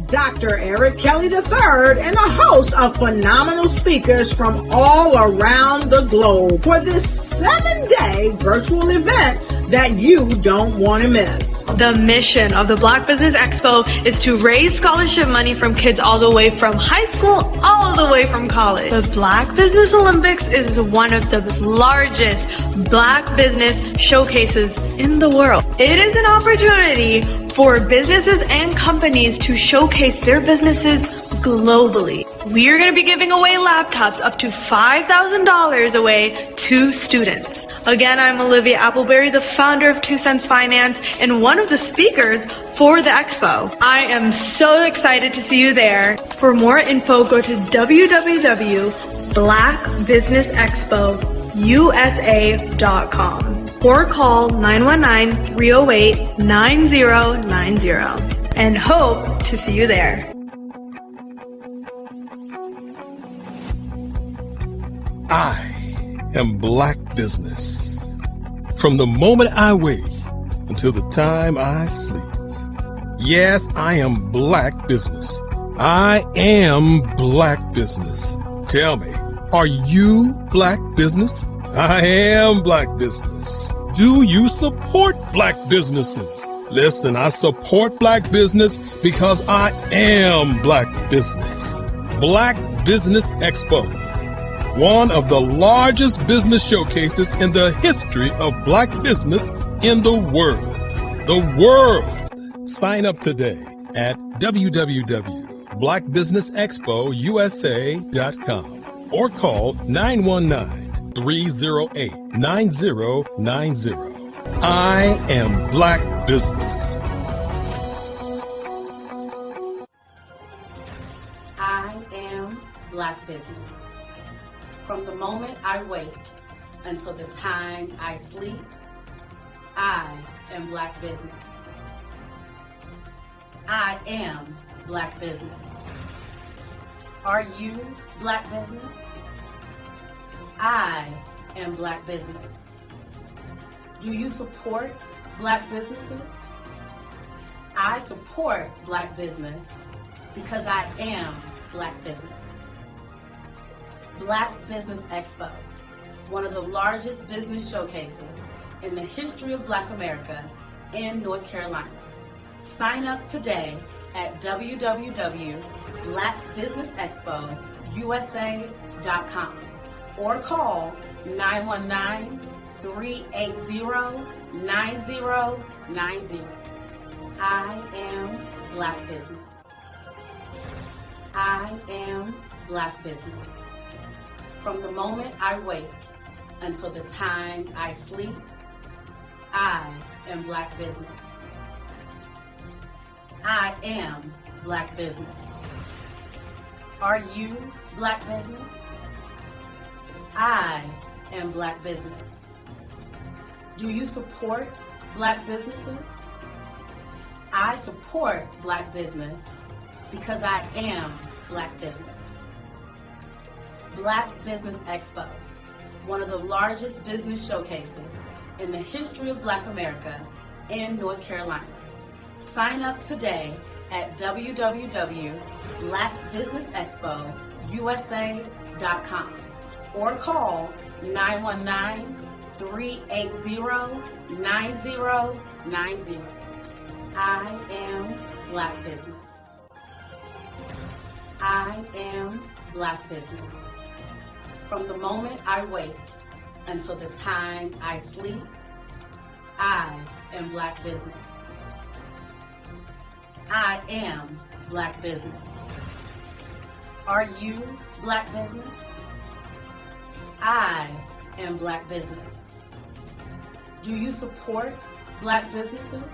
Dr. Eric Kelly III and a host of phenomenal speakers from all around the globe for this 7-day virtual event that you don't want to miss. The mission of the Black Business Expo is to raise scholarship money from kids all the way from high school all the way from college. The Black Business Olympics is one of the largest Black business showcases in the world. It is an opportunity for businesses and companies to showcase their businesses globally. We are going to be giving away laptops up to $5,000 away to students. Again, I'm Olivia Appleberry, the founder of 2 Cents Finance and one of the speakers for the expo. I am so excited to see you there. For more info, go to www.blackbusinessexpousa.com or call 919-308-9090 and hope to see you there. I am Black Business. From the moment I wake until the time I sleep. Yes, I am Black Business. I am Black Business. Tell me, are you Black Business? I am Black Business. Do you support Black businesses? Listen, I support Black business because I am Black Business. Black Business Expo, one of the largest business showcases in the history of Black business in the world. The world! Sign up today at www.blackbusinessexpousa.com or call 919-308-9090. I am Black Business. I am Black Business. From the moment I wake until the time I sleep, I am Black Business. I am Black Business. Are you Black Business? I am Black Business. Do you support Black businesses? I support Black business because I am Black Business. Black Business Expo, one of the largest business showcases in the history of Black America in North Carolina. Sign up today at www.blackbusinessexpousa.com or call 919-380-9090. I am Black Business. I am Black Business. From the moment I wake until the time I sleep, I am Black Business. I am Black Business. Are you Black Business? I am Black Business. Do you support Black businesses? I support Black business because I am Black Business. Black Business Expo, one of the largest business showcases in the history of Black America in North Carolina. Sign up today at www.blackbusinessexpousa.com or call 919-380-9090. I am Black Business. I am Black Business. From the moment I wake until the time I sleep, I am Black Business. I am Black Business. Are you Black Business? I am Black Business. Do you support Black businesses?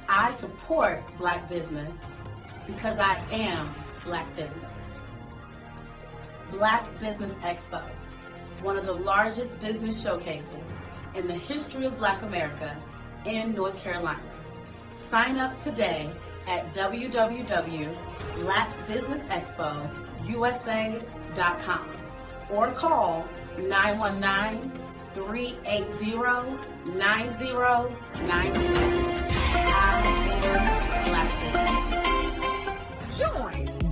I support Black business because I am Black Business. Black Business Expo, one of the largest business showcases in the history of Black America in North Carolina. Sign up today at www.blackbusinessexpousa.com or call 919-380-9090. I am Black Business.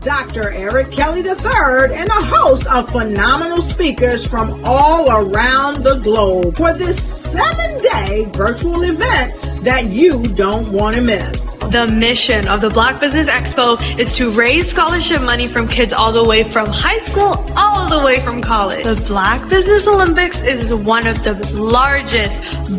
Dr. Eric Kelly III and a host of phenomenal speakers from all around the globe for this 7-day virtual event that you don't want to miss. The mission of the Black Business Expo is to raise scholarship money from kids all the way from high school all the way from college. The Black Business Olympics is one of the largest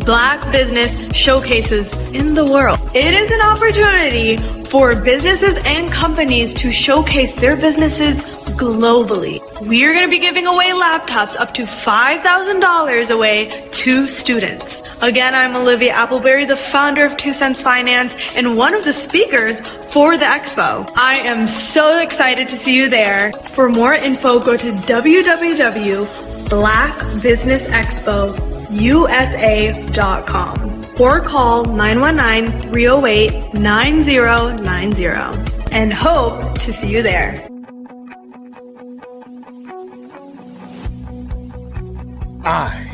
Black business showcases in the world. It is an opportunity for businesses and companies to showcase their businesses globally. We are going to be giving away laptops up to $5,000 away to students. Again, I'm Olivia Appleberry, the founder of 2 Cents Finance and one of the speakers for the expo. I am so excited to see you there. For more info, go to www.blackbusinessexpousa.com or call 919-308-9090 and hope to see you there. I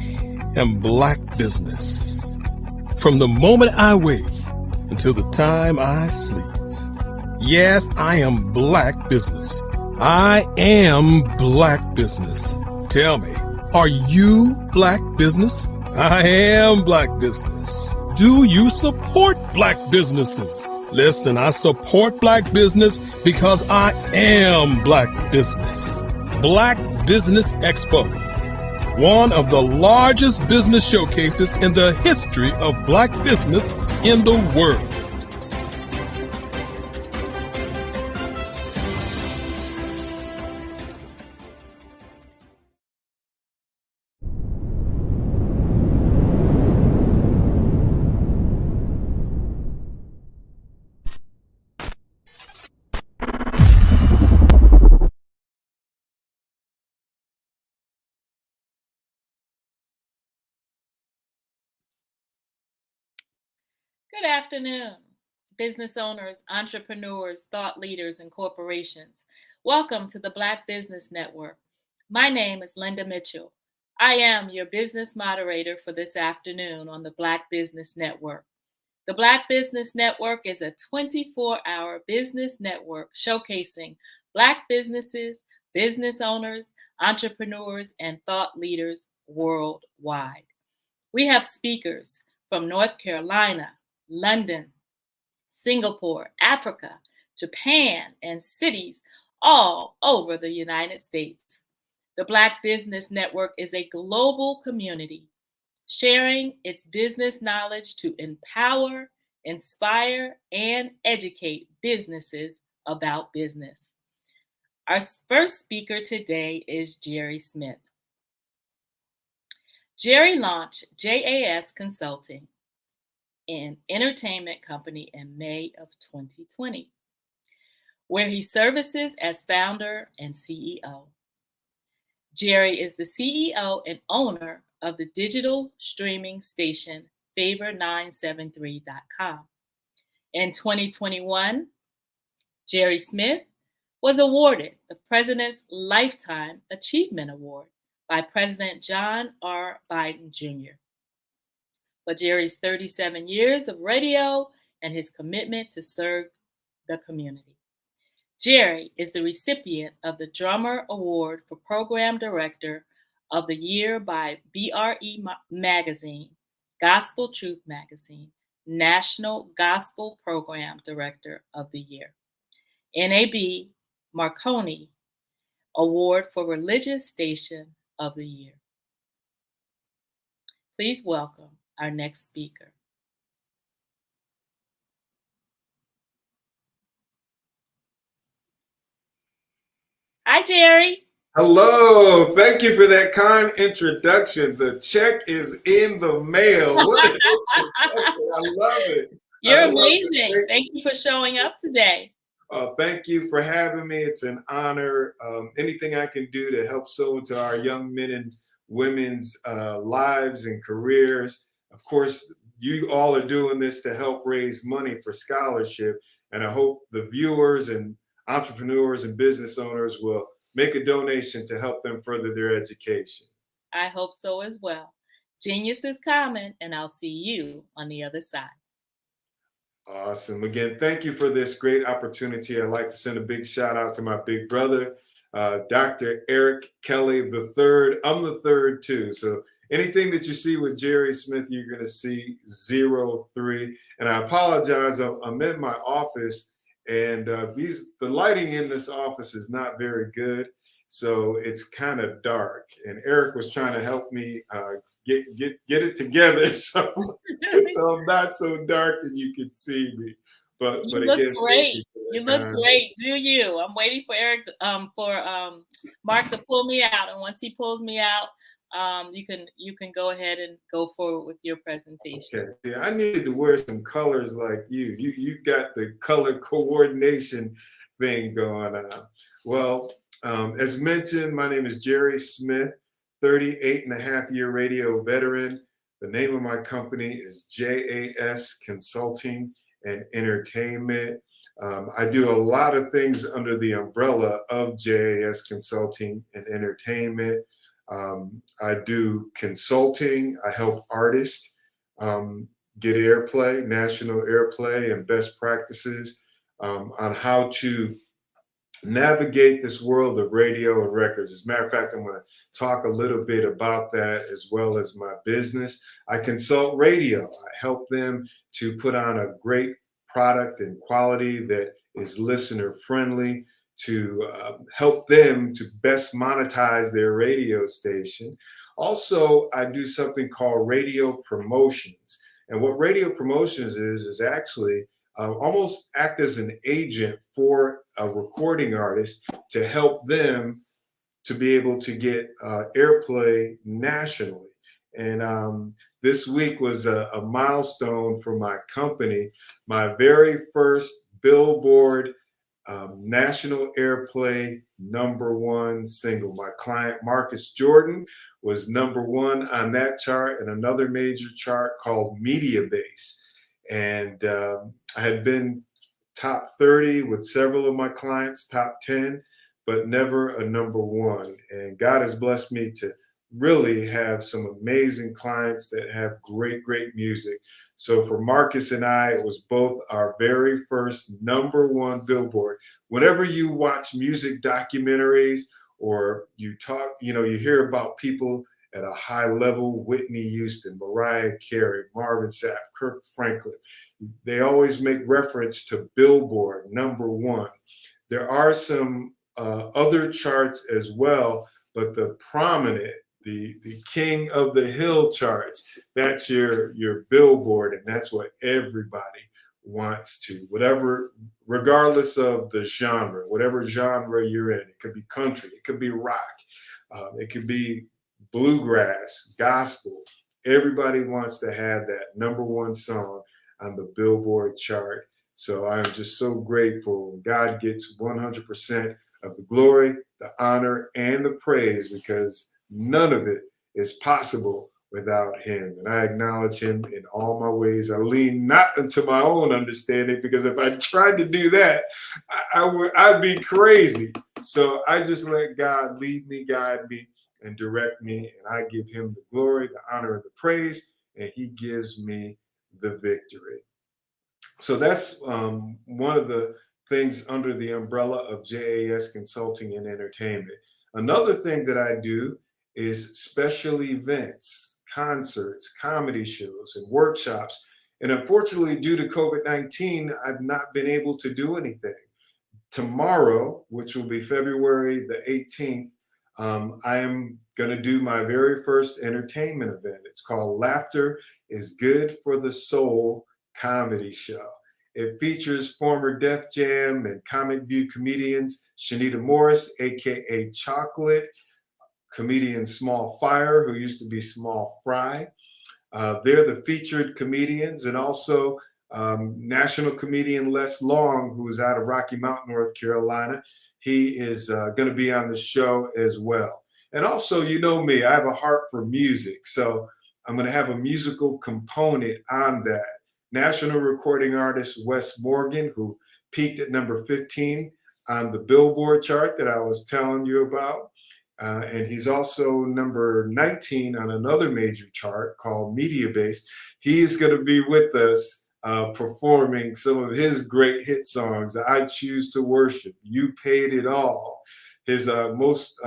am Black business. From the moment I wake until the time I sleep. Yes, I am Black business. I am Black business. Tell me, are you Black business? I am Black business. Do you support Black businesses? Listen, I support Black business because I am Black business. Black Business Expo, one of the largest business showcases in the history of Black business in the world. Good afternoon, business owners, entrepreneurs, thought leaders, and corporations. Welcome to the Black Business Network. My name is Linda Mitchell. I am your business moderator for this afternoon on the Black Business Network. The Black Business Network is a 24-hour business network showcasing Black businesses, business owners, entrepreneurs, and thought leaders worldwide. We have speakers from North Carolina, London, Singapore, Africa, Japan, and cities all over the United States. The Black Business Network is a global community sharing its business knowledge to empower, inspire, and educate businesses about business. Our first speaker today is Jerry Smith. Jerry launched JAS Consulting, an entertainment company, in May of 2020, where he services as founder and CEO. Jerry is the CEO and owner of the digital streaming station Favor973.com. In 2021, Jerry Smith was awarded the President's Lifetime Achievement Award by President John R. Biden Jr. for Jerry's 37 years of radio and his commitment to serve the community. Jerry is the recipient of the Drummer Award for Program Director of the Year by BRE Magazine, Gospel Truth Magazine, National Gospel Program Director of the Year, NAB Marconi Award for Religious Station of the Year. Please welcome our next speaker. Hi, Jerry. Hello. Thank you for that kind introduction. The check is in the mail. What an introduction. I love it. You're amazing. Thank you for showing up today. Thank you for having me. It's an honor. Anything I can do to help sow into our young men and women's lives and careers. Of course, you all are doing this to help raise money for scholarship. And I hope the viewers and entrepreneurs and business owners will make a donation to help them further their education. I hope so as well. Genius is common, and I'll see you on the other side. Awesome. Again, thank you for this great opportunity. I'd like to send a big shout out to my big brother, Dr. Eric Kelly III. I'm the third too. So anything that you see with Jerry Smith, you're going to see 03. And I apologize. I'm in my office, and the lighting in this office is not very good. So it's kind of dark. And Eric was trying to help me get it together. So I'm not so dark and you can see me. But look again, great. You look great. Do you? I'm waiting for Eric for Mark to pull me out, and once he pulls me out, you can go ahead and go forward with your presentation. Okay. Yeah, I needed to wear some colors like you. You got the color coordination thing going on. Well, as mentioned, my name is Jerry Smith, 38.5-year radio veteran. The name of my company is JAS Consulting and Entertainment. I do a lot of things under the umbrella of JAS Consulting and Entertainment. I do consulting. I help artists get airplay, national airplay, and best practices on how to navigate this world of radio and records. As a matter of fact, I'm going to talk a little bit about that as well as my business. I consult radio. I help them to put on a great product and quality that is listener friendly, to help them to best monetize their radio station. Also, I do something called radio promotions. And what radio promotions is actually almost act as an agent for a recording artist to help them to be able to get airplay nationally. And this week was a milestone for my company. My very first Billboard national airplay #1 single. My client Marcus Jordan was #1 on that chart, and another major chart called Mediabase. And I had been top 30 with several of my clients, top 10, but never a #1. And God has blessed me to really have some amazing clients that have great music. So for Marcus and I, it was both our very first #1 Billboard. Whenever you watch music documentaries or you talk, you hear about people at a high level, Whitney Houston, Mariah Carey, Marvin Sapp, Kirk Franklin, they always make reference to Billboard #1. There are some other charts as well, but the prominent, the king of the hill charts, that's your Billboard, and that's what everybody wants to, regardless of the genre, whatever genre you're in. It could be country, it could be rock, it could be bluegrass, gospel. Everybody wants to have that #1 song on the Billboard chart. So I'm just so grateful. God gets 100% of the glory, the honor, and the praise, because none of it is possible without him. And I acknowledge him in all my ways. I lean not unto my own understanding, because if I tried to do that, I'd be crazy. So I just let God lead me, guide me, and direct me. And I give him the glory, the honor, and the praise, and he gives me the victory. So that's one of the things under the umbrella of JAS Consulting and Entertainment. Another thing that I do is special events, concerts, comedy shows, and workshops. And unfortunately, due to COVID-19, I've not been able to do anything. Tomorrow, which will be February the 18th, I am going to do my very first entertainment event. It's called Laughter is Good for the Soul comedy show. It features former Def Jam and Comic View comedians Shanita Morris, aka Chocolate, comedian Small Fire, who used to be Small Fry. They're the featured comedians, and also national comedian Les Long, who's out of Rocky Mount, North Carolina. He is going to be on the show as well. And also, you know me, I have a heart for music, so I'm going to have a musical component on that. National recording artist Wes Morgan, who peaked at #15 on the Billboard chart that I was telling you about. And he's also #19 on another major chart called Mediabase. He is going to be with us performing some of his great hit songs. I Choose to Worship, You Paid It All. His most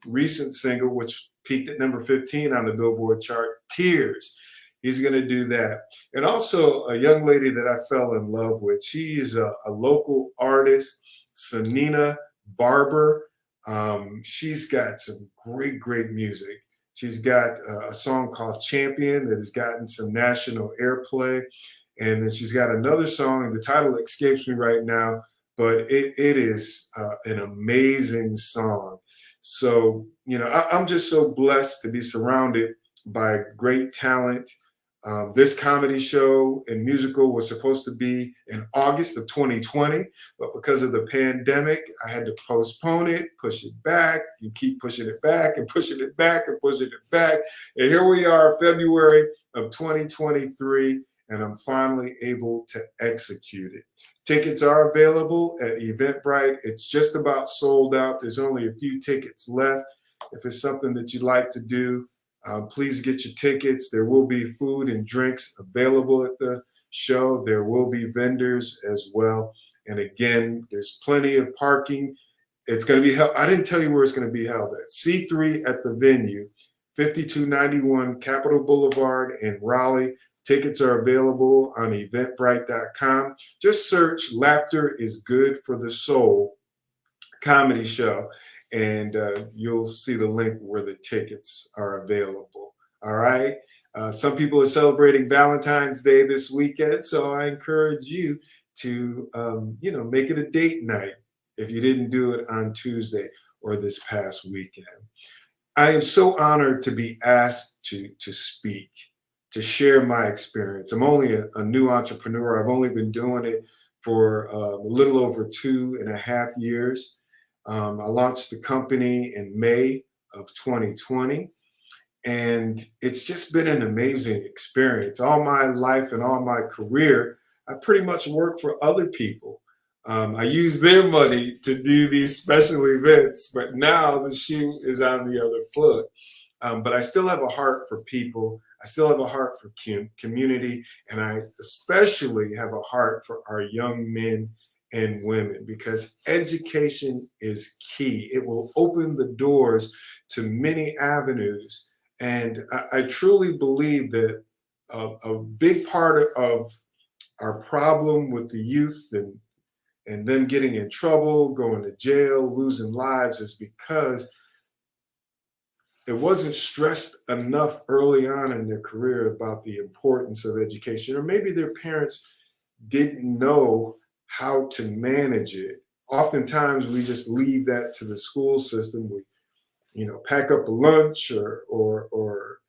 recent single, which peaked at number 15 on the Billboard chart, Tears. He's going to do that. And also a young lady that I fell in love with. She is a local artist, Sanina Barber. She's got some great music. She's got a song called Champion that has gotten some national airplay. And then she's got another song, the title escapes me right now, but it is an amazing song. So, you know, I'm just so blessed to be surrounded by great talent. This comedy show and musical was supposed to be in August of 2020, but because of the pandemic, I had to postpone it, push it back. You keep pushing it back and pushing it back and pushing it back. And here we are, February of 2023, and I'm finally able to execute it. Tickets are available at Eventbrite. It's just about sold out. There's only a few tickets left. If it's something that you'd like to do, please get your tickets. There will be food and drinks available at the show. There will be vendors as well. And again, there's plenty of parking. It's going to be held. I didn't tell you where it's going to be held at. C3 at the venue, 5291 Capitol Boulevard in Raleigh. Tickets are available on eventbrite.com. Just search Laughter is Good for the Soul comedy show, and you'll see the link where the tickets are available. All right. Some people are celebrating Valentine's Day this weekend, so I encourage you to, make it a date night if you didn't do it on Tuesday or this past weekend. I am so honored to be asked to speak, to share my experience. I'm only a new entrepreneur. I've only been doing it for a little over 2.5 years. I launched the company in May of 2020, and it's just been an amazing experience. All my life and all my career, I pretty much work for other people. I use their money to do these special events, but now the shoe is on the other foot. But I still have a heart for people. I still have a heart for community, and I especially have a heart for our young men and women, because education is key. It will open the doors to many avenues. And I truly believe that a big part of our problem with the youth and them getting in trouble, going to jail, losing lives is because it wasn't stressed enough early on in their career about the importance of education, or maybe their parents didn't know how to manage it. Oftentimes we just leave that to the school system. We, pack up a lunch or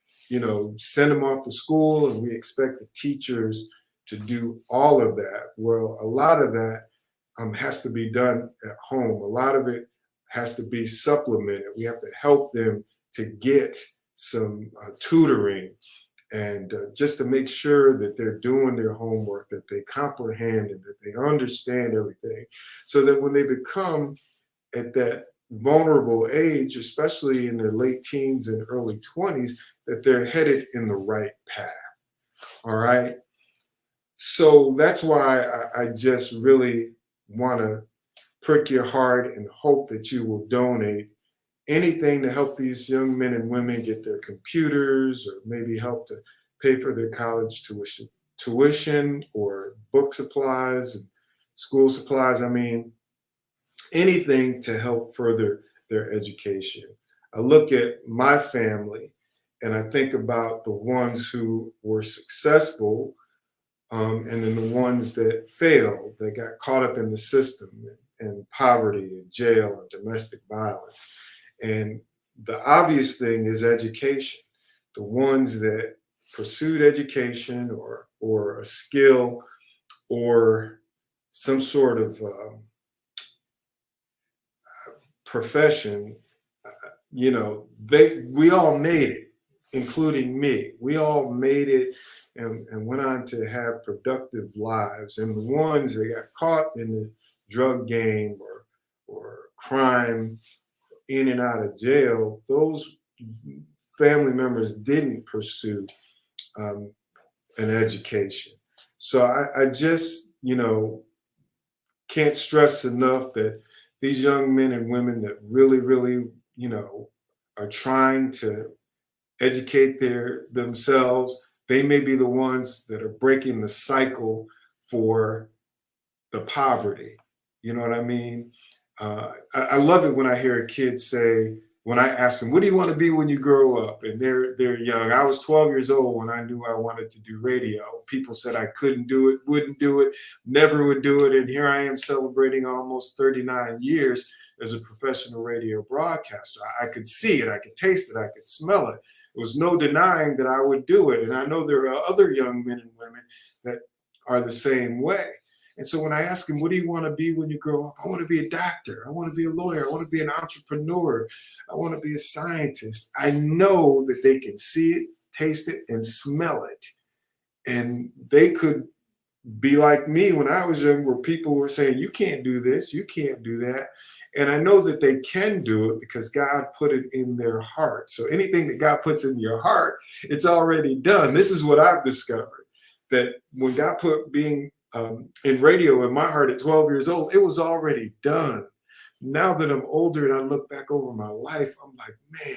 send them off to school, and we expect the teachers to do all of that. Well, a lot of that has to be done at home. A lot of it has to be supplemented. We have to help them to get some tutoring, and just to make sure that they're doing their homework, that they comprehend and that they understand everything, so that when they become at that vulnerable age, especially in their late teens and early 20s, that they're headed in the right path. All right. So that's why I just really want to prick your heart and hope that you will donate anything to help these young men and women get their computers, or maybe help to pay for their college tuition or book supplies and school supplies. I mean, anything to help further their education. I look at my family and I think about the ones who were successful, and then the ones that failed, that got caught up in the system and poverty and jail and domestic violence. And the obvious thing is education. The ones that pursued education or a skill or some sort of profession, we all made it, including me. We all made it and went on to have productive lives. And the ones that got caught in the drug game or crime, in and out of jail, those family members didn't pursue an education. So I just, can't stress enough that these young men and women that really, really, are trying to educate themselves, they may be the ones that are breaking the cycle for the poverty. You know what I mean? I love it when I hear a kid say, when I ask them, what do you want to be when you grow up? And they're young. I was 12 years old when I knew I wanted to do radio. People said I couldn't do it, wouldn't do it, never would do it. And here I am celebrating almost 39 years as a professional radio broadcaster. I could see it, I could taste it, I could smell it. There was no denying that I would do it. And I know there are other young men and women that are the same way. And so when I ask them, what do you want to be when you grow up? I want to be a doctor. I want to be a lawyer. I want to be an entrepreneur. I want to be a scientist. I know that they can see it, taste it, and smell it. And they could be like me when I was young, where people were saying, you can't do this, you can't do that. And I know that they can do it because God put it in their heart. So anything that God puts in your heart, it's already done. This is what I've discovered, that when God put being in radio in my heart at 12 years old, it was already done. Now that I'm older and I look back over my life, I'm like, man,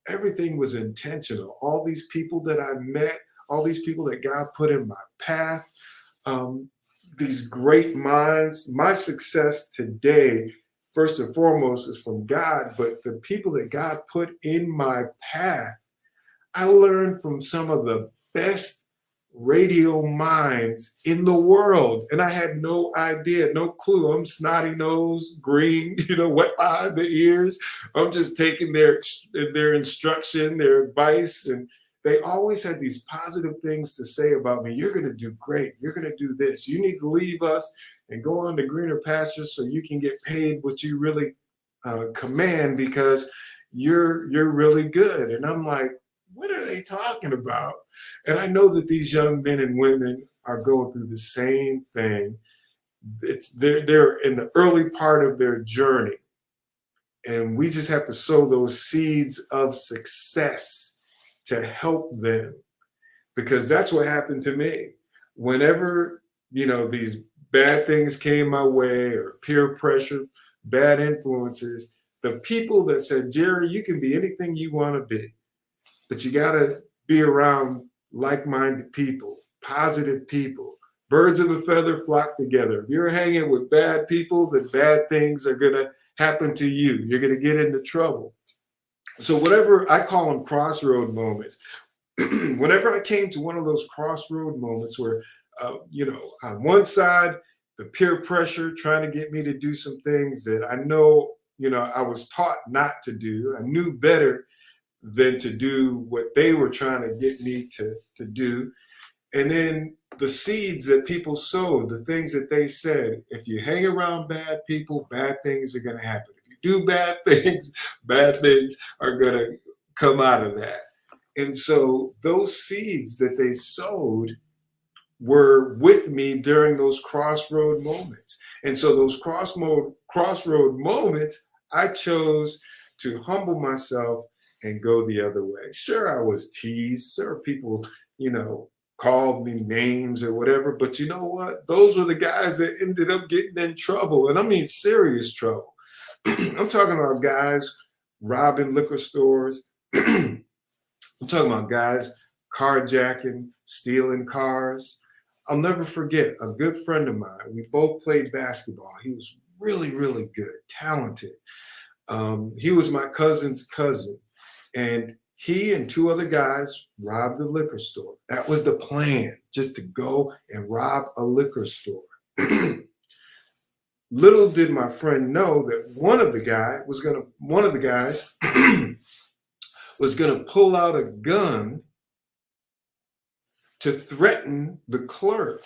everything was intentional. All these people that I met, all these people that God put in my path, these great minds, my success today, first and foremost, is from God, but the people that God put in my path, I learned from some of the best radio minds in the world. And I had no idea, no clue. I'm snotty nosed, green, wet behind the ears. I'm just taking their instruction, their advice. And they always had these positive things to say about me. You're going to do great. You're going to do this. You need to leave us and go on to greener pastures so you can get paid what you really command, because you're really good. And I'm like, what are they talking about? And I know that these young men and women are going through the same thing. They're in the early part of their journey. And we just have to sow those seeds of success to help them. Because that's what happened to me. Whenever, these bad things came my way, or peer pressure, bad influences, the people that said, Jerry, you can be anything you want to be, but you got to be around like-minded people, positive people. Birds of a feather flock together. If you're hanging with bad people, then bad things are going to happen to you. You're going to get into trouble. So whatever, I call them crossroad moments. Whenever I came to one of those crossroad moments where, on one side, the peer pressure trying to get me to do some things that I know, I was taught not to do. I knew better than to do what they were trying to get me to do. And then the seeds that people sowed, the things that they said, if you hang around bad people, bad things are going to happen. If you do bad things are going to come out of that. And so those seeds that they sowed were with me during those crossroad moments. And so those crossroad moments, I chose to humble myself and go the other way. Sure, I was teased. Sure, people, called me names or whatever. But you know what? Those were the guys that ended up getting in trouble. And I mean serious trouble. I'm talking about guys robbing liquor stores. I'm talking about guys carjacking, stealing cars. I'll never forget a good friend of mine. We both played basketball. He was really, really good, talented. He was my cousin's cousin. And he and two other guys robbed the liquor store. That was the plan, just to go and rob a liquor store. Little did my friend know that one of the guys was gonna pull out a gun to threaten the clerk,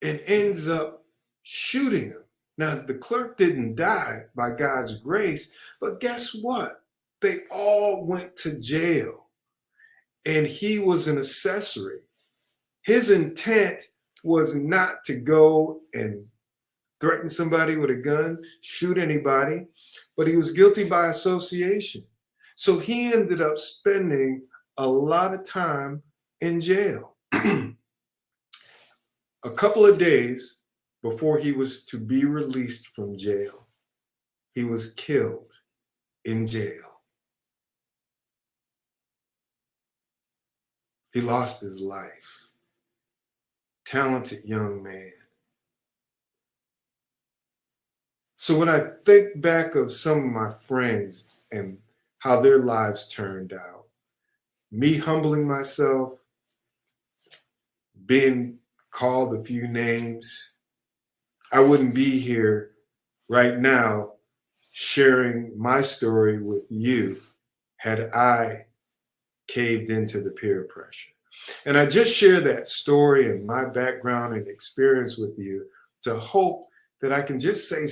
and ends up shooting him. Now, the clerk didn't die by God's grace, but guess what? They all went to jail, and he was an accessory. His intent was not to go and threaten somebody with a gun, shoot anybody, but he was guilty by association. So he ended up spending a lot of time in jail. a couple of days before he was to be released from jail, he was killed in jail. He lost his life. Talented young man. So when I think back of some of my friends and how their lives turned out, me humbling myself, being called a few names, I wouldn't be here right now sharing my story with you had I caved into the peer pressure. And I just share that story and my background and experience with you to hope that I can just say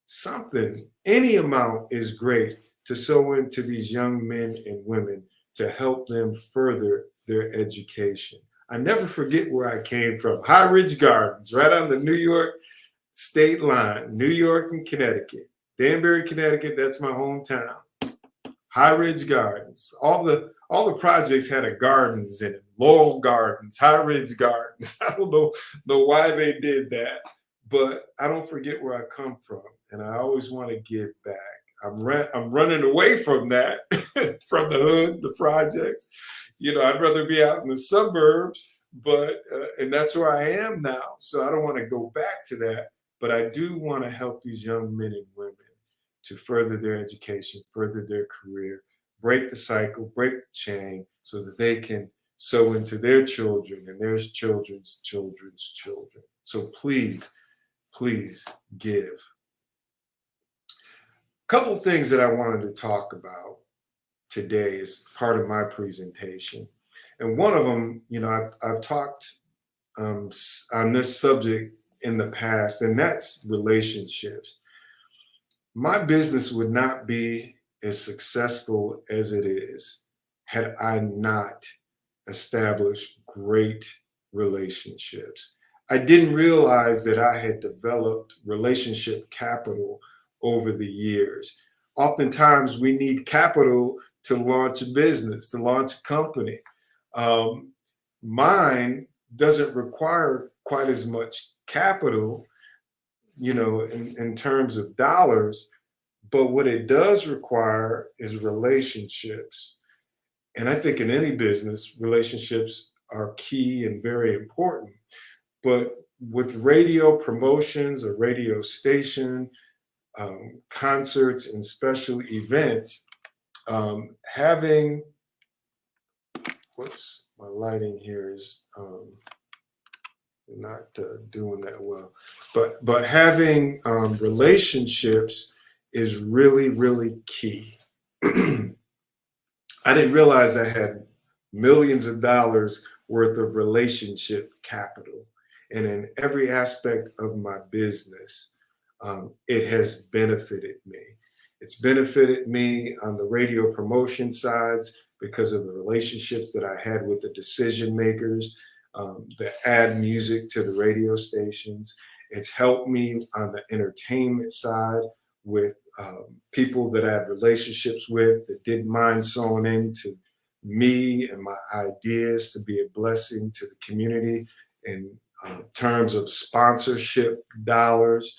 something, any amount is great to sow into these young men and women to help them further their education. I never forget where I came from. High Ridge Gardens, right on the New York state line, New York and Connecticut. Danbury, Connecticut, that's my hometown. High Ridge Gardens. All the projects had a gardens in it. Laurel Gardens, High Ridge Gardens. I don't know why they did that, but I don't forget where I come from, and I always want to give back. I'm running away from that, from the hood, the projects. You know, I'd rather be out in the suburbs, but and that's where I am now. So I don't want to go back to that, but I do want to help these young men and women to further their education, further their career, break the cycle, break the chain, so that they can sow into their children and their children's children's children. So please give. A couple of things that I wanted to talk about today as part of my presentation. And one of them, you know, I've talked on this subject in the past, and that's relationships. My business would not be as successful as it is had I not established great relationships. I didn't realize that I had developed relationship capital over the years. Oftentimes we need capital to launch a business, to launch a company. Mine doesn't require quite as much capital, you know, in terms of dollars, but what it does require is relationships. And I think in any business, relationships are key and very important. But with radio promotions, a radio station, concerts and special events, having, whoops, my lighting here is not doing that well, but having relationships is really, really key. I didn't realize I had millions of dollars worth of relationship capital. And in every aspect of my business, it has benefited me. It's benefited me on the radio promotion sides because of the relationships that I had with the decision makers that add music to the radio stations. It's helped me on the entertainment side with people that I had relationships with that didn't mind sewing into me and my ideas to be a blessing to the community in terms of sponsorship dollars.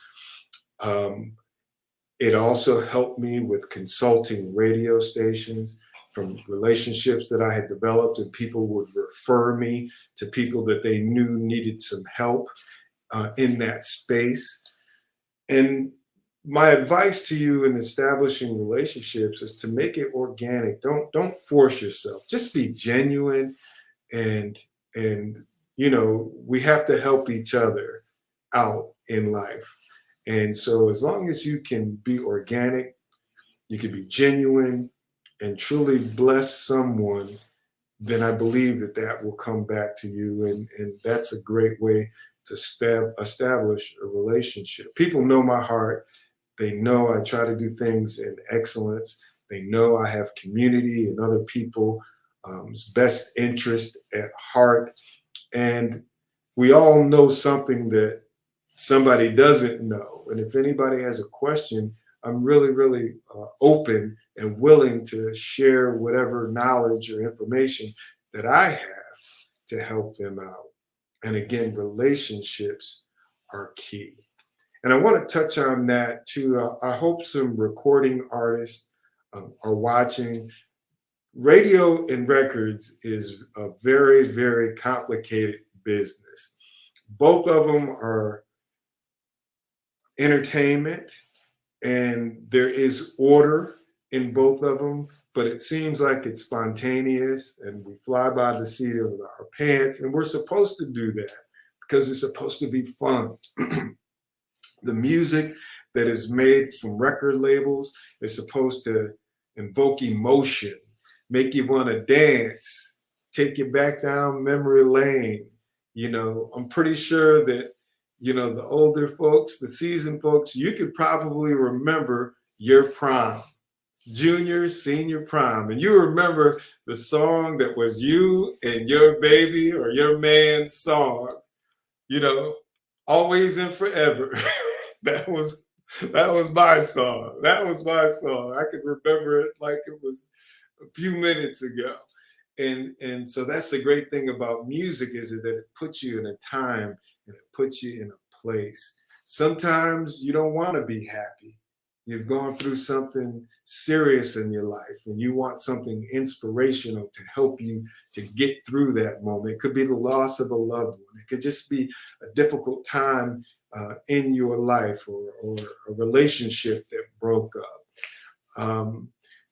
It also helped me with consulting radio stations from relationships that I had developed, and people would refer me to people that they knew needed some help in that space. And my advice to you in establishing relationships is to make it organic. Don't force yourself. Just be genuine, and you know, we have to help each other out in life. And so as long as you can be organic, you can be genuine and truly bless someone, then I believe that will come back to you. And that's a great way to establish a relationship. People know my heart. They know I try to do things in excellence. They know I have community and other people's best interest at heart. And we all know something that somebody doesn't know. And if anybody has a question, I'm really, really open and willing to share whatever knowledge or information that I have to help them out. And again, relationships are key. And I want to touch on that too. I hope some recording artists are watching. Radio and records is a very, very complicated business. Both of them are entertainment, and there is order in both of them, but it seems like it's spontaneous and we fly by the seat of our pants, and we're supposed to do that because it's supposed to be fun. The music that is made from record labels is supposed to invoke emotion, make you want to dance, take you back down memory lane. You know, I'm pretty sure that, you know, the older folks, the seasoned folks, you could probably remember your prom, junior, senior prom, and you remember the song that was you and your baby or your man's song, you know, Always and Forever. That was my song. That was my song. I could remember it like it was a few minutes ago. And so that's the great thing about music, is that it puts you in a time and it puts you in a place. Sometimes you don't want to be happy. You've gone through something serious in your life and you want something inspirational to help you to get through that moment. It could be the loss of a loved one. It could just be a difficult time in your life, or a relationship that broke up.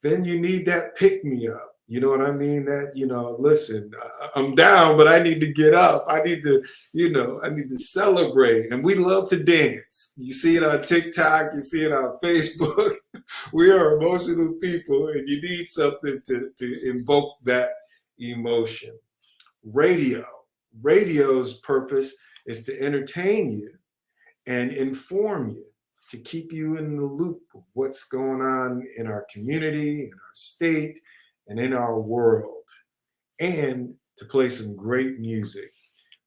Then you need that pick me up. You know what I mean? That, you know, listen, I'm down, but I need to get up. I need to, you know, I need to celebrate. And we love to dance. You see it on TikTok, you see it on Facebook. We are emotional people, and you need something to invoke that emotion. Radio's purpose is to entertain you and inform you, to keep you in the loop of what's going on in our community, in our state, and in our world, and to play some great music.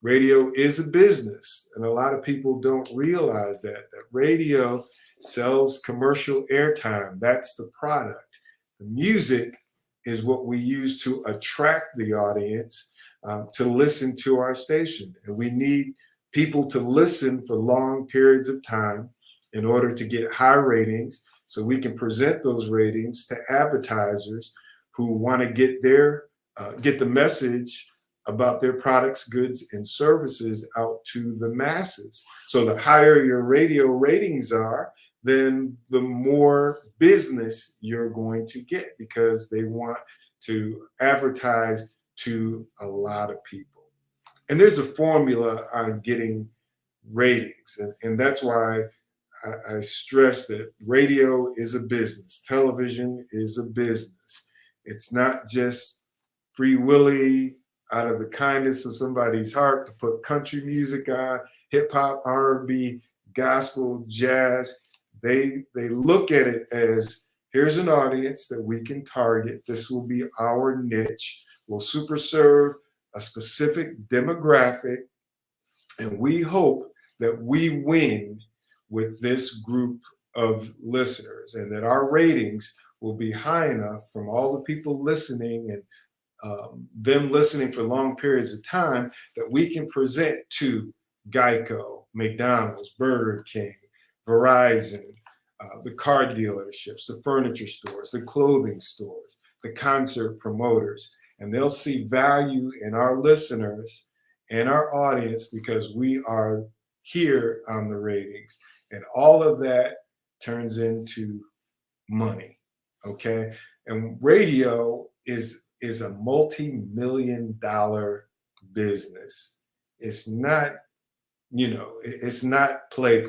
Radio is a business, and a lot of people don't realize that radio sells commercial airtime. That's the product. The music is what we use to attract the audience to listen to our station. And we need people to listen for long periods of time in order to get high ratings, so we can present those ratings to advertisers who want to get the message about their products, goods, and services out to the masses. So the higher your radio ratings are, then the more business you're going to get, because they want to advertise to a lot of people. And there's a formula on getting ratings, and that's why I stress that radio is a business. Television is a business. It's not just free willy out of the kindness of somebody's heart to put country music on, hip hop, R&B, gospel, jazz. They look at it as, here's an audience that we can target. This will be our niche. We'll super serve a specific demographic, and we hope that we win with this group of listeners, and that our ratings will be high enough from all the people listening and them listening for long periods of time, that we can present to Geico, McDonald's, Burger King, Verizon, the car dealerships, the furniture stores, the clothing stores, the concert promoters, and they'll see value in our listeners and our audience because we are here on the ratings. And all of that turns into money, okay? And radio is a multi-million-dollar business. It's not, it's not play.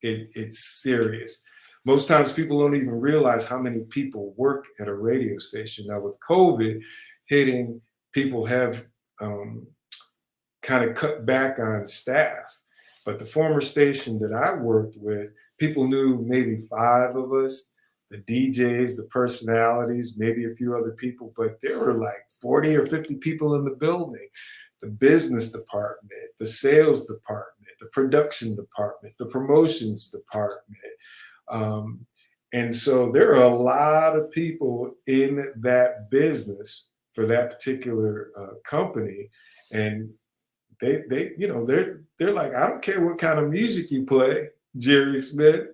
It's serious. Most times people don't even realize how many people work at a radio station. Now with COVID hitting, people have kind of cut back on staff. But the former station that I worked with, people knew maybe 5 of us, the DJs, the personalities, maybe a few other people, but there were like 40 or 50 people in the building. The business department, the sales department, the production department, the promotions department. And so there are a lot of people in that business for that particular company. And they're like, I don't care what kind of music you play, Jerry Smith,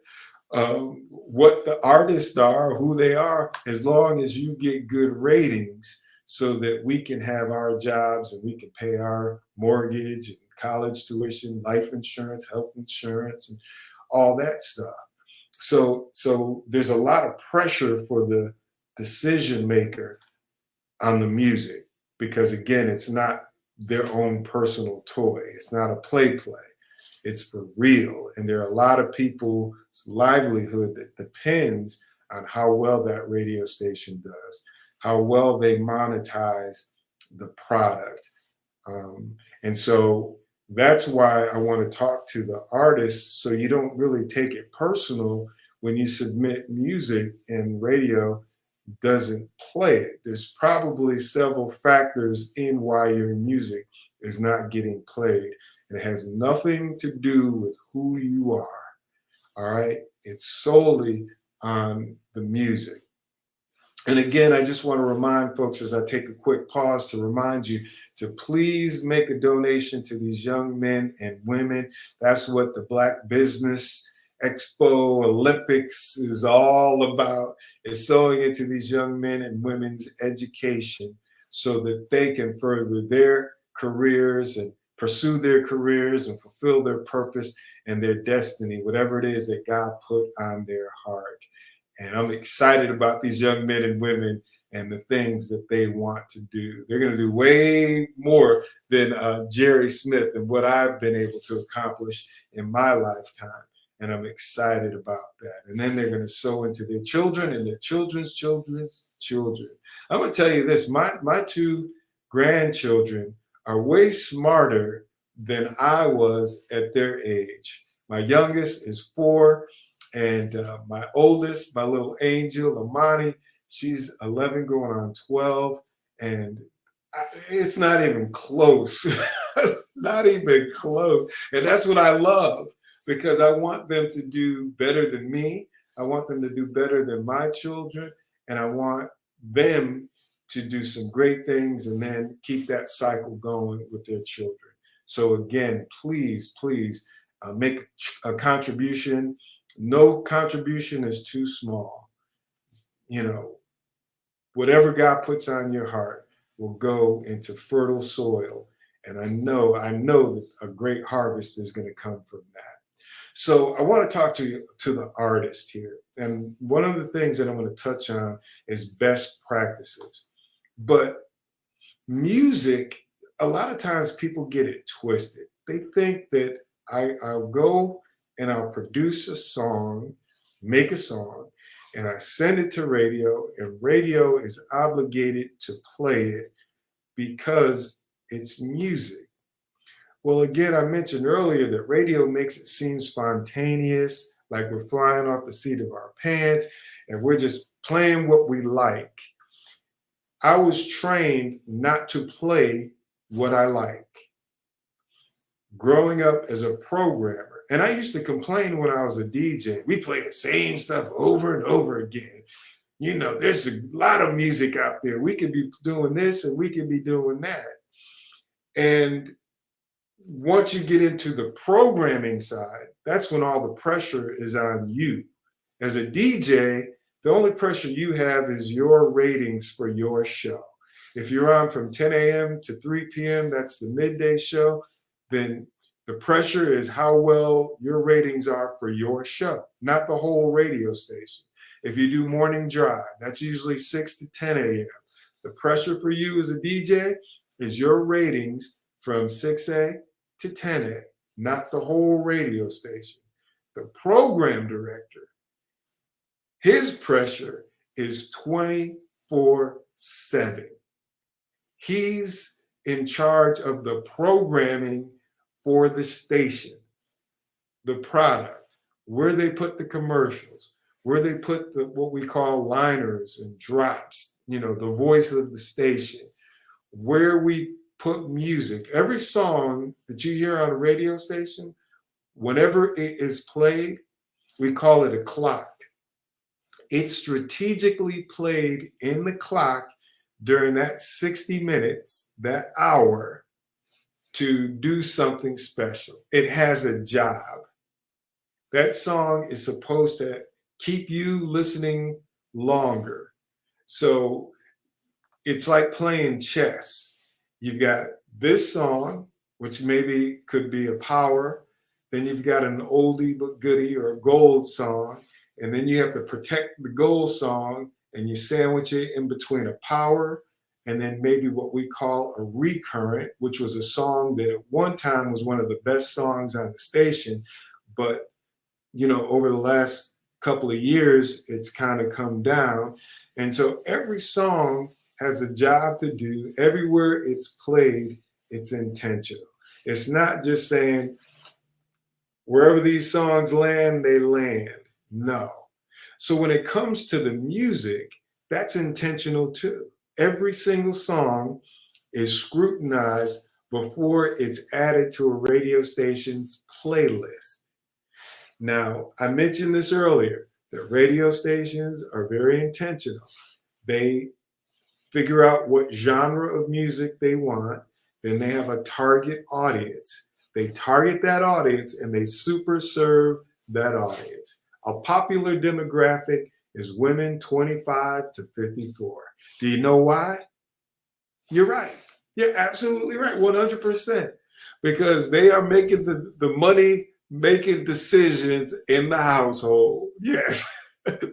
what the artists are, who they are, as long as you get good ratings so that we can have our jobs and we can pay our mortgage and college tuition, life insurance, health insurance, and all that stuff. So there's a lot of pressure for the decision maker on the music, because again, it's not their own personal toy. It's not a play. It's for real. And there are a lot of people's livelihood that depends on how well that radio station does, how well they monetize the product. And so that's why I want to talk to the artists, so you don't really take it personal when you submit music and radio doesn't play it. There's probably several factors in why your music is not getting played. And it has nothing to do with who you are. All right. It's solely on the music. And again, I just want to remind folks, as I take a quick pause, to remind you to please make a donation to these young men and women. That's what the Black Business Expo Olympics is all about, is sowing into these young men and women's education so that they can further their careers and pursue their careers and fulfill their purpose and their destiny, whatever it is that God put on their heart. And I'm excited about these young men and women and the things that they want to do. They're going to do way more than Jerry Smith and what I've been able to accomplish in my lifetime. And I'm excited about that. And then they're going to sow into their children and their children's children's children. I'm going to tell you this, my two grandchildren are way smarter than I was at their age. My youngest is 4, and my oldest, my little angel, Amani, she's 11 going on 12, and it's not even close. Not even close. And that's what I love, because I want them to do better than me. I want them to do better than my children, and I want them to do some great things and then keep that cycle going with their children. So again, please make a contribution. No contribution is too small. You know, whatever God puts on your heart will go into fertile soil. And I know that a great harvest is going to come from that. So I want to talk to the artist here. And one of the things that I'm going to touch on is best practices. But music, a lot of times people get it twisted. They think that I'll go and I'll produce a song, make a song, and I send it to radio, and radio is obligated to play it because it's music. Well, again, I mentioned earlier that radio makes it seem spontaneous, like we're flying off the seat of our pants and we're just playing what we like. I was trained not to play what I like. Growing up as a programmer, and I used to complain when I was a DJ, we play the same stuff over and over again. You know, there's a lot of music out there. We could be doing this and we could be doing that. And once you get into the programming side, that's when all the pressure is on you. As a DJ, the only pressure you have is your ratings for your show. If you're on from 10 a.m. to 3 p.m., that's the midday show, then the pressure is how well your ratings are for your show, not the whole radio station. If you do morning drive, that's usually 6 to 10 a.m. The pressure for you as a DJ is your ratings from 6A to 10A, not the whole radio station. The program director, his pressure is 24/7. He's in charge of the programming for the station, the product, where they put the commercials, where they put the what we call liners and drops, you know, the voice of the station, where we put music. Every song that you hear on a radio station, whenever it is played, we call it a clock. It's strategically played in the clock during that 60 minutes, that hour, to do something special. It has a job. That song is supposed to keep you listening longer. So it's like playing chess. You've got this song, which maybe could be a power. Then you've got an oldie but goodie or a gold song. And then you have to protect the gold song and you sandwich it in between a power and then maybe what we call a recurrent, which was a song that at one time was one of the best songs on the station. But, you know, over the last couple of years, it's kind of come down. And so every song has a job to do. Everywhere it's played, it's intentional. It's not just saying wherever these songs land, they land. No. So when it comes to the music, that's intentional too. Every single song is scrutinized before it's added to a radio station's playlist. Now, I mentioned this earlier, that radio stations are very intentional. They figure out what genre of music they want, then they have a target audience. They target that audience and they super serve that audience. A popular demographic is women 25 to 54. Do you know why? You're right. You're absolutely right, 100%. Because they are making the money making decisions in the household. Yes,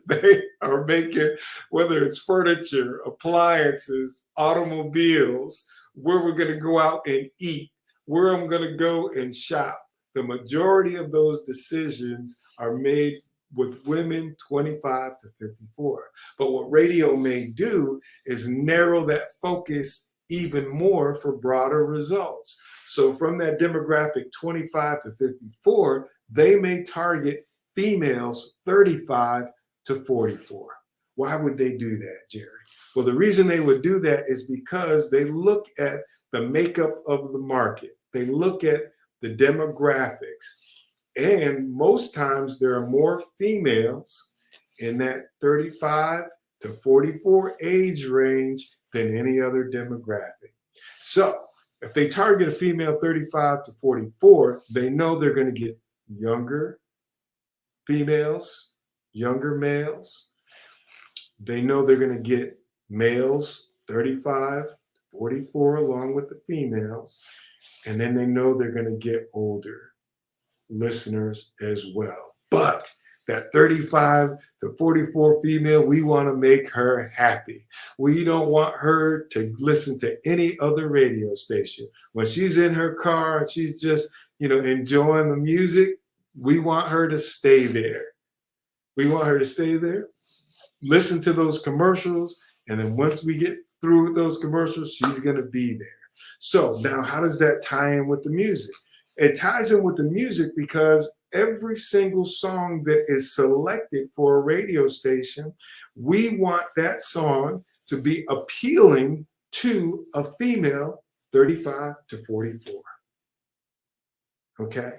they are making, whether it's furniture, appliances, automobiles, where we're going to go out and eat, where I'm going to go and shop. The majority of those decisions are made with women 25 to 54. But what radio may do is narrow that focus even more for broader results. So from that demographic 25 to 54, they may target females 35 to 44. Why would they do that, Jerry? Well, the reason they would do that is because they look at the makeup of the market. They look at the demographics. And most times there are more females in that 35 to 44 age range than any other demographic. So if they target a female 35 to 44, they know they're going to get younger females, younger males. They know they're going to get males 35 to 44 along with the females. And then they know they're going to get older listeners as well. But that 35 to 44 female, we want to make her happy. We don't want her to listen to any other radio station. When she's in her car and she's just, enjoying the music, we want her to stay there. We want her to stay there, listen to those commercials, and then once we get through with those commercials, she's going to be there. So now how does that tie in with the music? It ties in with the music because every single song that is selected for a radio station, we want that song to be appealing to a female 35 to 44. Okay?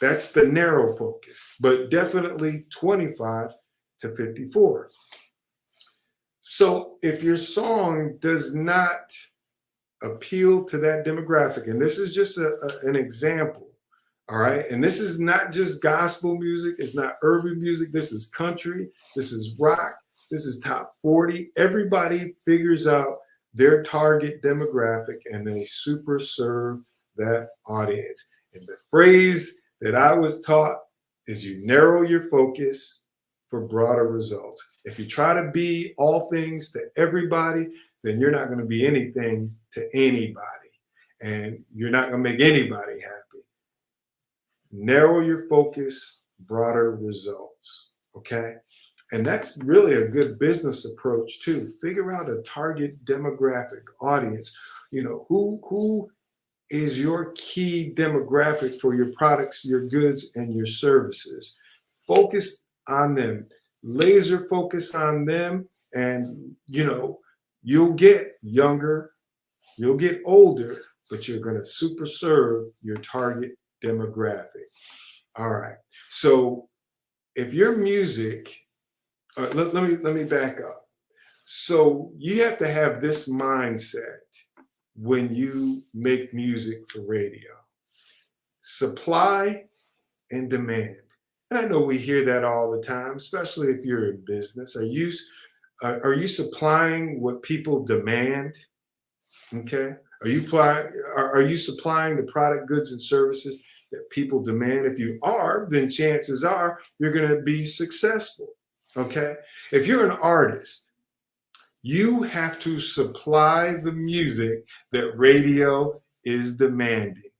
That's the narrow focus, but definitely 25 to 54. So if your song does not appeal to that demographic, and this is just an example, all right? And this is not just gospel music. It's not urban music. This is country. This is rock. This is top 40. Everybody figures out their target demographic and they super serve that audience. And the phrase that I was taught is you narrow your focus for broader results. If you try to be all things to everybody, then you're not going to be anything to anybody. And you're not going to make anybody happy. Narrow your focus, broader results, okay? And that's really a good business approach too. Figure out a target demographic audience. Who is your key demographic for your products, your goods, and your services? Focus on them, laser focus on them, and you'll get younger, you'll get older, but you're going to super serve your target demographic. All right. So if your music, let me back up. So you have to have this mindset when you make music for radio. Supply and demand. And I know we hear that all the time, especially if you're in business. Are you supplying what people demand? Okay. Are you supplying the product, goods, and services that people demand? If you are, then chances are you're going to be successful. Okay. If you're an artist, you have to supply the music that radio is demanding.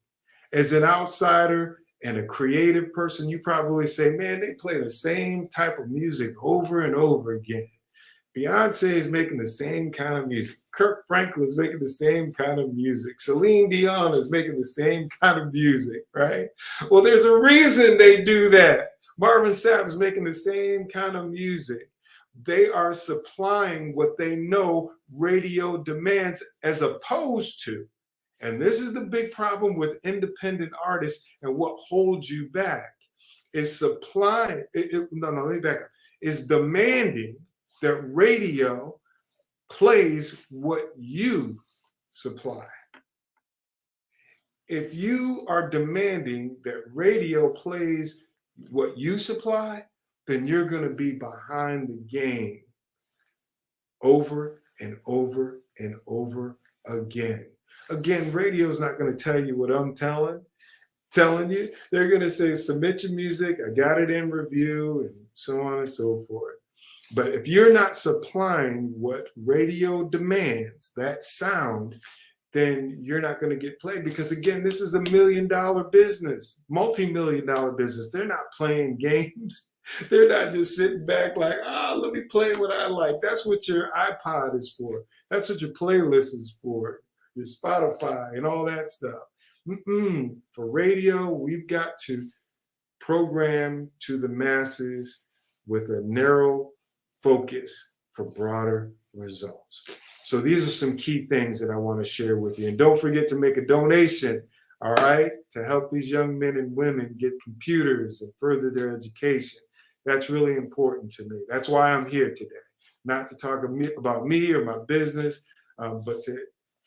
As an outsider and a creative person, you probably say, man, they play the same type of music over and over again. Beyonce is making the same kind of music. Kirk Franklin is making the same kind of music. Celine Dion is making the same kind of music, right? Well, there's a reason they do that. Marvin Sapp is making the same kind of music. They are supplying what they know radio demands, as opposed to, and this is the big problem with independent artists and what holds you back, is supplying, let me back up, is demanding that radio plays what you supply. If you are demanding that radio plays what you supply, then you're going to be behind the game over and over and over again. Again, radio is not going to tell you what I'm telling you. They're going to say, submit your music, I got it in review, and so on and so forth. But if you're not supplying what radio demands, that sound, then you're not going to get played. Because again, this is $1 million business, multi-million-dollar business. They're not playing games. They're not just sitting back like, let me play what I like. That's what your iPod is for. That's what your playlist is for, your Spotify and all that stuff. For radio, we've got to program to the masses with a narrow focus for broader results. So these are some key things that I want to share with you. And don't forget to make a donation, all right, to help these young men and women get computers and further their education. That's really important to me. That's why I'm here today. Not to talk about me or my business, but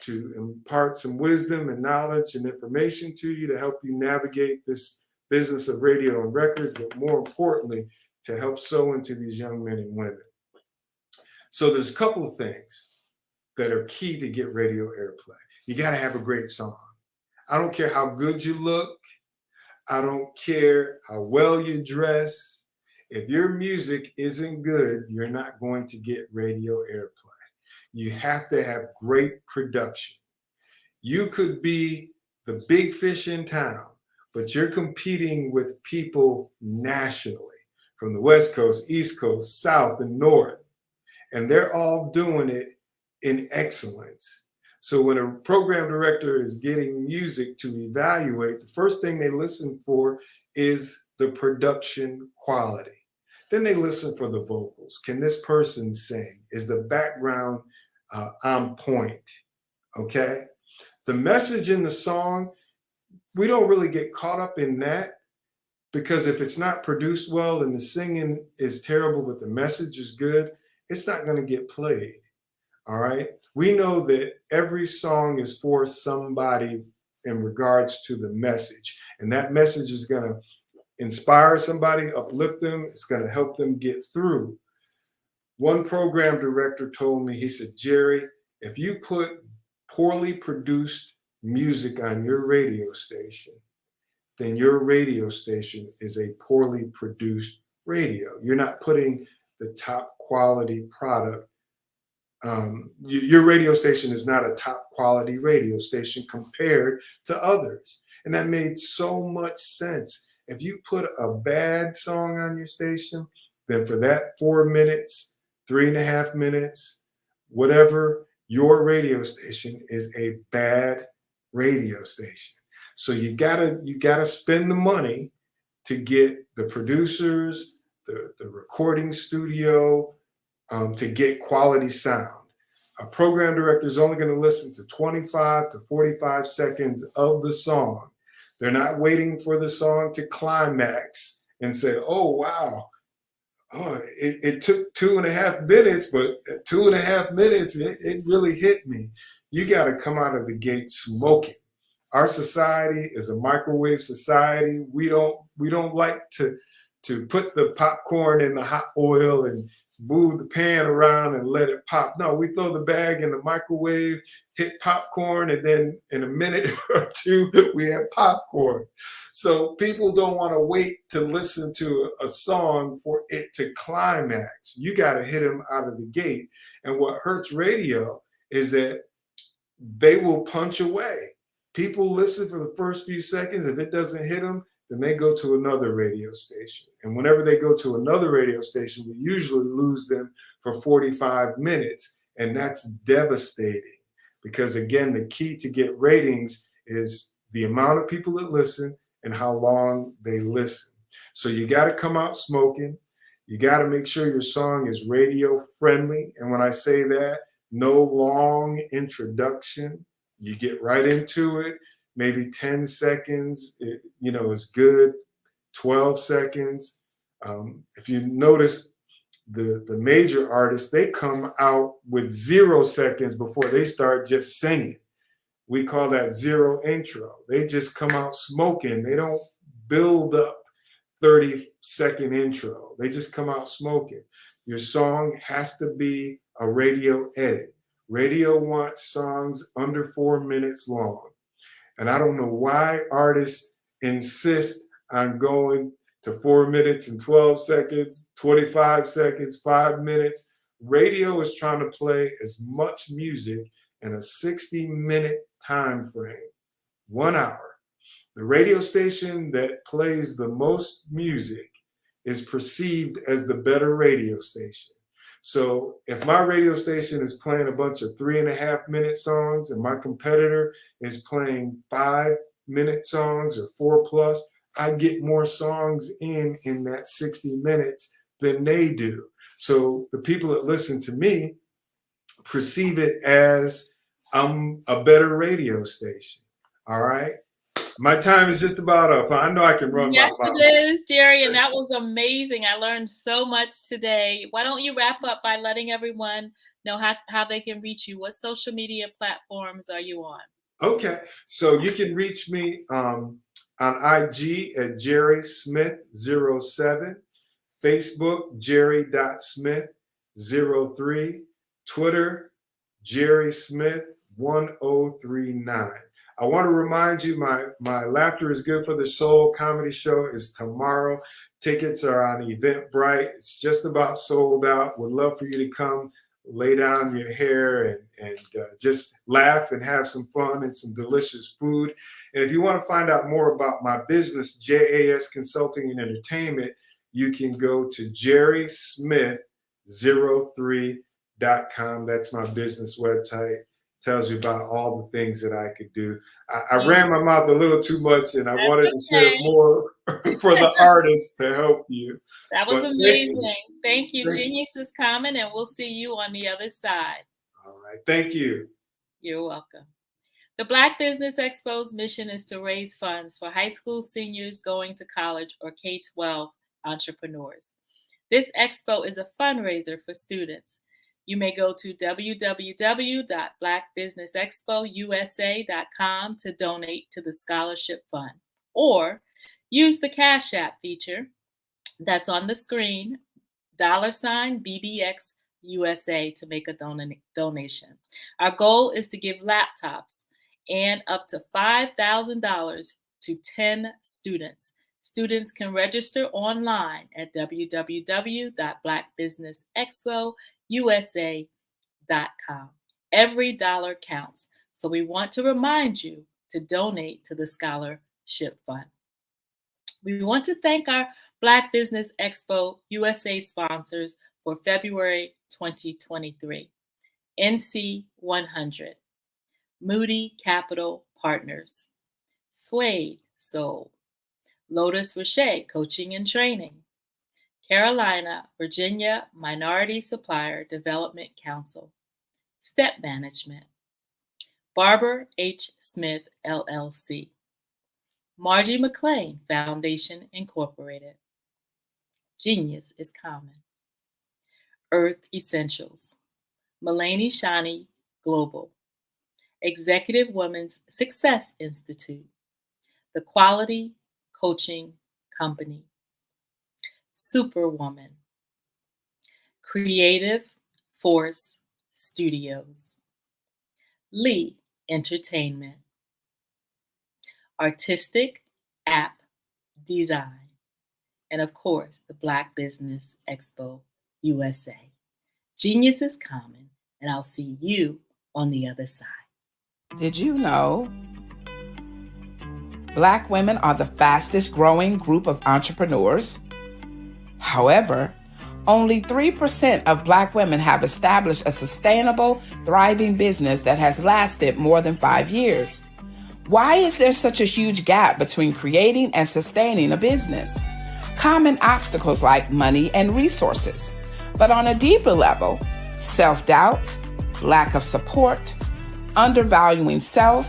to impart some wisdom and knowledge and information to you to help you navigate this business of radio and records, but more importantly, to help sow into these young men and women. So there's a couple of things that are key to get radio airplay. You got to have a great song. I don't care how good you look. I don't care how well you dress. If your music isn't good, you're not going to get radio airplay. You have to have great production. You could be the big fish in town, but you're competing with people nationally from the West Coast, East Coast, South, and North. And they're all doing it in excellence. So when a program director is getting music to evaluate, the first thing they listen for is the production quality. Then they listen for the vocals. Can this person sing? Is the background on point? Okay. The message in the song, we don't really get caught up in that, because if it's not produced well and the singing is terrible, but the message is good, it's not going to get played. All right. We know that every song is for somebody in regards to the message, and that message is going to inspire somebody, uplift them. It's going to help them get through. One program director told me, he said, Jerry, if you put poorly produced music on your radio station, then your radio station is a poorly produced radio. You're not putting the top quality product. Your radio station is not a top quality radio station compared to others. And that made so much sense. If you put a bad song on your station, then for that 4 minutes, 3.5 minutes, whatever, your radio station is a bad radio station. So you gotta spend the money to get the producers, the recording studio, to get quality sound. A program director is only going to listen to 25 to 45 seconds of the song. They're not waiting for the song to climax and say, oh, wow, it took 2.5 minutes, but at 2.5 minutes, it really hit me. you got to come out of the gate smoking. Our society is a microwave society. We don't like to put the popcorn in the hot oil and move the pan around and let it pop. No, we throw the bag in the microwave, hit popcorn, and then in a minute or two, we have popcorn. So people don't want to wait to listen to a song for it to climax. You got to hit them out of the gate. And what hurts radio is that they will punch away. People listen for the first few seconds. If it doesn't hit them, then they go to another radio station. And whenever they go to another radio station, we usually lose them for 45 minutes. And that's devastating because, again, the key to get ratings is the amount of people that listen and how long they listen. So you got to come out smoking. You got to make sure your song is radio friendly. And when I say that, no long introduction. You get right into it. Maybe 10 seconds, is good. 12 seconds. If you notice, the major artists, they come out with 0 seconds before they start just singing. We call that zero intro. They just come out smoking. They don't build up 30-second intro. They just come out smoking. Your song has to be a radio edit. Radio wants songs under 4 minutes long. And I don't know why artists insist on going to 4 minutes and 12 seconds, 25 seconds, 5 minutes. Radio is trying to play as much music in a 60-minute time frame, 1 hour. The radio station that plays the most music is perceived as the better radio station. So if my radio station is playing a bunch of 3.5-minute songs and my competitor is playing 5-minute songs or 4+, I get more songs in that 60 minutes than they do. So the people that listen to me perceive it as I'm a better radio station. All right. My time is just about up. I know I can run. Yes, it is, Jerry, and that was amazing. I learned so much today. Why don't you wrap up by letting everyone know how they can reach you? What social media platforms are you on? Okay, so you can reach me on IG at Jerry Smith 07, Facebook Jerry.Smith03, Twitter Jerry Smith 1039. I want to remind you, my Laughter is Good for the Soul comedy show is tomorrow. Tickets are on Eventbrite. It's just about sold out. Would love for you to come lay down your hair and just laugh and have some fun and some delicious food. And if you want to find out more about my business, JAS Consulting and Entertainment, you can go to jerrysmith03.com. That's my business website. Tells you about all the things that I could do. I ran my mouth a little too much, and I wanted to share more for the artists to help you. That was amazing. Thank you. Genius is coming, and we'll see you on the other side. All right. Thank you. You're welcome. The Black Business Expo's mission is to raise funds for high school seniors going to college or K-12 entrepreneurs. This expo is a fundraiser for students. You may go to www.blackbusinessexpousa.com to donate to the scholarship fund, or use the Cash App feature that's on the screen, $BBXUSA, to make a donation. Our goal is to give laptops and up to $5,000 to 10 students. Students can register online at www.blackbusinessexpousa.com. Every dollar counts, so we want to remind you to donate to the scholarship fund. We want to thank our Black Business Expo USA sponsors for February 2023. NC 100, Moody Capital Partners, Suede Soul, Lotus Roche Coaching and Training, Carolina, Virginia Minority Supplier Development Council, Step Management, Barbara H. Smith, LLC, Margie McLean Foundation, Incorporated, Genius is Common, Earth Essentials, Mulaney Shani Global, Executive Women's Success Institute, The Quality Coaching Company, Superwoman, Creative Force Studios, Lee Entertainment, Artistic App Design, and of course, the Black Business Expo USA. Genius is common, and I'll see you on the other side. Did you know Black women are the fastest growing group of entrepreneurs? However, only 3% of Black women have established a sustainable, thriving business that has lasted more than 5 years. Why is there such a huge gap between creating and sustaining a business? Common obstacles like money and resources. But on a deeper level, self-doubt, lack of support, undervaluing self,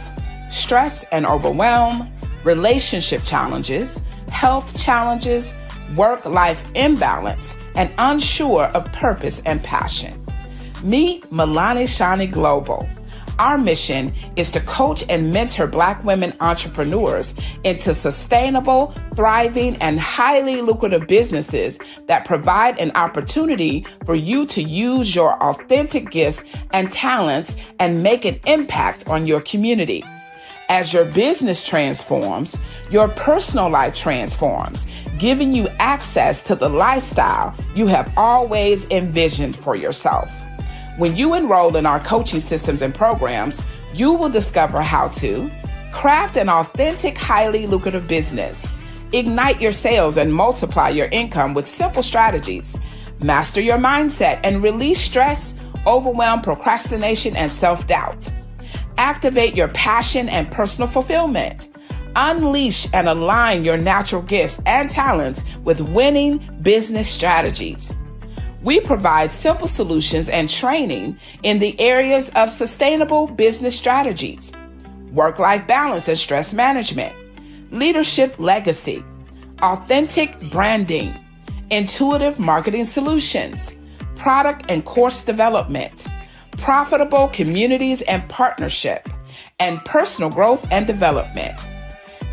stress and overwhelm, relationship challenges, health challenges, work-life imbalance, and unsure of purpose and passion. Meet Milani Shani Global. Our mission is to coach and mentor Black women entrepreneurs into sustainable, thriving, and highly lucrative businesses that provide an opportunity for you to use your authentic gifts and talents and make an impact on your community. As your business transforms, your personal life transforms, giving you access to the lifestyle you have always envisioned for yourself. When you enroll in our coaching systems and programs, you will discover how to craft an authentic, highly lucrative business, ignite your sales and multiply your income with simple strategies, master your mindset and release stress, overwhelm, procrastination, and self-doubt, activate your passion and personal fulfillment, unleash and align your natural gifts and talents with winning business strategies. We provide simple solutions and training in the areas of sustainable business strategies, work-life balance and stress management, leadership legacy, authentic branding, intuitive marketing solutions, product and course development, profitable communities and partnership, and personal growth and development.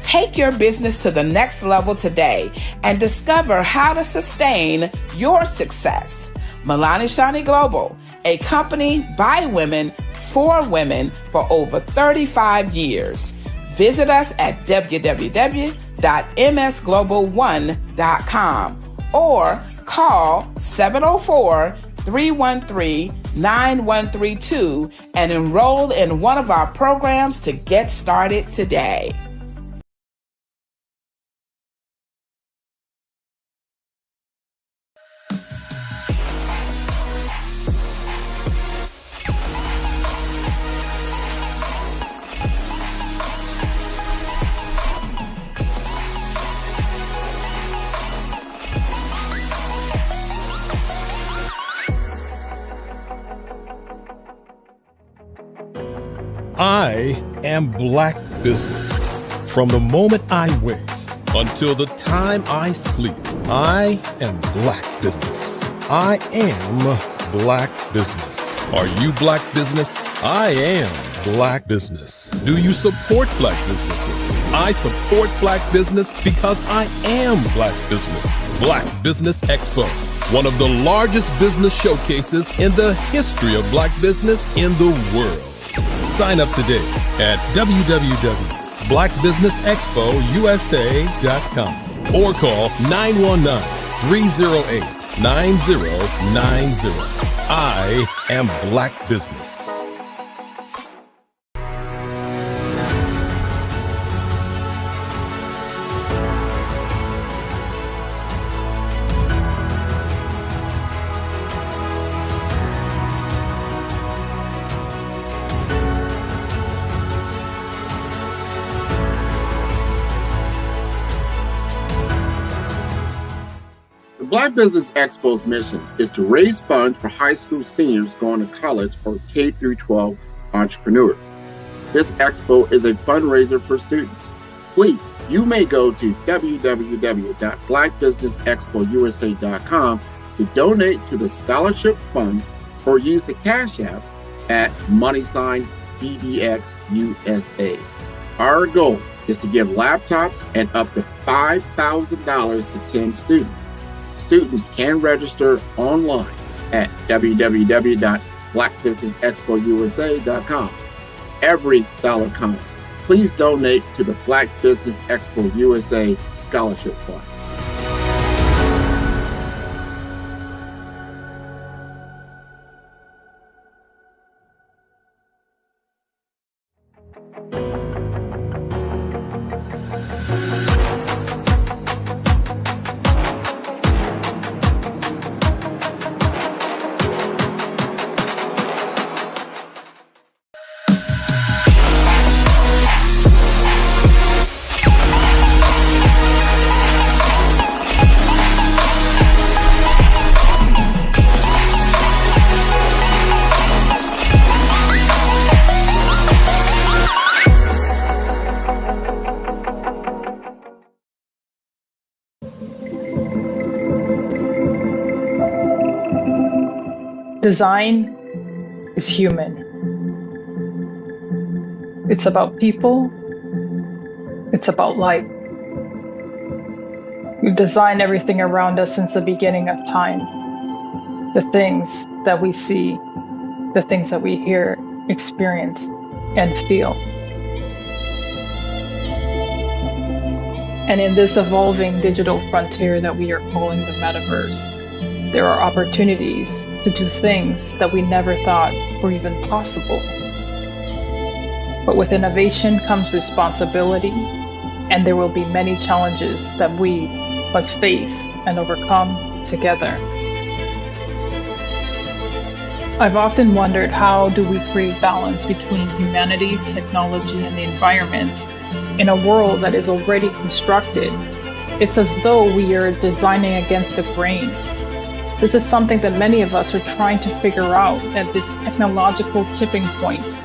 Take your business to the next level today and discover how to sustain your success. Milani Shani Global, a company by women for women for over 35 years. Visit us at www.msglobal1.com or call 704-313-9132 and enroll in one of our programs to get started today. I am Black business. From the moment I wake until the time I sleep, I am Black business. I am Black business. Are you Black business? I am Black business. Do you support Black businesses? I support Black business because I am Black business. Black Business Expo, one of the largest business showcases in the history of Black business in the world. Sign up today at www.blackbusinessexpousa.com or call 919-308-9090. I am Black business. Black Business Expo's mission is to raise funds for high school seniors going to college or K-12 entrepreneurs. This expo is a fundraiser for students. Please, you may go to www.blackbusinessexpousa.com to donate to the scholarship fund or use the Cash App at BBX USA. Our goal is to give laptops and up to $5,000 to 10 students. Students can register online at www.blackbusinessexpousa.com. Every dollar counts. Please donate to the Black Business Expo USA Scholarship Fund. Design is human. It's about people. It's about life. We've designed everything around us since the beginning of time. The things that we see, the things that we hear, experience, and feel. And in this evolving digital frontier that we are calling the metaverse, there are opportunities to do things that we never thought were even possible. But with innovation comes responsibility, and there will be many challenges that we must face and overcome together. I've often wondered, how do we create balance between humanity, technology, and the environment in a world that is already constructed? It's as though we are designing against the grain. This is something that many of us are trying to figure out at this technological tipping point.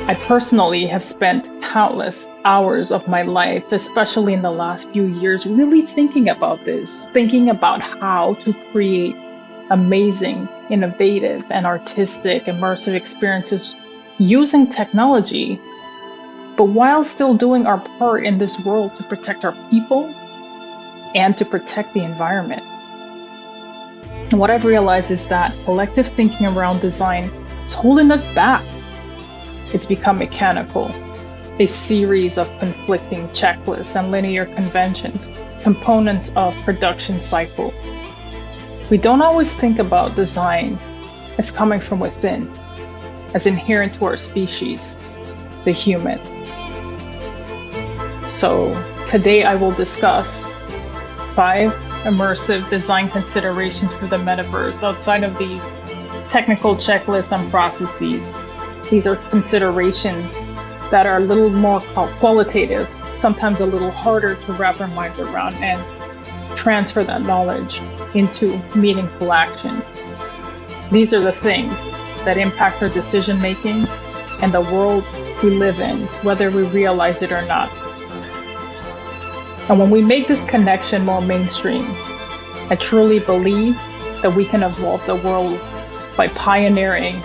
I personally have spent countless hours of my life, especially in the last few years, really thinking about this, thinking about how to create amazing, innovative, and artistic, immersive experiences using technology, but while still doing our part in this world to protect our people and to protect the environment. And what I've realized is that collective thinking around design is holding us back. It's become mechanical, a series of conflicting checklists and linear conventions, components of production cycles. We don't always think about design as coming from within, as inherent to our species, the human. So today I will discuss 5 immersive design considerations for the metaverse outside of these technical checklists and processes. These are considerations that are a little more qualitative, sometimes a little harder to wrap our minds around and transfer that knowledge into meaningful action. These are the things that impact our decision making and the world we live in, whether we realize it or not. And when we make this connection more mainstream, I truly believe that we can evolve the world by pioneering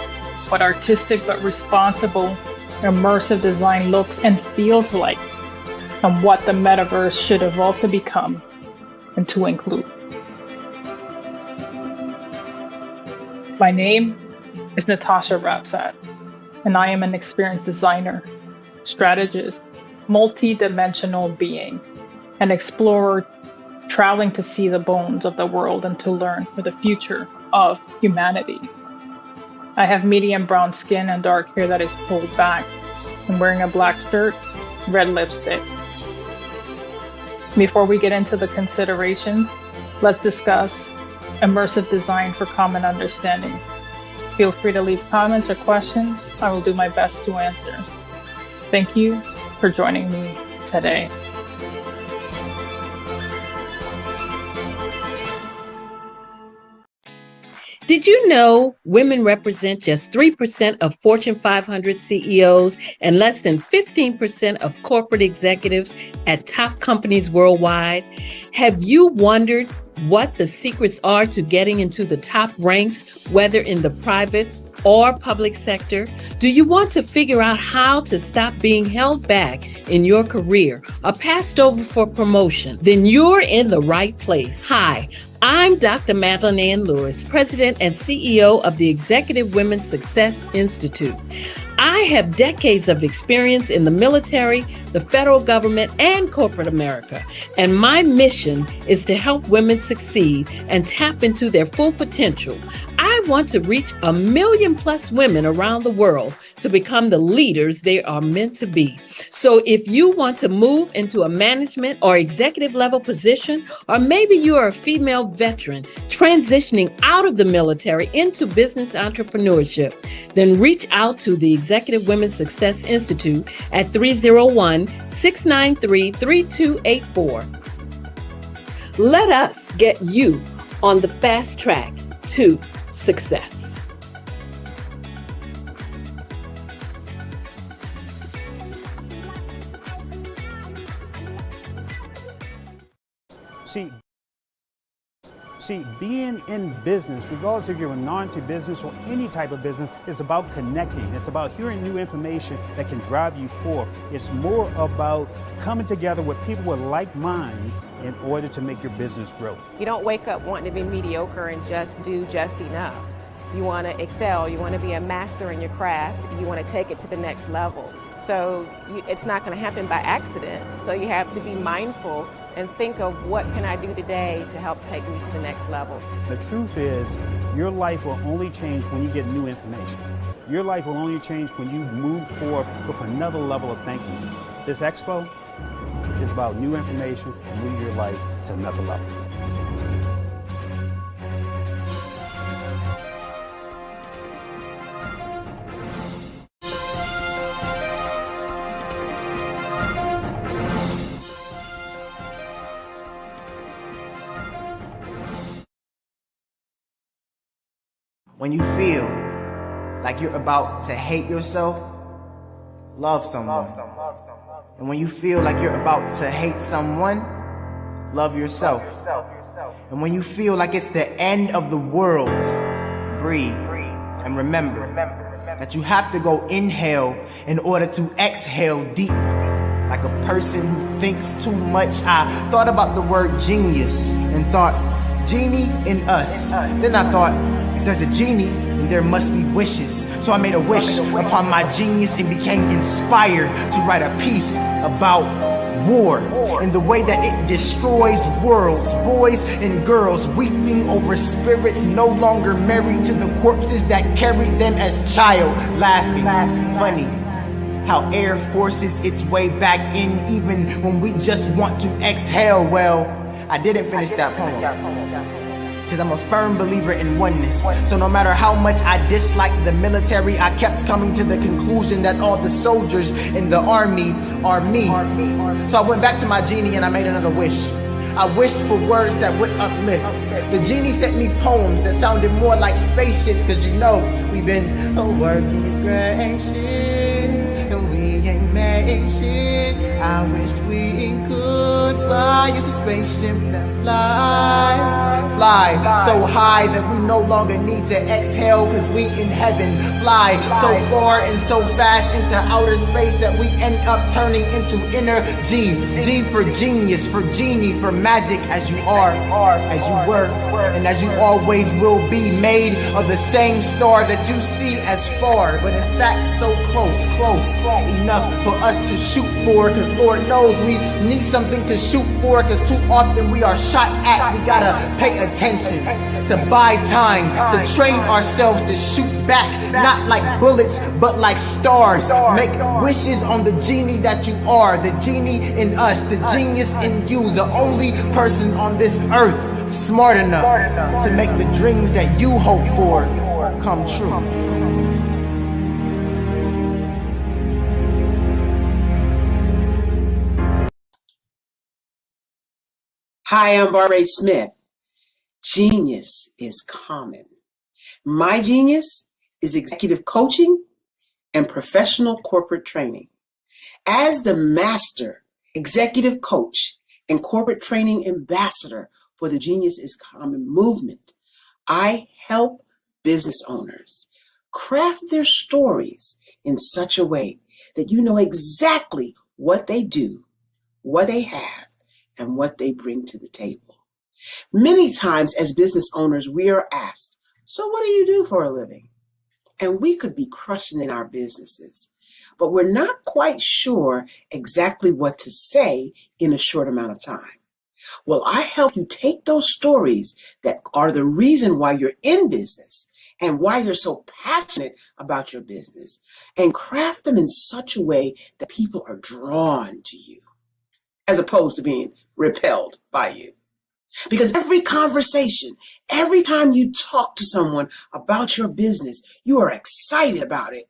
what artistic but responsible, immersive design looks and feels like, and what the metaverse should evolve to become and to include. My name is Natasha Rapsat, and I am an experienced designer, strategist, multi-dimensional being, an explorer traveling to see the bones of the world and to learn for the future of humanity. I have medium brown skin and dark hair that is pulled back. I'm wearing a black shirt, red lipstick. Before we get into the considerations, let's discuss immersive design for common understanding. Feel free to leave comments or questions. I will do my best to answer. Thank you for joining me today. Did you know women represent just 3% of Fortune 500 CEOs and less than 15% of corporate executives at top companies worldwide? Have you wondered what the secrets are to getting into the top ranks, whether in the private or public sector? Do you want to figure out how to stop being held back in your career or passed over for promotion? Then you're in the right place. Hi, I'm Dr. Madeline Ann Lewis, President and CEO of the Executive Women's Success Institute. I have decades of experience in the military, the federal government, and corporate America, and my mission is to help women succeed and tap into their full potential. I want to reach 1 million+ women around the world to become the leaders they are meant to be. So if you want to move into a management or executive level position, or maybe you are a female veteran transitioning out of the military into business entrepreneurship, then reach out to the Executive Women's Success Institute at 301-693-3284. Let us get you on the fast track to success. See, being in business, regardless if you're a non-business or any type of business, is about connecting. It's about hearing new information that can drive you forth. It's more about coming together with people with like minds in order to make your business grow. You don't wake up wanting to be mediocre and just do just enough. You want to excel. You want to be a master in your craft. You want to take it to the next level. So it's not going to happen by accident. So you have to be mindful and think of what can I do today to help take me to the next level. The truth is, your life will only change when you get new information. Your life will only change when you move forward with another level of thinking. This expo is about new information and moving your life to another level. When you feel like you're about to hate yourself, love someone. And when you feel like you're about to hate someone, love yourself. And when you feel like it's the end of the world, breathe and remember that you have to go inhale in order to exhale deep. Like a person who thinks too much, I thought about the word genius and thought, genie in us. Then I thought, if there's a genie, then there must be wishes. So I made a wish upon my genius and became inspired to write a piece about war and the way that it destroys worlds, boys and girls weeping over spirits no longer married to the corpses that carried them as child, laughing, funny. How air forces its way back in even when we just want to exhale. Well, I didn't finish that poem because I'm a firm believer in oneness. So no matter how much I disliked the military, I kept coming to the conclusion that all the soldiers in the army are me. So I went back to my genie and I made another wish. I wished for words that would uplift. The genie sent me poems that sounded more like spaceships, because you know we've been working is gracious and we ain't made shit. I wished we could fly as a spaceship that fly so high that we no longer need to exhale, because we in heaven fly so far and so fast into outer space that we end up turning into energy. G for genius, for genie, for magic, as you are, as you were, and as you always will be, made of the same star that you see as far, but in fact so close enough for us to shoot for, because Lord knows we need something to shoot for, because too often we are shot at. We gotta pay attention to buy time, to train ourselves to shoot back, not like bullets but like stars. Make wishes on the genie that you are, the genie in us, the genius in you, the only person on this earth smart enough to make the dreams that you hope for come true. Hi, I'm Barbara Smith. Genius is common. My genius is executive coaching and professional corporate training. As the master executive coach and corporate training ambassador for the Genius is Common movement, I help business owners Craft their stories in such a way that you know exactly what they do, what they have, and what they bring to the table. Many times as business owners, we are asked, so what do you do for a living? And we could be crushing in our businesses, but we're not quite sure exactly what to say in a short amount of time. Well, I help you take those stories that are the reason why you're in business and why you're so passionate about your business and craft them in such a way that people are drawn to you as opposed to being repelled by you. Because every conversation, every time you talk to someone about your business, you are excited about it.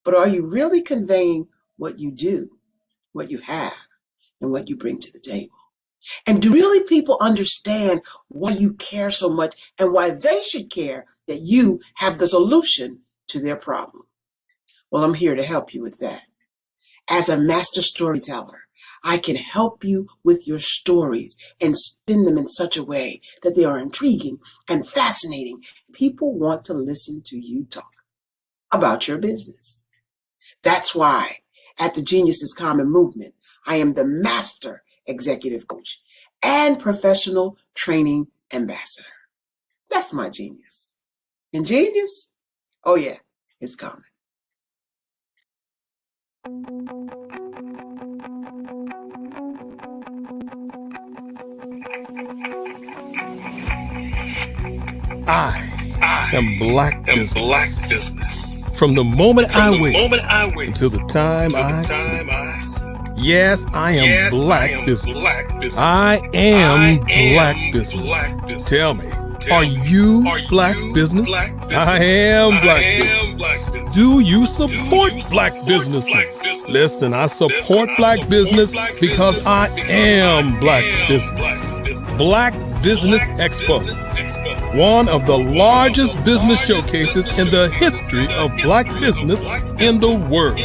But are you really conveying what you do, what you have, and what you bring to the table? And do really people understand why you care so much and why they should care that you have the solution to their problem? Well, I'm here to help you with that. As a master storyteller, I can help you with your stories and spin them in such a way that they are intriguing and fascinating. People want to listen to you talk about your business. That's why at the Genius is Common movement, I am the master executive coach and professional training ambassador. That's my genius. And genius, oh yeah, it's common. I am Black Business. From the moment I wake until the time I sleep. Yes, I am Black Business. I am Black Business. Tell me, are you Black Business? I am Black Business. Do you support Black businesses? Listen, I support Black business because I am Black Business. Black Business Expo, one of the largest business showcases in the history of Black business in the world.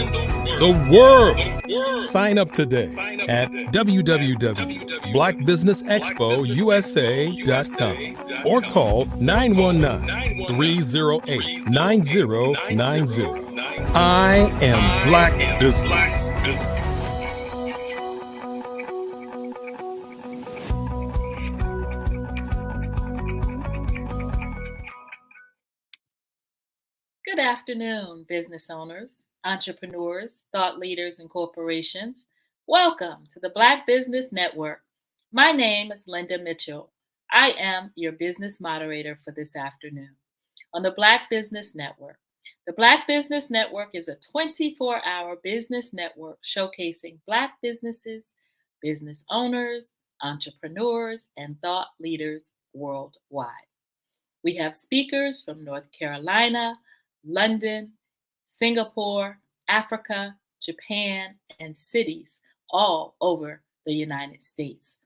Sign up today at www.blackbusinessexpousa.com or call 919-308-9090. I am Black Business. Good afternoon, business owners, entrepreneurs, thought leaders, and corporations. Welcome to the Black Business Network. My name is Linda Mitchell. I am your business moderator for this afternoon on the Black Business Network. The Black Business Network is a 24-hour business network showcasing Black businesses, business owners, entrepreneurs, and thought leaders worldwide. We have speakers from North Carolina, London, Singapore, Africa, Japan, and cities all over the United States.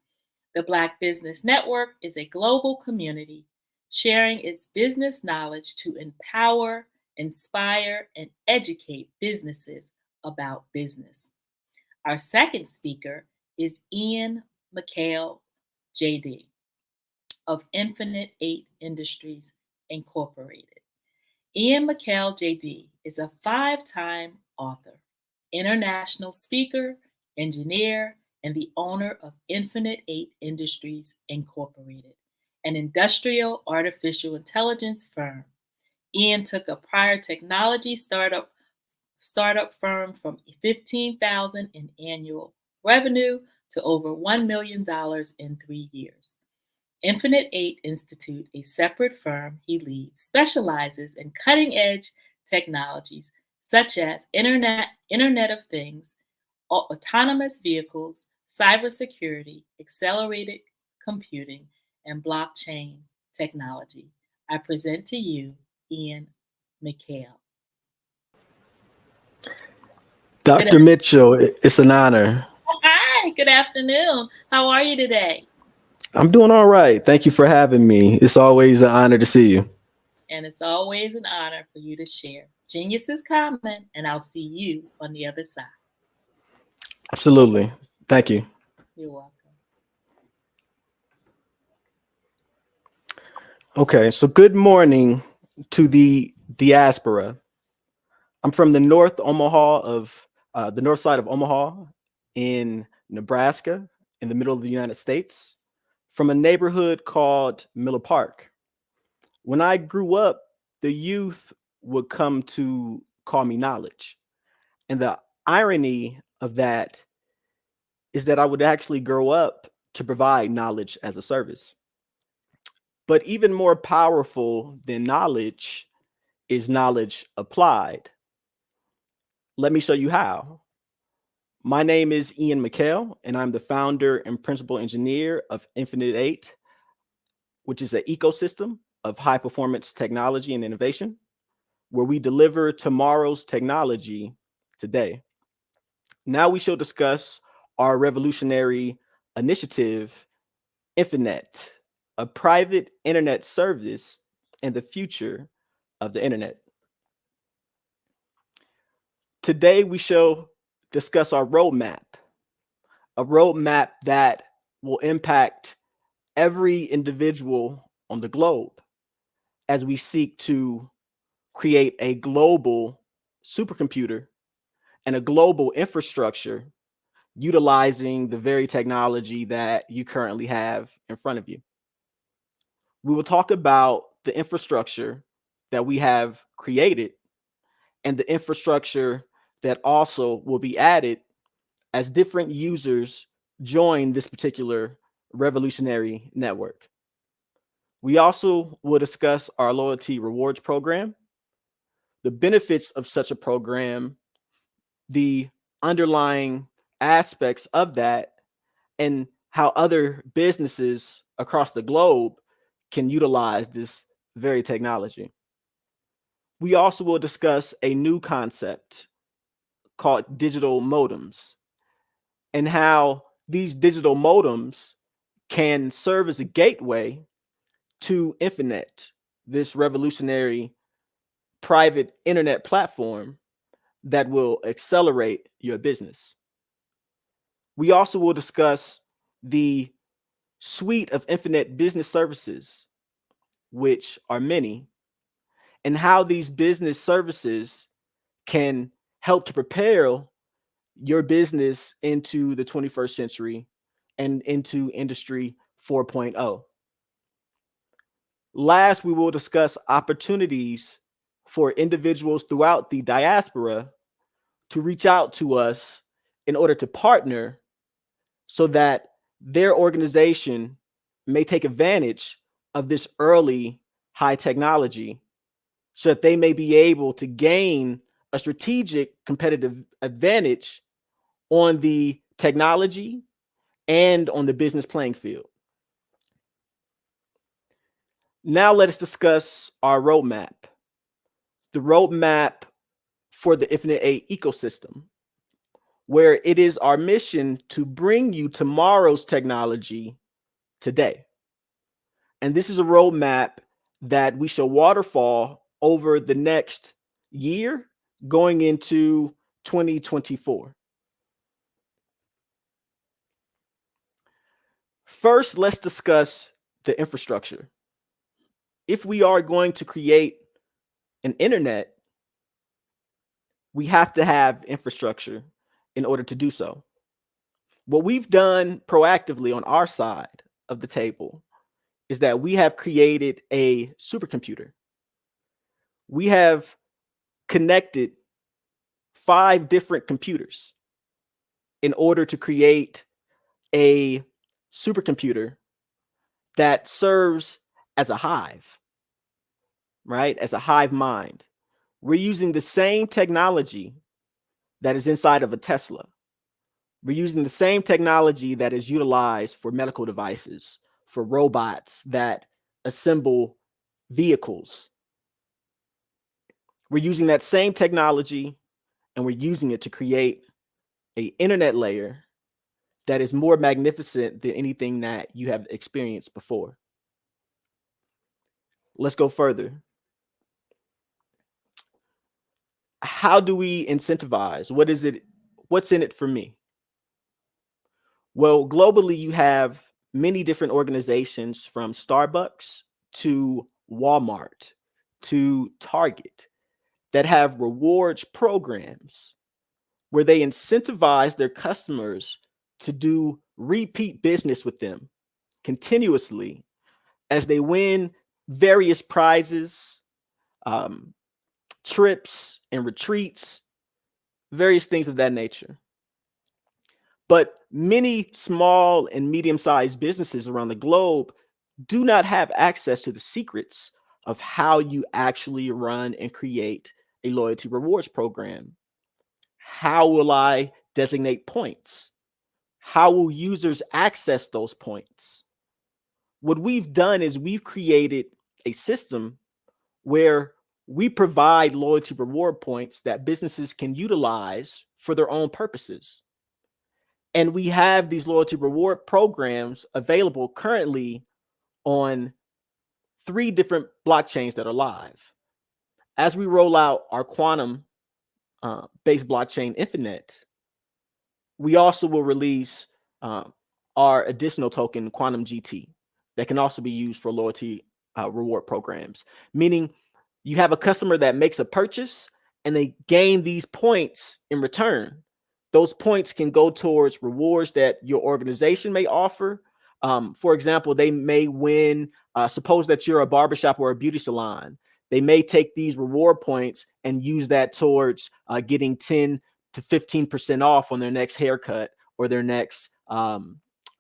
The Black Business Network is a global community sharing its business knowledge to empower, inspire, and educate businesses about business. Our second speaker is Ian McHale, JD, of Infinite 8 Industries, Incorporated. Ian McHale, JD, is a 5-time author, international speaker, engineer, and the owner of Infinite 8 Industries, Incorporated, an industrial artificial intelligence firm. Ian took a prior technology startup firm from $15,000 in annual revenue to over $1 million in 3 years. Infinite 8 Institute, a separate firm he leads, specializes in cutting-edge technologies such as Internet of Things, autonomous vehicles, cybersecurity, accelerated computing, and blockchain technology. I present to you Ian McHale. Dr. Mitchell, it's an honor. Hi, good afternoon. How are you today? I'm doing all right. Thank you for having me. It's always an honor to see you. And it's always an honor for you to share. Genius is common, and I'll see you on the other side. Absolutely. Thank you. You're welcome. Okay, so good morning to the diaspora. I'm from the north the north side of Omaha in Nebraska, in the middle of the United States, from a neighborhood called Miller Park. When I grew up, the youth would come to call me Knowledge. And the irony of that is that I would actually grow up to provide knowledge as a service. But even more powerful than knowledge is knowledge applied. Let me show you how. My name is Ian McHale, and I'm the founder and principal engineer of Infinite 8, which is an ecosystem of high performance technology and innovation, where we deliver tomorrow's technology today. Now we shall discuss our revolutionary initiative, Infinite, a private internet service and the future of the internet. Today we shall discuss our roadmap, a roadmap that will impact every individual on the globe as we seek to create a global supercomputer and a global infrastructure utilizing the very technology that you currently have in front of you. We will talk about the infrastructure that we have created and the infrastructure that also will be added as different users join this particular revolutionary network. We also will discuss our loyalty rewards program, the benefits of such a program, the underlying aspects of that, and how other businesses across the globe can utilize this very technology. We also will discuss a new concept called digital modems and how these digital modems can serve as a gateway to Infinite, this revolutionary private internet platform that will accelerate your business. We also will discuss the suite of Infinite business services, which are many, and how these business services can help to prepare your business into the 21st century and into Industry 4.0. Last, we will discuss opportunities for individuals throughout the diaspora to reach out to us in order to partner so that their organization may take advantage of this early high technology so that they may be able to gain a strategic competitive advantage on the technology and on the business playing field. Now let us discuss our roadmap, the roadmap for the Infinite 8 ecosystem, where it is our mission to bring you tomorrow's technology today. And this is a roadmap that we shall waterfall over the next year going into 2024. First, let's discuss the infrastructure. If we are going to create an internet, we have to have infrastructure in order to do so. What we've done proactively on our side of the table is that we have created a supercomputer. We have connected 5 different computers in order to create a supercomputer that serves as a hive, right? As a hive mind. We're using the same technology that is inside of a Tesla. We're using the same technology that is utilized for medical devices, for robots that assemble vehicles. We're using that same technology and we're using it to create an internet layer that is more magnificent than anything that you have experienced before. Let's go further. How do we incentivize? What is it? What's in it for me? Well, globally, you have many different organizations from Starbucks to Walmart to Target that have rewards programs where they incentivize their customers to do repeat business with them continuously as they win various prizes, trips and retreats, various things of that nature. But many small and medium-sized businesses around the globe do not have access to the secrets of how you actually run and create a loyalty rewards program. How will I designate points? How will users access those points? What we've done is we've created a system where we provide loyalty reward points that businesses can utilize for their own purposes. And we have these loyalty reward programs available currently on 3 different blockchains that are live. As we roll out our quantum based blockchain Infinite, we also will release our additional token, Quantum GT, that can also be used for loyalty reward programs. Meaning you have a customer that makes a purchase and they gain these points in return. Those points can go towards rewards that your organization may offer. For example, they may win, suppose that you're a barbershop or a beauty salon. They may take these reward points and use that towards getting 10 to 15% off on their next haircut or their next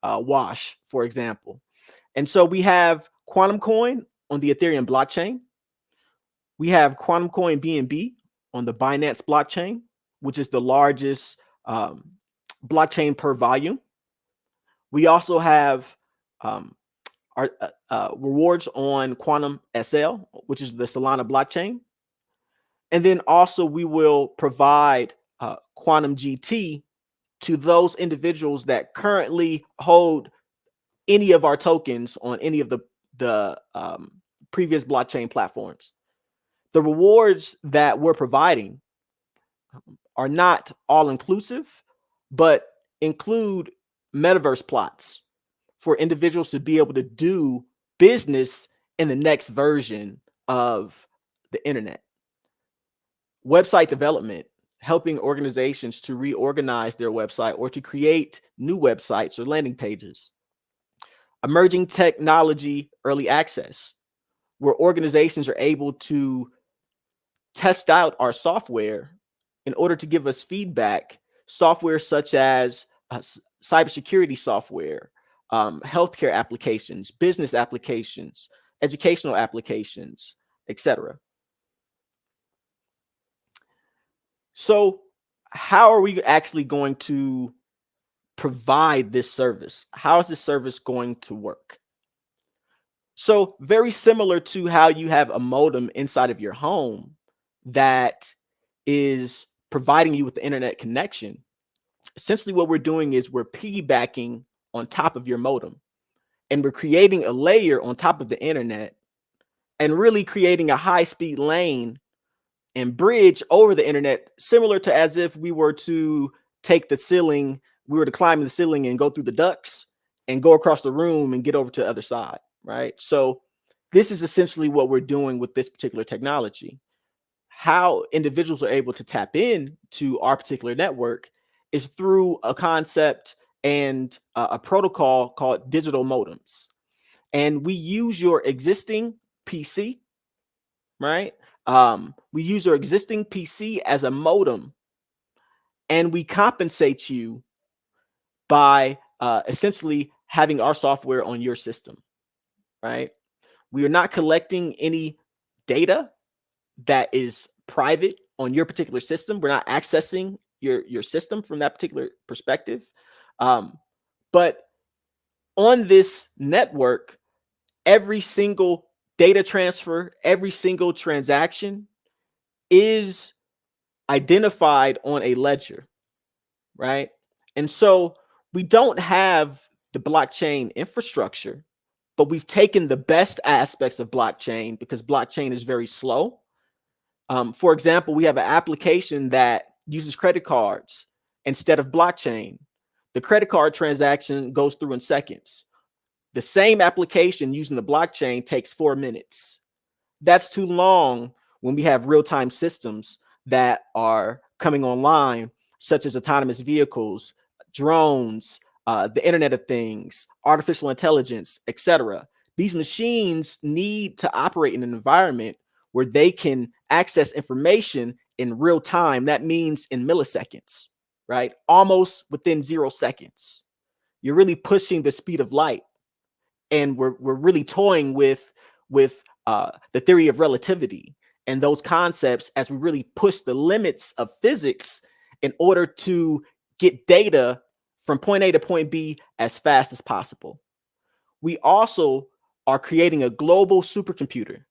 wash, for example. And so we have Quantum Coin on the Ethereum blockchain. We have Quantum Coin BNB on the Binance blockchain, which is the largest blockchain per volume. We also have our rewards on Quantum SL, which is the Solana blockchain. And then also we will provide Quantum GT to those individuals that currently hold any of our tokens on any of the previous blockchain platforms. The rewards that we're providing are not all inclusive, but include metaverse plots for individuals to be able to do business in the next version of the internet. Website development, helping organizations to reorganize their website or to create new websites or landing pages. Emerging technology early access, where organizations are able to test out our software in order to give us feedback, software such as cybersecurity software, healthcare applications, business applications, educational applications, etc. So how are we actually going to provide this service? How is this service going to work? So very similar to how you have a modem inside of your home that is providing you with the internet connection. Essentially what we're doing is we're piggybacking on top of your modem, and we're creating a layer on top of the internet and really creating a high-speed lane and bridge over the internet, similar to as if we were to take the ceiling, we were to climb the ceiling and go through the ducts and go across the room and get over to the other side, right? So this is essentially what we're doing with this particular technology. How individuals are able to tap in to our particular network is through a concept and a protocol called digital modems. And we use your existing PC, right? We use your existing PC as a modem, and we compensate you by essentially having our software on your system, right? We are not collecting any data that is private on your particular system. We're not accessing your system from that particular perspective. But on this network, every single data transfer, every single transaction is identified on a ledger, right? And so we don't have the blockchain infrastructure, but we've taken the best aspects of blockchain because blockchain is very slow. For example, we have an application that uses credit cards instead of blockchain. The credit card transaction goes through in seconds. The same application using the blockchain takes 4 minutes. That's too long when we have real-time systems that are coming online, such as autonomous vehicles, drones, the Internet of Things, artificial intelligence, etc. These machines need to operate in an environment where they can access information in real time. That means in milliseconds, right? Almost within 0 seconds. You're really pushing the speed of light, and we're really toying with the theory of relativity and those concepts as we really push the limits of physics in order to get data from point A to point B as fast as possible. We also are creating a global supercomputer.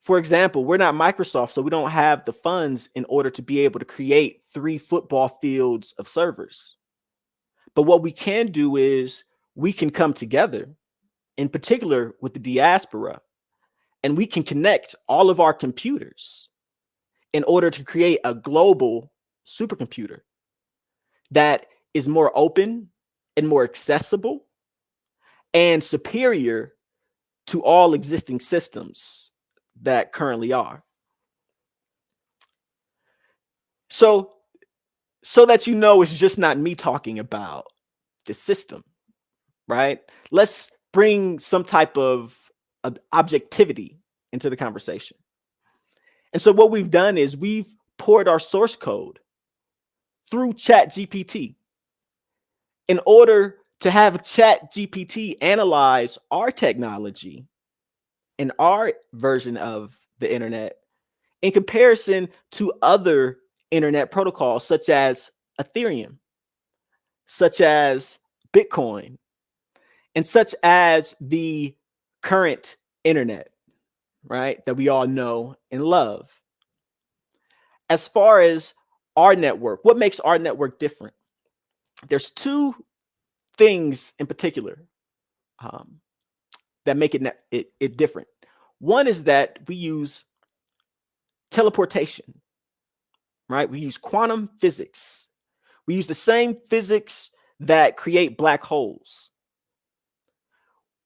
For example, we're not Microsoft, so we don't have the funds in order to be able to create 3 football fields of servers. But what we can do is we can come together, in particular with the diaspora, and we can connect all of our computers in order to create a global supercomputer that is more open and more accessible and superior to all existing systems that currently are. So that you know, it's just not me talking about the system, right? Let's bring some type of objectivity into the conversation. And so what we've done is we've poured our source code through ChatGPT in order to have ChatGPT analyze our technology and our version of the internet in comparison to other internet protocols such as Ethereum, such as Bitcoin, and such as the current internet, right, that we all know and love. As far as our network, what makes our network different? There's 2 things in particular that make it different. One is that we use teleportation, right? We use quantum physics. We use the same physics that create black holes.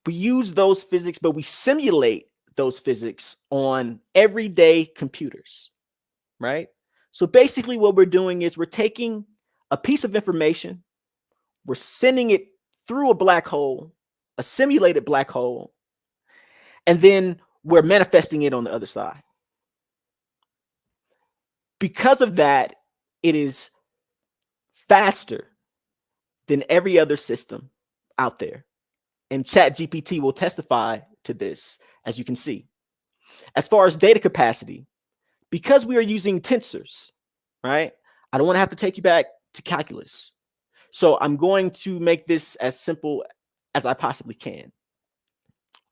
We use those physics, but we simulate those physics on everyday computers, right? So basically what we're doing is we're taking a piece of information, we're sending it through a black hole, a simulated black hole, and then we're manifesting it on the other side. Because of that, it is faster than every other system out there. And ChatGPT will testify to this, as you can see. As far as data capacity, because we are using tensors, right? I don't want to have to take you back to calculus. So I'm going to make this as simple as I possibly can.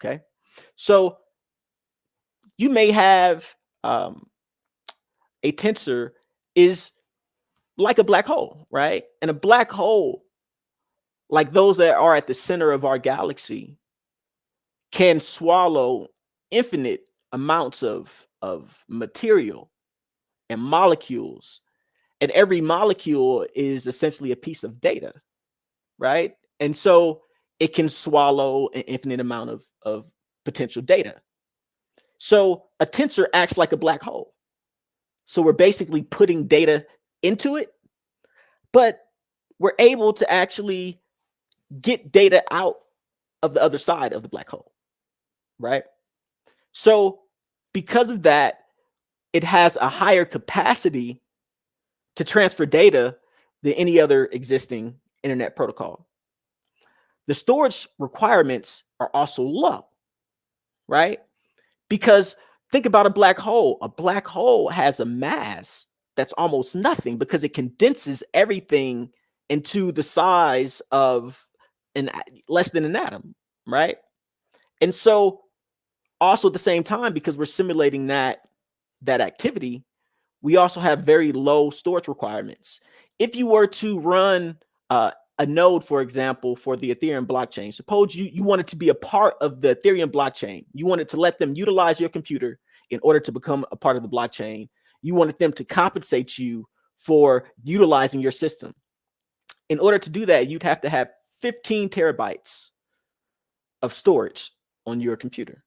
Okay. So you may have a tensor is like a black hole, right? And a black hole, like those that are at the center of our galaxy, can swallow infinite amounts of material and molecules. And every molecule is essentially a piece of data, right? And so it can swallow an infinite amount of potential data. So a tensor acts like a black hole. So we're basically putting data into it, but we're able to actually get data out of the other side of the black hole, right? So because of that, it has a higher capacity to transfer data than any other existing internet protocol. The storage requirements are also low, right? Because think about a black hole. A black hole has a mass that's almost nothing because it condenses everything into the size of less than an atom, right? And so also at the same time, because we're simulating that activity, we also have very low storage requirements. If you were to run a node, for example, for the Ethereum blockchain, suppose you wanted to be a part of the Ethereum blockchain. You wanted to let them utilize your computer in order to become a part of the blockchain. You wanted them to compensate you for utilizing your system. In order to do that, you'd have to have 15 terabytes of storage on your computer.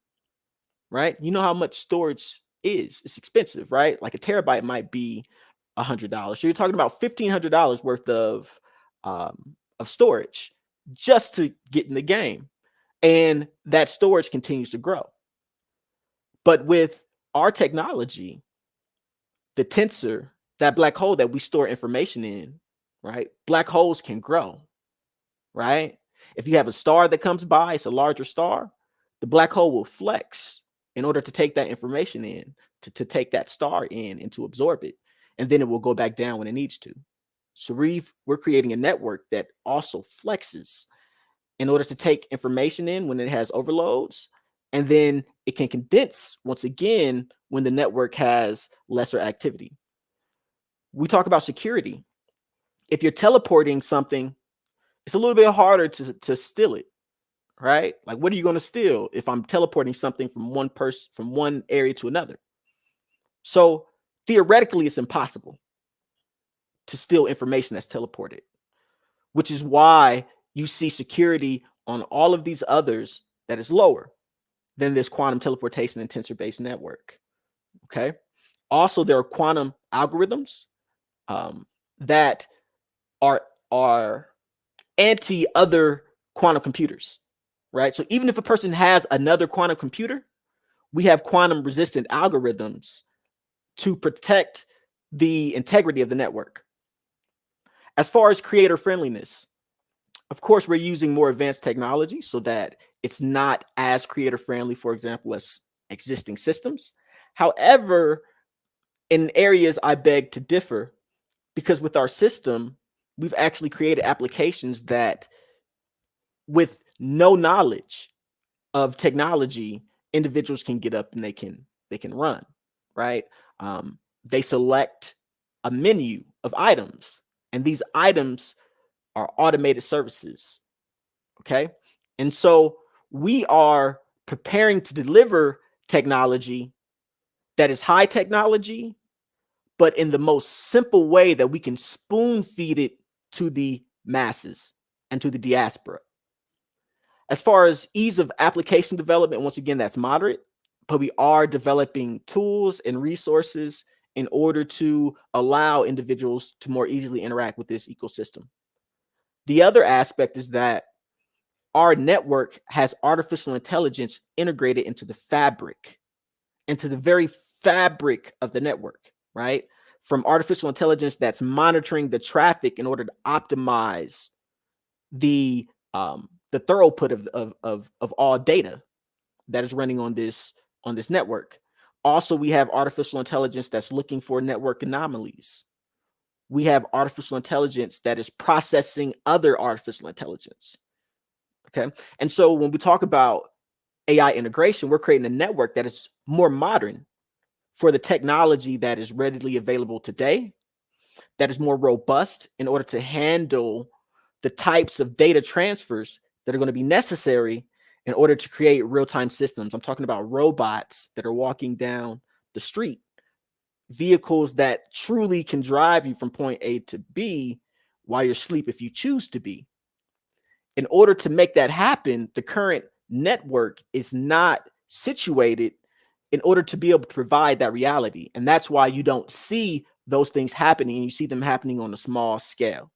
right? You know how much storage is. It's expensive, right? Like a terabyte might be $100. So you're talking about $1,500 worth of storage just to get in the game. And that storage continues to grow. But with our technology, the tensor, that black hole that we store information in, right? Black holes can grow, right? If you have a star that comes by, it's a larger star, the black hole will flex in order to take that information in, to take that star in and to absorb it. And then it will go back down when it needs to. So we're creating a network that also flexes in order to take information in when it has overloads. And then it can condense once again when the network has lesser activity. We talk about security. If you're teleporting something, it's a little bit harder to steal it, right? Like, what are you going to steal if I'm teleporting something from one person, from one area to another? So theoretically, it's impossible to steal information that's teleported, which is why you see security on all of these others that is lower than this quantum teleportation and tensor-based network. Okay. Also, there are quantum algorithms that are anti other quantum computers, right? So even if a person has another quantum computer, we have quantum resistant algorithms to protect the integrity of the network. As far as creator friendliness, of course, we're using more advanced technology so that it's not as creator friendly, for example, as existing systems. However, in areas I beg to differ, because with our system, we've actually created applications that with no knowledge of technology, individuals can get up and they can run, right? They select a menu of items, and these items are automated services. Okay. And so we are preparing to deliver technology that is high technology, but in the most simple way that we can spoon feed it to the masses and to the diaspora. As far as ease of application development, once again, that's moderate, but we are developing tools and resources in order to allow individuals to more easily interact with this ecosystem. The other aspect is that our network has artificial intelligence integrated into the fabric, into the very fabric of the network, right? From artificial intelligence that's monitoring the traffic in order to optimize the throughput of all data that is running on this network. Also, we have artificial intelligence that's looking for network anomalies. We have artificial intelligence that is processing other artificial intelligence. Okay. And so when we talk about AI integration, we're creating a network that is more modern for the technology that is readily available today, that is more robust in order to handle the types of data transfers that are going to be necessary in order to create real-time systems. I'm talking about robots that are walking down the street, vehicles that truly can drive you from point A to B while you're asleep if you choose to be. In order to make that happen, the current network is not situated in order to be able to provide that reality. And that's why you don't see those things happening, and you see them happening on a small scale.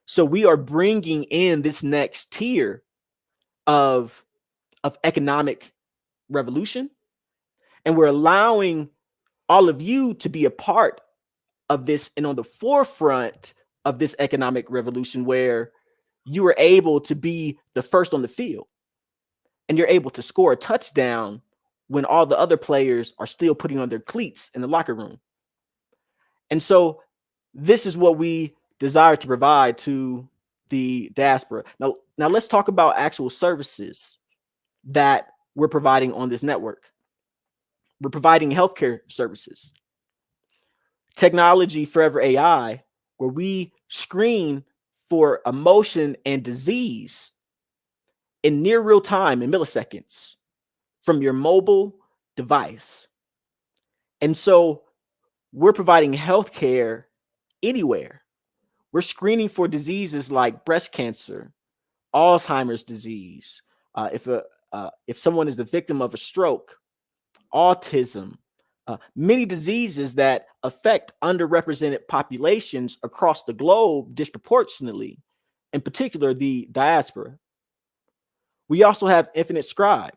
So we are bringing in this next tier of economic revolution, and we're allowing all of you to be a part of this and on the forefront of this economic revolution, where you are able to be the first on the field and you're able to score a touchdown when all the other players are still putting on their cleats in the locker room. And so this is what we desire to provide to the diaspora. Now let's talk about actual services that we're providing on this network. We're providing healthcare services. Technology Forever AI, where we screen for emotion and disease in near real time, in milliseconds, from your mobile device. And so we're providing healthcare anywhere. We're screening for diseases like breast cancer, Alzheimer's disease. If if someone is the victim of a stroke, autism, many diseases that affect underrepresented populations across the globe disproportionately, in particular the diaspora. We also have Infinite Scribe.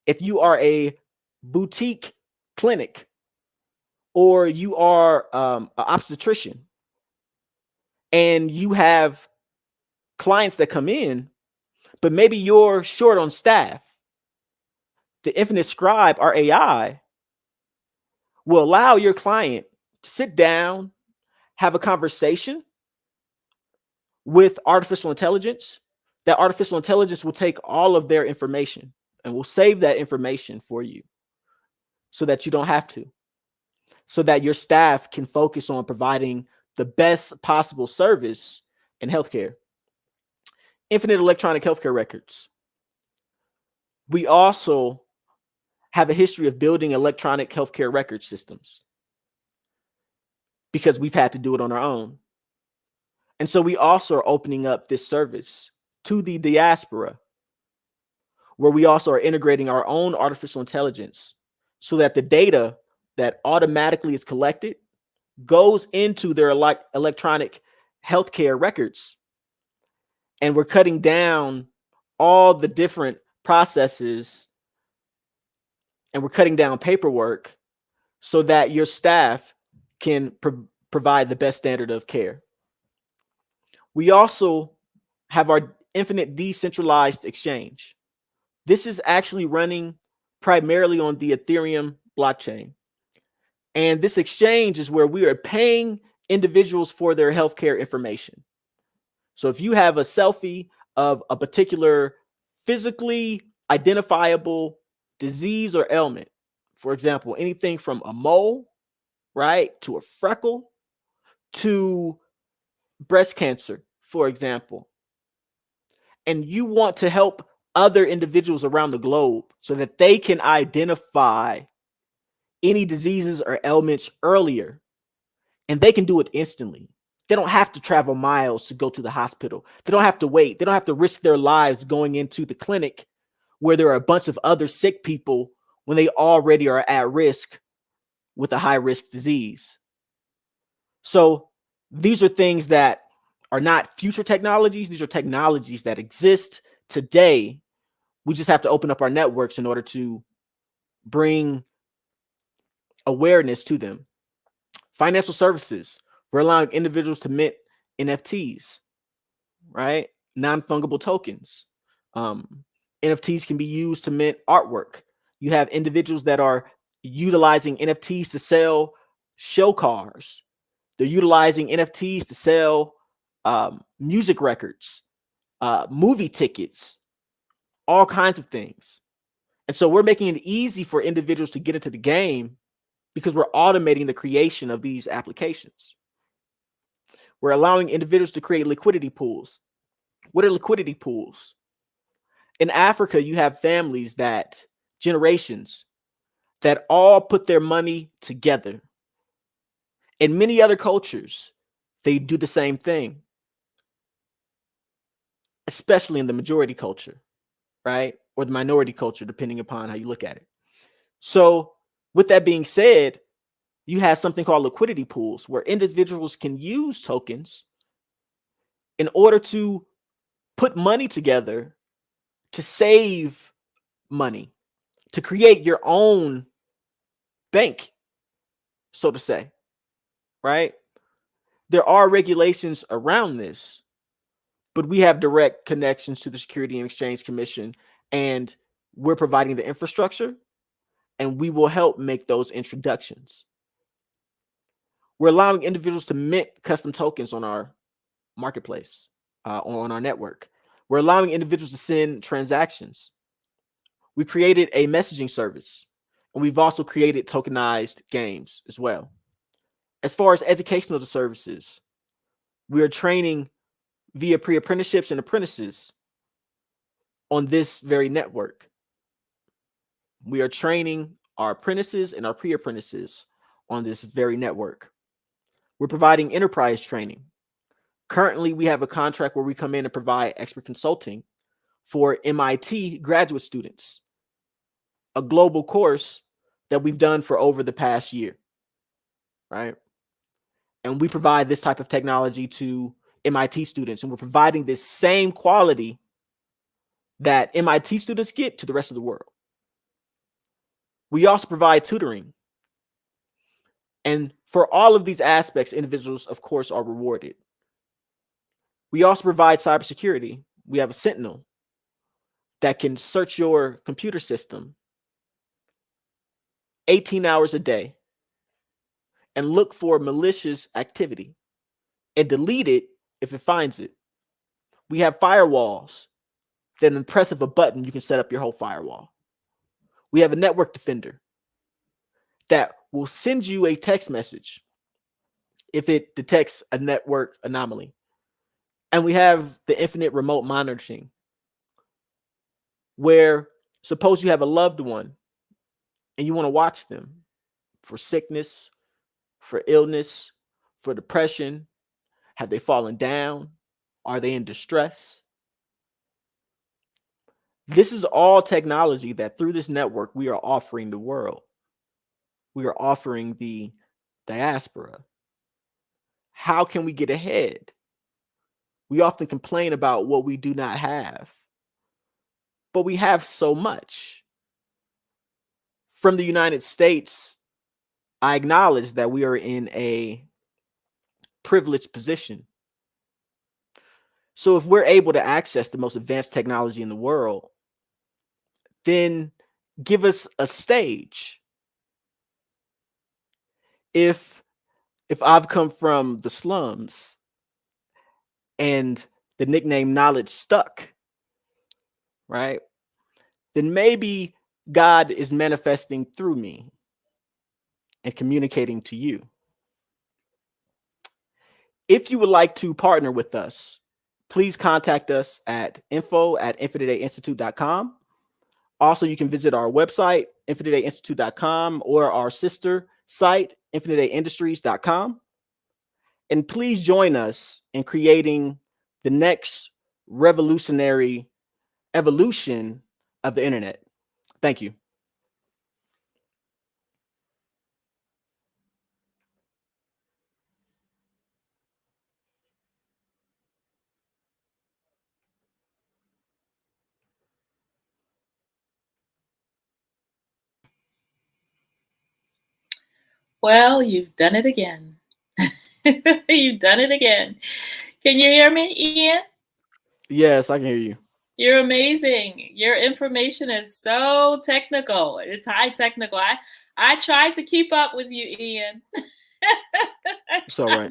If you are a boutique clinic or you are an obstetrician and you have clients that come in, but maybe you're short on staff, the Infinite Scribe, our AI, will allow your client to sit down, have a conversation with artificial intelligence. That artificial intelligence will take all of their information and will save that information for you so that you don't have to, so that your staff can focus on providing the best possible service in healthcare. Infinite electronic healthcare records. We also have a history of building electronic healthcare record systems because we've had to do it on our own. And so we also are opening up this service to the diaspora, where we also are integrating our own artificial intelligence so that the data that automatically is collected goes into their electronic healthcare records. And we're cutting down all the different processes and we're cutting down paperwork so that your staff can provide the best standard of care. We also have our Infinite Decentralized Exchange. This is actually running primarily on the Ethereum blockchain. And this exchange is where we are paying individuals for their healthcare information. So if you have a selfie of a particular physically identifiable disease or ailment, for example, anything from a mole, right, to a freckle, to breast cancer, for example, and you want to help other individuals around the globe so that they can identify any diseases or ailments earlier, and they can do it instantly. They don't have to travel miles to go to the hospital. They don't have to wait. They don't have to risk their lives going into the clinic where there are a bunch of other sick people when they already are at risk with a high-risk disease. So these are things that are not future technologies. These are technologies that exist today. We just have to open up our networks in order to bring awareness to them. Financial services. We're allowing individuals to mint NFTs, right? Non-fungible tokens. NFTs can be used to mint artwork. You have individuals that are utilizing NFTs to sell show cars. They're utilizing NFTs to sell music records, movie tickets, all kinds of things. And so we're making it easy for individuals to get into the game because we're automating the creation of these applications. We're allowing individuals to create liquidity pools. What are liquidity pools? In Africa, you have families that, generations, that all put their money together. In many other cultures, they do the same thing, especially in the majority culture, right? Or the minority culture, depending upon how you look at it. So with that being said, you have something called liquidity pools where individuals can use tokens in order to put money together to save money, to create your own bank, so to say, right? There are regulations around this, but we have direct connections to the Security and Exchange Commission, and we're providing the infrastructure, and we will help make those introductions. We're allowing individuals to mint custom tokens on our marketplace, on our network. We're allowing individuals to send transactions. We created a messaging service, and we've also created tokenized games as well. As far as educational services, we are training via pre-apprenticeships and apprentices on this very network. We are training our apprentices and our pre-apprentices on this very network. We're providing enterprise training. Currently, we have a contract where we come in and provide expert consulting for MIT graduate students, a global course that we've done for over the past year, right? And we provide this type of technology to MIT students, and we're providing this same quality that MIT students get to the rest of the world. We also provide tutoring. And for all of these aspects, individuals, of course, are rewarded. We also provide cybersecurity. We have a Sentinel that can search your computer system 18 hours a day and look for malicious activity and delete it if it finds it. We have firewalls that, in the press of a button, you can set up your whole firewall. We have a network defender that will send you a text message if it detects a network anomaly. And we have the infinite remote monitoring, where suppose you have a loved one and you want to watch them for sickness, for illness, for depression. Have they fallen down? Are they in distress? This is all technology that through this network we are offering the world. We are offering the diaspora. How can we get ahead? We often complain about what we do not have, but we have so much. From the United States, I acknowledge that we are in a privileged position. So if we're able to access the most advanced technology in the world, then give us a stage. If I've come from the slums and the nickname knowledge stuck, right? Then maybe God is manifesting through me and communicating to you. If you would like to partner with us, please contact us at info@infiniteainstitute.com. Also, you can visit our website, infiniteainstitute.com, or our sister site, infiniteindustries.com. And please join us in creating the next revolutionary evolution of the internet. Thank you. Well, you've done it again. You've done it again. Can you hear me, Ian? Yes, I can hear you. You're amazing. Your information is so technical. It's high technical. I tried to keep up with you, Ian. It's all right.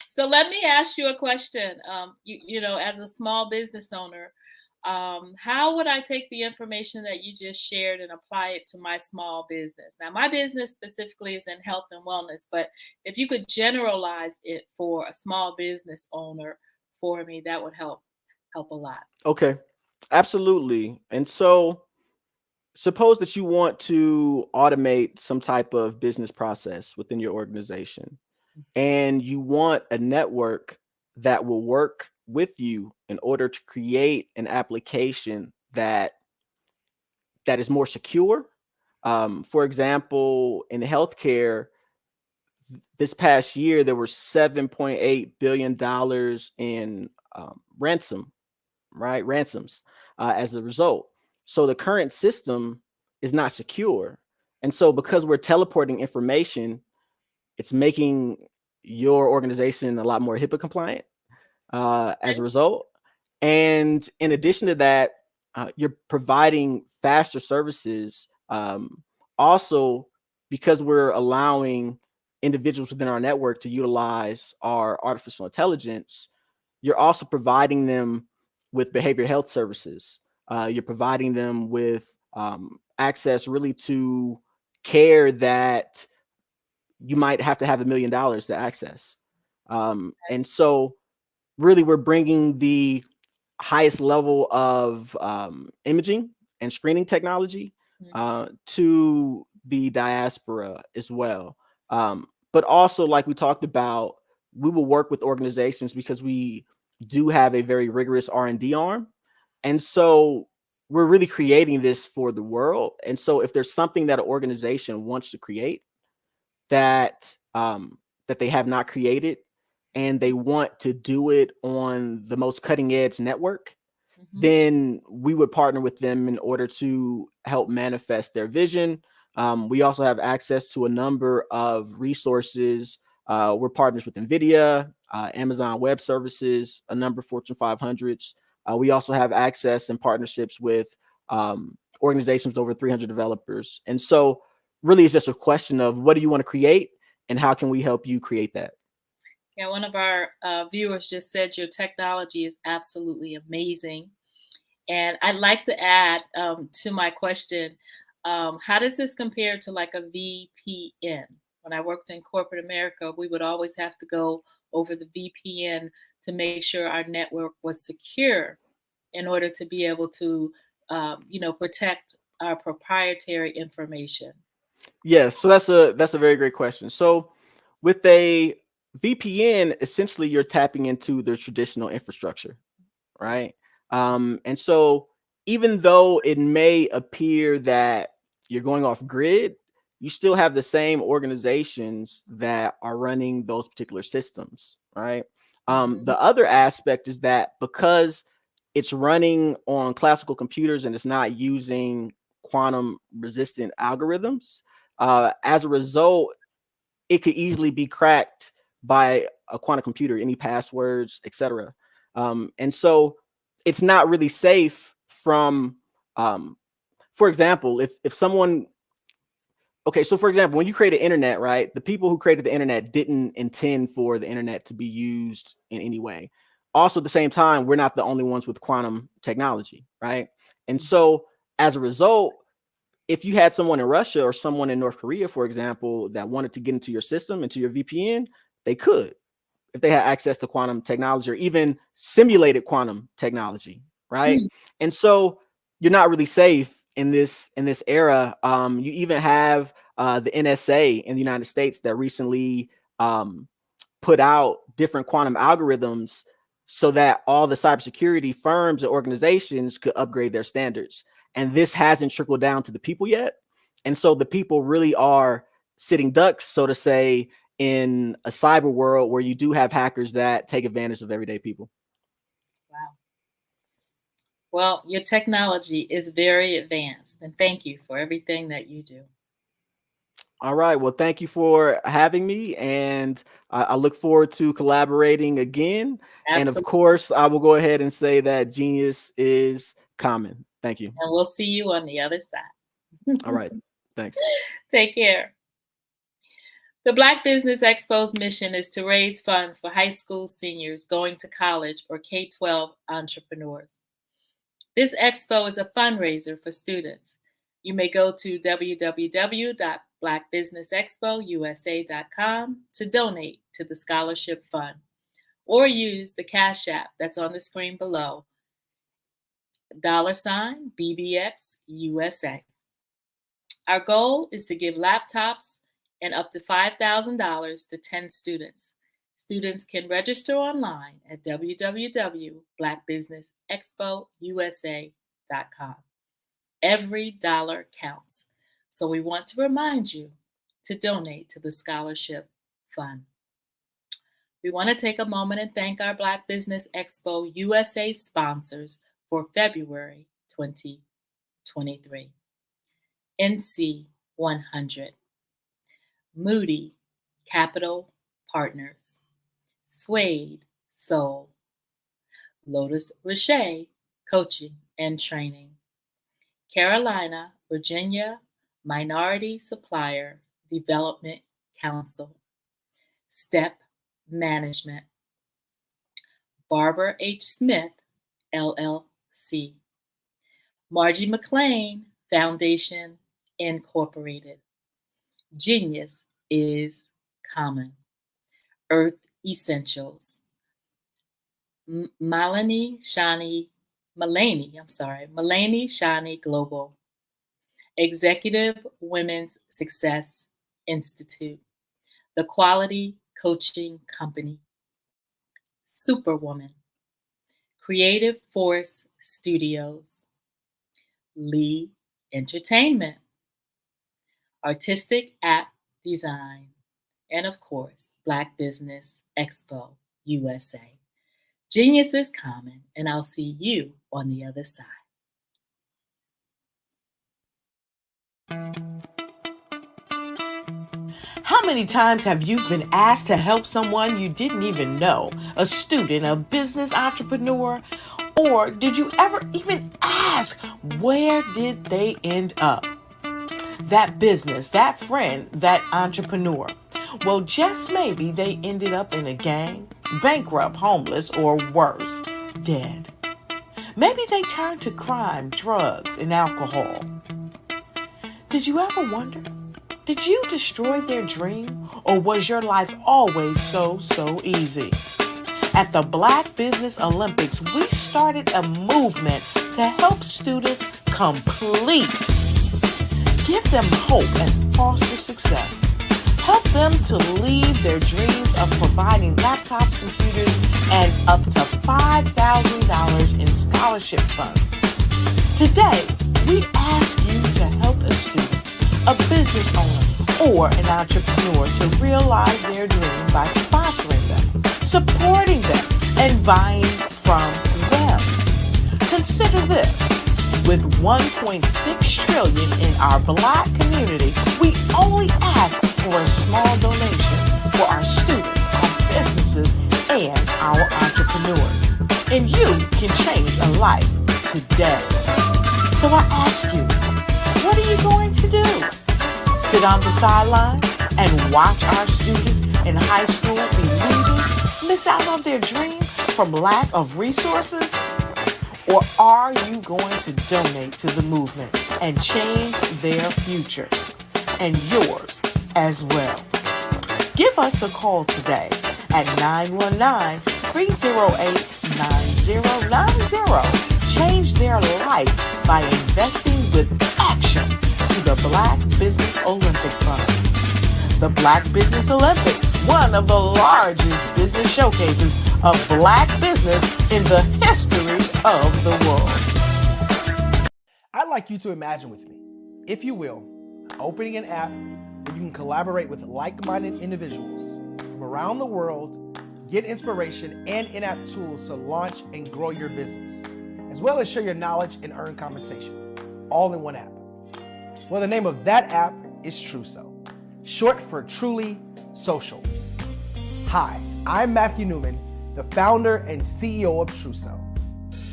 So let me ask you a question. You know, as a small business owner, how would I take the information that you just shared and apply it to my small business? Now, my business specifically is in health and wellness, but if you could generalize it for a small business owner for me, that would help a lot. Okay, absolutely. And so suppose that you want to automate some type of business process within your organization, and you want a network that will work with you in order to create an application that is more secure. For example, in healthcare, this past year, there were $7.8 billion in ransoms as a result. So the current system is not secure. And so because we're teleporting information, it's making your organization a lot more HIPAA compliant as a result. And in addition to that, you're providing faster services. Also, because we're allowing individuals within our network to utilize our artificial intelligence, you're also providing them with behavioral health services. You're providing them with access really to care that you might have to have $1 million to access. And so really we're bringing the highest level of imaging and screening technology to the diaspora as well. But also, like we talked about, we will work with organizations because we do have a very rigorous R&D arm. And so we're really creating this for the world. And so if there's something that an organization wants to create that that they have not created, and they want to do it on the most cutting edge network, then we would partner with them in order to help manifest their vision. We also have access to a number of resources. We're partners with NVIDIA, Amazon Web Services, a number of Fortune 500s. We also have access and partnerships with organizations with over 300 developers. And so really it's just a question of what do you want to create and how can we help you create that? Yeah, one of our viewers just said your technology is absolutely amazing. And I'd like to add to my question, how does this compare to like a VPN? When I worked in corporate America, we would always have to go over the VPN to make sure our network was secure in order to be able to, protect our proprietary information. Yes, so that's a very great question. So with a VPN, essentially you're tapping into their traditional infrastructure, right? And so even though it may appear that you're going off grid, you still have the same organizations that are running those particular systems, right? The other aspect is that because it's running on classical computers and it's not using quantum resistant algorithms, as a result, it could easily be cracked by a quantum computer, any passwords, etc. And so it's not really safe from, for example, if someone, okay, so for example, when you create an internet, right, the people who created the internet didn't intend for the internet to be used in any way. Also, at the same time, we're not the only ones with quantum technology, right? And so as a result, if you had someone in Russia or someone in North Korea, for example, that wanted to get into your system, into your VPN, they could, if they had access to quantum technology or even simulated quantum technology, right? And so you're not really safe in this era. You even have the NSA in the United States that recently put out different quantum algorithms so that all the cybersecurity firms and organizations could upgrade their standards. And this hasn't trickled down to the people yet. And so the people really are sitting ducks, so to say, in a cyber world where you do have hackers that take advantage of everyday people. Wow. Well, your technology is very advanced, and thank you for everything that you do. All right. Well, thank you for having me, and I look forward to collaborating again. Absolutely. And of course, I will go ahead and say that genius is common. Thank you. And we'll see you on the other side. All right. Thanks. Take care. The Black Business Expo's mission is to raise funds for high school seniors going to college or K-12 entrepreneurs. This expo is a fundraiser for students. You may go to www.blackbusinessexpousa.com to donate to the scholarship fund, or use the Cash App that's on the screen below, $BBXUSA. Our goal is to give laptops and up to $5,000 to 10 students. Students can register online at www.blackbusinessexpousa.com. Every dollar counts. So we want to remind you to donate to the scholarship fund. We want to take a moment and thank our Black Business Expo USA sponsors for February 2023. NC 100, Moody Capital Partners, Suede Soul, Lotus Richer Coaching and Training, Carolina, Virginia Minority Supplier Development Council, Step Management, Barbara H. Smith, LLC, Margie McLean Foundation, Incorporated, Genius is Common, Earth Essentials, Malani Shani Global, Executive Women's Success Institute, The Quality Coaching Company, Superwoman, Creative Force Studios, Lee Entertainment, Artistic App Design, and of course, Black Business Expo USA. Genius is common, and I'll see you on the other side. How many times have you been asked to help someone you didn't even know, a student, a business entrepreneur? Or did you ever even ask, where did they end up? That business, that friend, that entrepreneur. Well, just maybe they ended up in a gang, bankrupt, homeless, or worse, dead. Maybe they turned to crime, drugs, and alcohol. Did you ever wonder? Did you destroy their dream, or was your life always so easy? At the Black Business Olympics, we started a movement to help students complete. Give them hope and foster success. Help them to leave their dreams of providing laptops, computers, and up to $5,000 in scholarship funds. Today, we ask you to help a student, a business owner, or an entrepreneur to realize their dream by sponsoring them, supporting them, and buying from them. Consider this. With $1.6 trillion in our Black community, we only ask for a small donation for our students, our businesses, and our entrepreneurs. And you can change a life today. So I ask you, what are you going to do? Sit on the sideline and watch our students in high school be leaving, miss out on their dream from lack of resources? Or are you going to donate to the movement and change their future and yours as well? Give us a call today at 919-308-9090. Change their life by investing with action to the Black Business Olympic Fund. The Black Business Olympics, one of the largest business showcases of Black business in the history of the world. I'd like you to imagine with me, if you will, opening an app where you can collaborate with like-minded individuals from around the world, get inspiration and in-app tools to launch and grow your business, as well as share your knowledge and earn compensation, all in one app. Well, the name of that app is Truso, short for Truly Social. Hi, I'm Matthew Newman, the founder and CEO of Truso.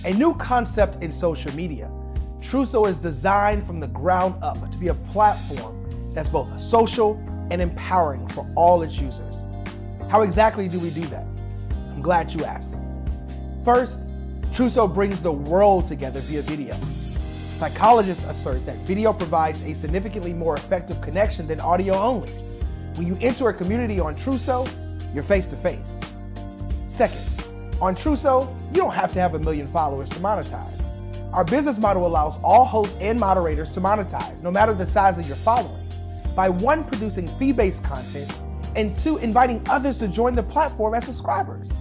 A new concept in social media, Truso is designed from the ground up to be a platform that's both social and empowering for all its users. How exactly do we do that? I'm glad you asked. First, Truso brings the world together via video. Psychologists assert that video provides a significantly more effective connection than audio only. When you enter a community on Truso, you're face to face. Second, on Truso, you don't have to have 1 million followers to monetize. Our business model allows all hosts and moderators to monetize, no matter the size of your following, by 1, producing fee-based content, and 2, inviting others to join the platform as subscribers.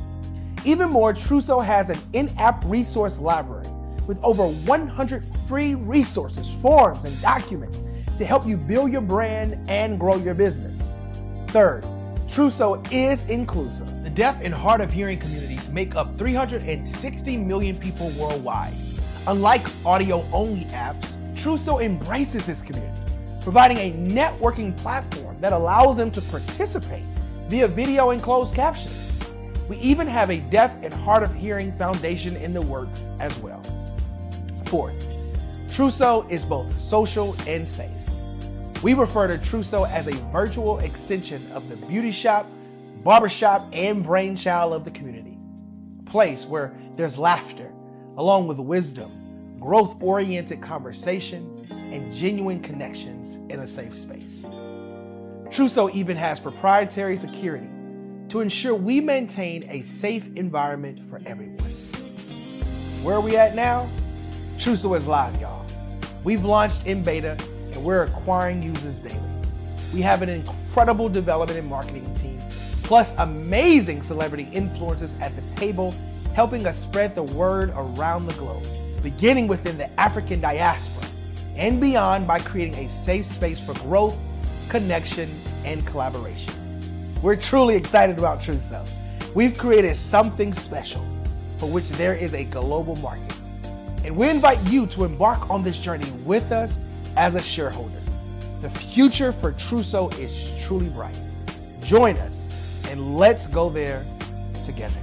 Even more, Truso has an in-app resource library with over 100 free resources, forms, and documents to help you build your brand and grow your business. Third, Truso is inclusive. The deaf and hard of hearing communities make up 360 million people worldwide. Unlike audio-only apps, Truso embraces this community, providing a networking platform that allows them to participate via video and closed captioning. We even have a deaf and hard of hearing foundation in the works as well. Fourth, Truso is both social and safe. We refer to Truso as a virtual extension of the beauty shop, barbershop, and brainchild of the community. A place where there's laughter, along with wisdom, growth-oriented conversation, and genuine connections in a safe space. Truso even has proprietary security to ensure we maintain a safe environment for everyone. Where are we at now? Truso is live, y'all. We've launched in beta and we're acquiring users daily. We have an incredible development and marketing team, plus amazing celebrity influencers at the table, helping us spread the word around the globe. beginning within the African diaspora and beyond by creating a safe space for growth, connection, and collaboration. We're truly excited about Truso. We've created something special for which there is a global market. And we invite you to embark on this journey with us as a shareholder. The future for Truso is truly bright. Join us and let's go there together.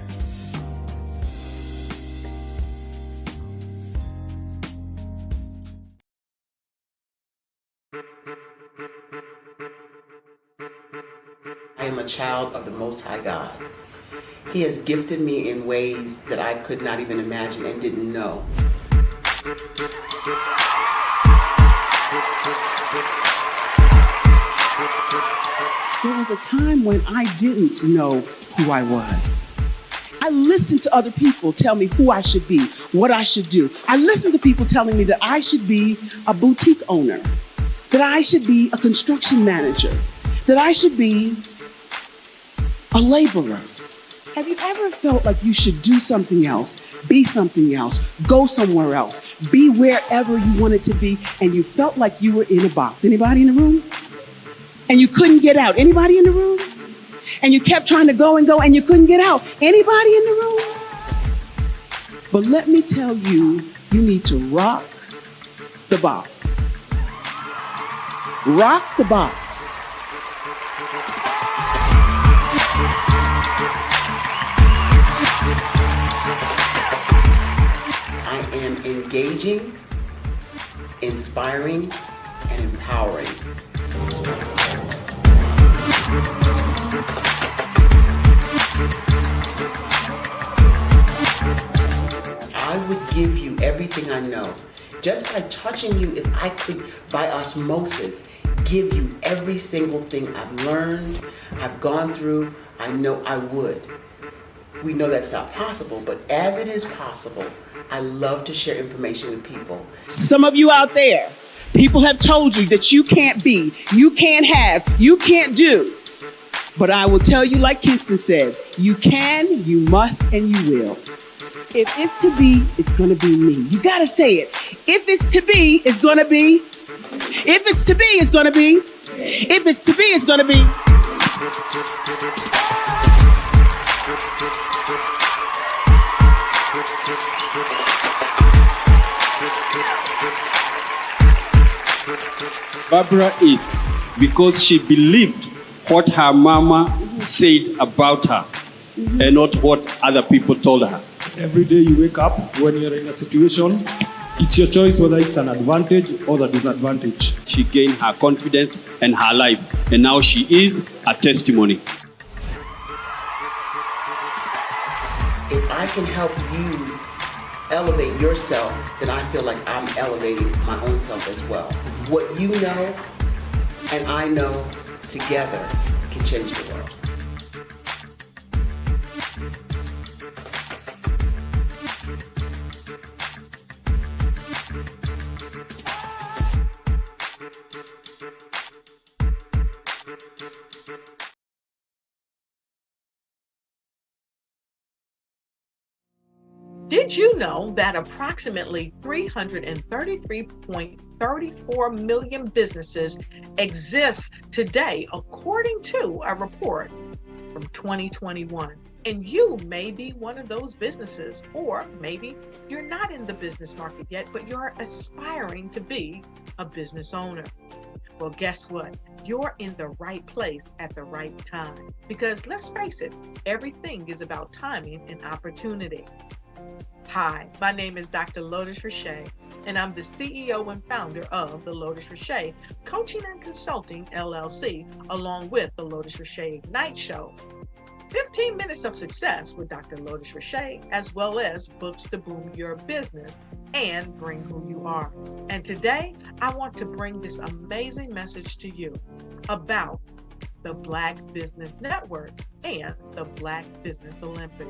I am a child of the Most High God. He has gifted me in ways that I could not even imagine and didn't know. There was a time when I didn't know who I was. I listened to other people tell me who I should be, what I should do. I listened to people telling me that I should be a boutique owner, that I should be a construction manager, that I should be a laborer. Have you ever felt like you should do something else, be something else, go somewhere else, be wherever you wanted to be, and you felt like you were in a box? Anybody in the room? And you couldn't get out? Anybody in the room? And you kept trying to go and you couldn't get out? Anybody in the room? But let me tell you, you need to rock the box. Rock the box. I am engaging, inspiring, and empowering. I would give you everything I know. Just by touching you, if I could, by osmosis, give you every single thing I've learned, I've gone through, I know I would. We know that's not possible, but as it is possible, I love to share information with people. Some of you out there, people have told you that you can't be, you can't have, you can't do. But I will tell you, like Kingston said, you can, you must, and you will. If it's to be, it's going to be me. You got to say it. If it's to be, it's going to be. If it's to be, it's going to be. If it's to be, it's going to be. Barbara is because she believed what her mama said about her and not what other people told her. Every day you wake up, when you're in a situation, it's your choice whether it's an advantage or the disadvantage. She gained her confidence and her life, and now she is a testimony. If I can help you elevate yourself, then I feel like I'm elevating my own self as well. What you know and I know together can change the world. Did you know that approximately 333.34 million businesses exist today, according to a report from 2021? And you may be one of those businesses, or maybe you're not in the business market yet, but you're aspiring to be a business owner. Well, guess what? You're in the right place at the right time. Because let's face it, everything is about timing and opportunity. Hi, my name is Dr. Lotus Richey, and I'm the CEO and founder of the Lotus Richey Coaching and Consulting LLC, along with the Lotus Richey Ignite Show. 15 minutes of success with Dr. Lotus Richey, as well as books to boom your business and bring who you are. And today, I want to bring this amazing message to you about the Black Business Network and the Black Business Olympic.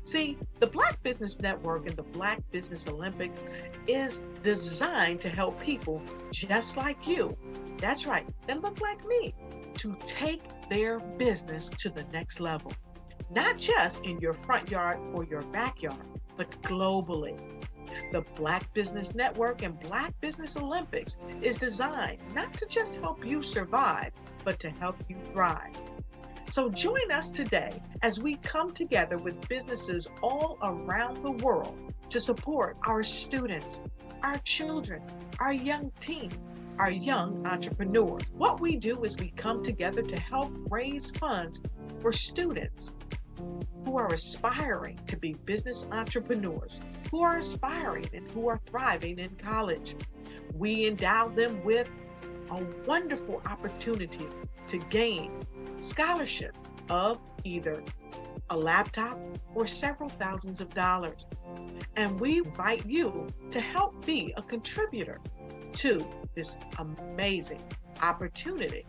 See, the Black Business Network and the Black Business Olympic is designed to help people just like you, that's right, that look like me, to take their business to the next level. Not just in your front yard or your backyard, but globally. The Black Business Network and Black Business Olympics is designed not to just help you survive, but to help you thrive. So join us today as we come together with businesses all around the world to support our students, our children, our young teens, our young entrepreneurs. What we do is we come together to help raise funds for students who are aspiring to be business entrepreneurs, who are aspiring and who are thriving in college. We endow them with a wonderful opportunity to gain scholarship of either a laptop or several thousands of dollars. And we invite you to help be a contributor to this amazing opportunity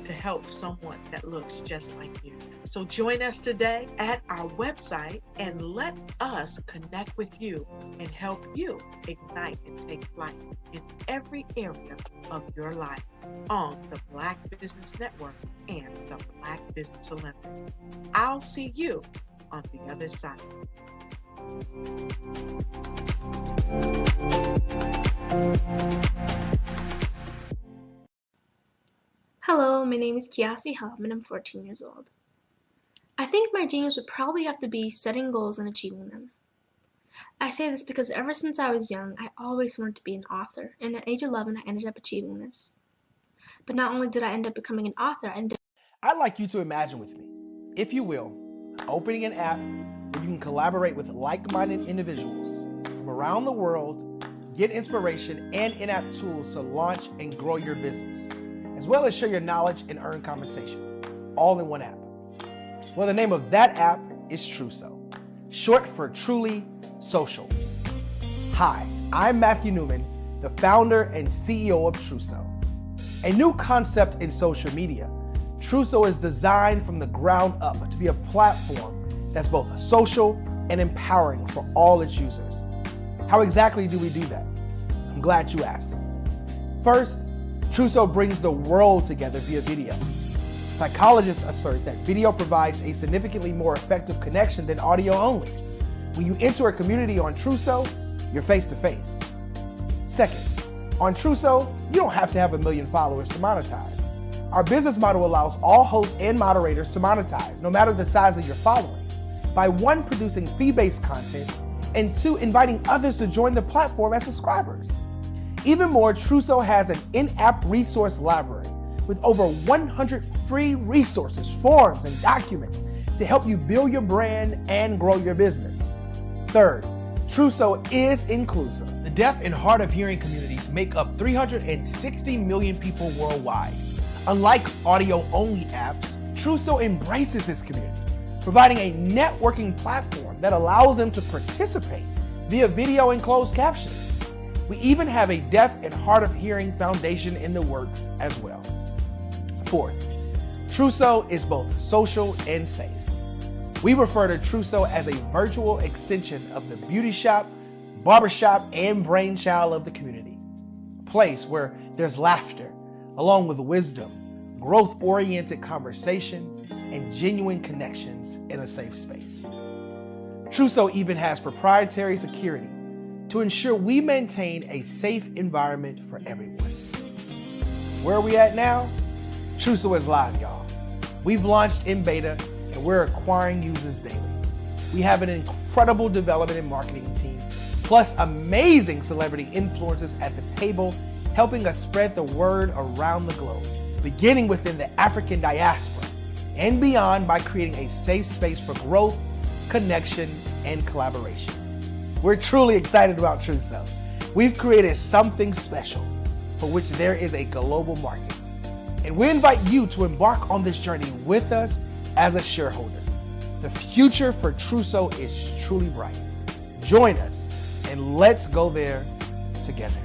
to help someone that looks just like you. So join us today at our website and let us connect with you and help you ignite and take flight in every area of your life on the Black Business Network and the Black Business Olympics. I'll see you on the other side. Hello, my name is Kiasi Helm and I'm 14 years old. I think my genius would probably have to be setting goals and achieving them. I say this because ever since I was young, I always wanted to be an author, and at age 11, I ended up achieving this. But not only did I end up becoming an author, I'd like you to imagine with me, if you will, opening an app where you can collaborate with like-minded individuals from around the world, get inspiration and in-app tools to launch and grow your business, as well as share your knowledge and earn compensation, all in one app. Well, the name of that app is Truso, short for Truly Social. Hi, I'm Matthew Newman, the founder and CEO of Truso. A new concept in social media, Truso is designed from the ground up to be a platform that's both social and empowering for all its users. How exactly do we do that? I'm glad you asked. First, Truso brings the world together via video. Psychologists assert that video provides a significantly more effective connection than audio only. When you enter a community on Truso, you're face to face. Second, on Truso, you don't have to have 1 million followers to monetize. Our business model allows all hosts and moderators to monetize, no matter the size of your following, by 1, producing fee-based content, and 2, inviting others to join the platform as subscribers. Even more, Truso has an in-app resource library with over 100 free resources, forms, and documents to help you build your brand and grow your business. Third, Truso is inclusive. The deaf and hard of hearing communities make up 360 million people worldwide. Unlike audio-only apps, Truso embraces this community, providing a networking platform that allows them to participate via video and closed captioning. We even have a deaf and hard of hearing foundation in the works as well. Fourth, Truso is both social and safe. We refer to Truso as a virtual extension of the beauty shop, barbershop, and brainchild of the community. A place where there's laughter, along with wisdom, growth-oriented conversation, and genuine connections in a safe space. Truso even has proprietary security to ensure we maintain a safe environment for everyone. Where are we at now? Truso is live, y'all. We've launched in beta and we're acquiring users daily. We have an incredible development and marketing team, plus amazing celebrity influencers at the table, helping us spread the word around the globe, beginning within the African diaspora and beyond by creating a safe space for growth, connection, and collaboration. We're truly excited about Truso. We've created something special for which there is a global market. And we invite you to embark on this journey with us as a shareholder. The future for Truso is truly bright. Join us and let's go there together.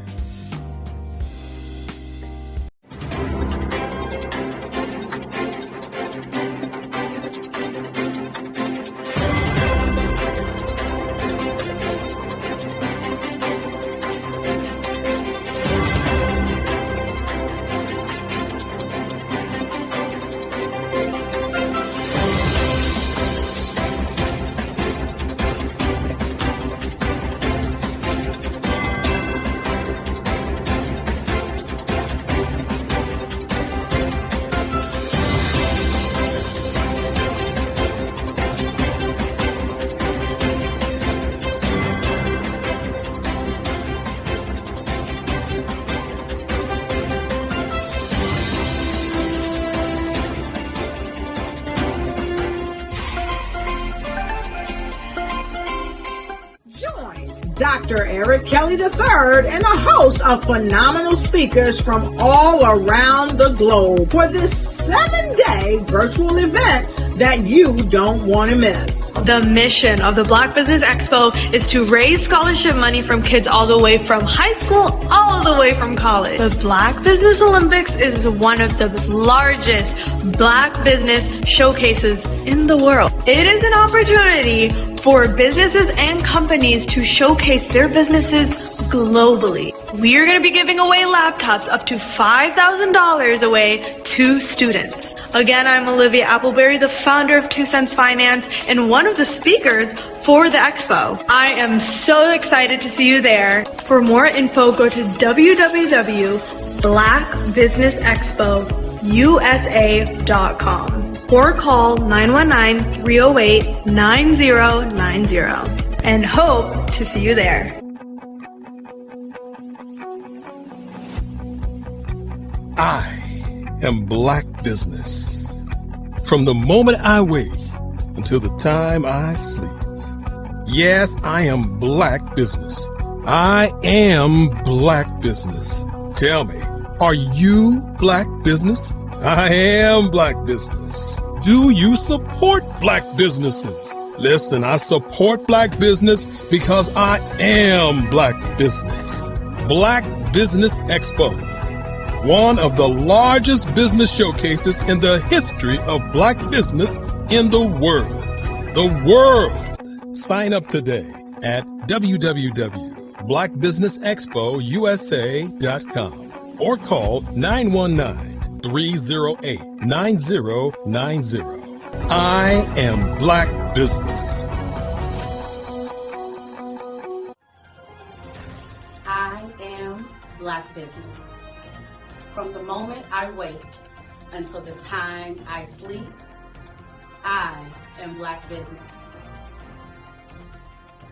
Dr. Eric Kelly III and a host of phenomenal speakers from all around the globe for this 7-day virtual event that you don't want to miss. The mission of the Black Business Expo is to raise scholarship money from kids all the way from high school all the way from college. The Black Business Olympics is one of the largest Black business showcases in the world. It is an opportunity for businesses and companies to showcase their businesses globally. We are going to be giving away laptops up to $5,000 away to students. Again, I'm Olivia Appleberry, the founder of 2 Cents Finance and one of the speakers for the expo. I am so excited to see you there. For more info, go to www.blackbusinessexpousa.com or call 919-308-9090 and hope to see you there. I am Black business. From the moment I wake until the time I sleep. Yes, I am Black business. I am Black business. Tell me, are you Black business? I am Black business. Do you support Black businesses? Listen, I support Black business because I am Black business. Black Business Expo, one of the largest business showcases in the history of Black business in the world. The world! Sign up today at www.blackbusinessexpousa.com or call 919-308-9090. I am Black business. I am Black business. From the moment I wake until the time I sleep, I am Black business.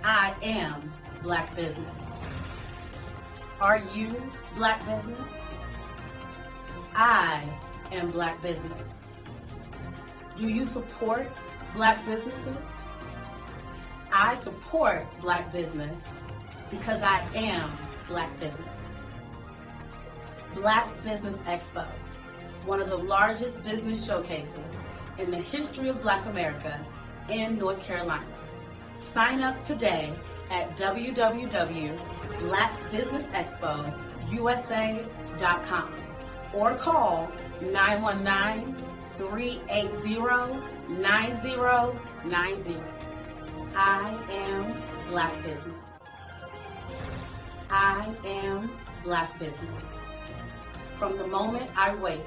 I am Black business. Are you Black business? I am Black business. Do you support Black businesses? I support Black business because I am Black business. Black Business Expo, one of the largest business showcases in the history of Black America in North Carolina. Sign up today at www.blackbusinessexpousa.com or call 919-380-9090. I am Black business. I am Black business. From the moment I wake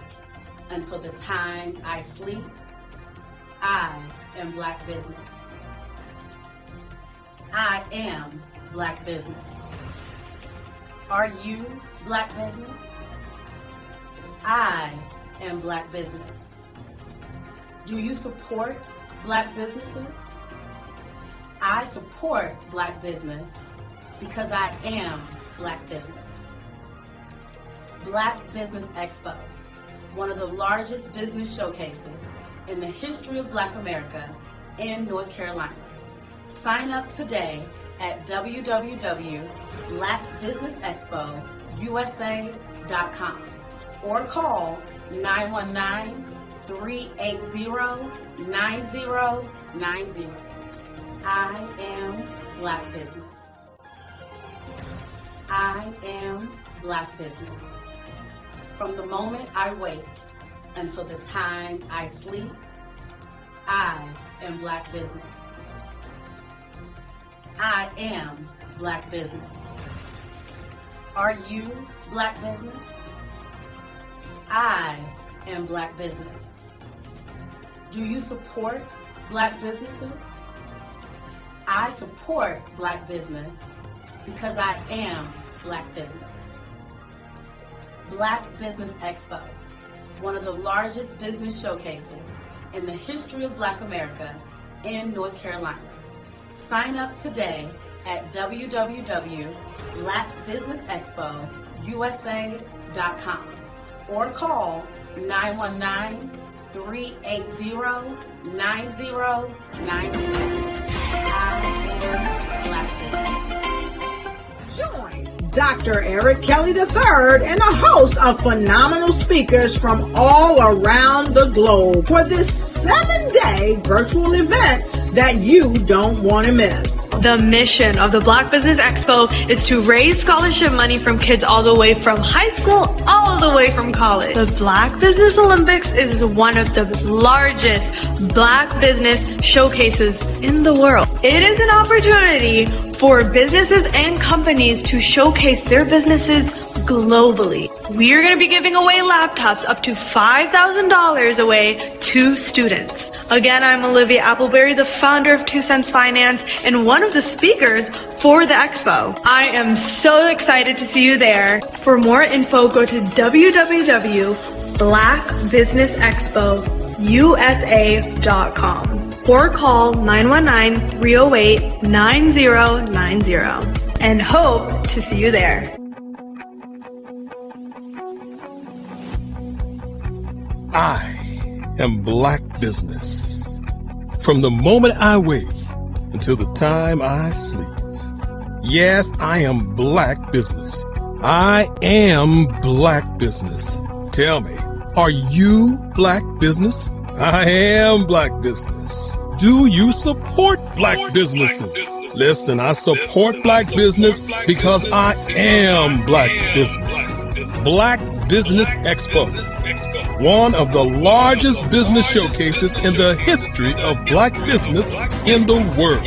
until the time I sleep, I am Black business. I am Black business. Are you Black business? I am Black business. Do you support Black businesses? I support Black business because I am Black business. Black Business Expo, one of the largest business showcases in the history of Black America in North Carolina. Sign up today at www.blackbusinessexpousa.com or call 919-380-9090. I am Black business. I am Black business. From the moment I wake until the time I sleep, I am Black business. I am Black business. Are you Black business? I am Black business. Do you support Black businesses? I support Black business because I am Black business. Black Business Expo, one of the largest business showcases in the history of Black America in North Carolina. Sign up today at www.blackbusinessexpousa.com or call 919-380-9090. I am Black business. Dr. Eric Kelly III and a host of phenomenal speakers from all around the globe for this 7-day virtual event that you don't want to miss. The mission of the Black Business Expo is to raise scholarship money from kids all the way from high school all the way from college. The Black Business Olympics is one of the largest Black business showcases in the world. It is an opportunity for businesses and companies to showcase their businesses globally. We are going to be giving away laptops up to $5,000 away to students. Again, I'm Olivia Appleberry, the founder of 2 Cents Finance and one of the speakers for the expo. I am so excited to see you there. For more info, go to www.blackbusinessexpousa.com or call 919-308-9090 and hope to see you there. I am Black business. From the moment I wake until the time I sleep. Yes, I am Black business. I am Black business. Tell me, are you Black business? I am Black business. Do you support Black businesses? Listen, I support Black business because I am Black business. Black Business Expo, one of the largest business showcases in the history of Black business in the world.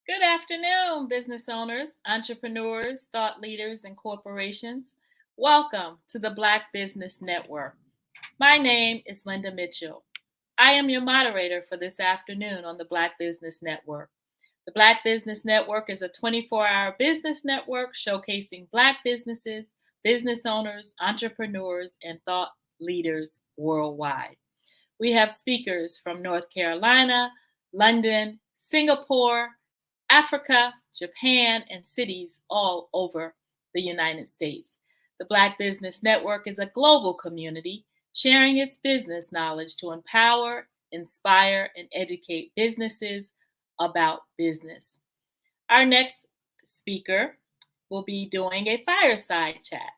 Good afternoon, business owners, entrepreneurs, thought leaders, and corporations. Welcome to the Black Business Network. My name is Linda Mitchell. I am your moderator for this afternoon on the Black Business Network. The Black Business Network is a 24-hour business network showcasing Black businesses, business owners, entrepreneurs, and thought leaders worldwide. We have speakers from North Carolina, London, Singapore, Africa, Japan, and cities all over the United States. The Black Business Network is a global community sharing its business knowledge to empower, inspire, and educate businesses about business. Our next speaker will be doing a fireside chat,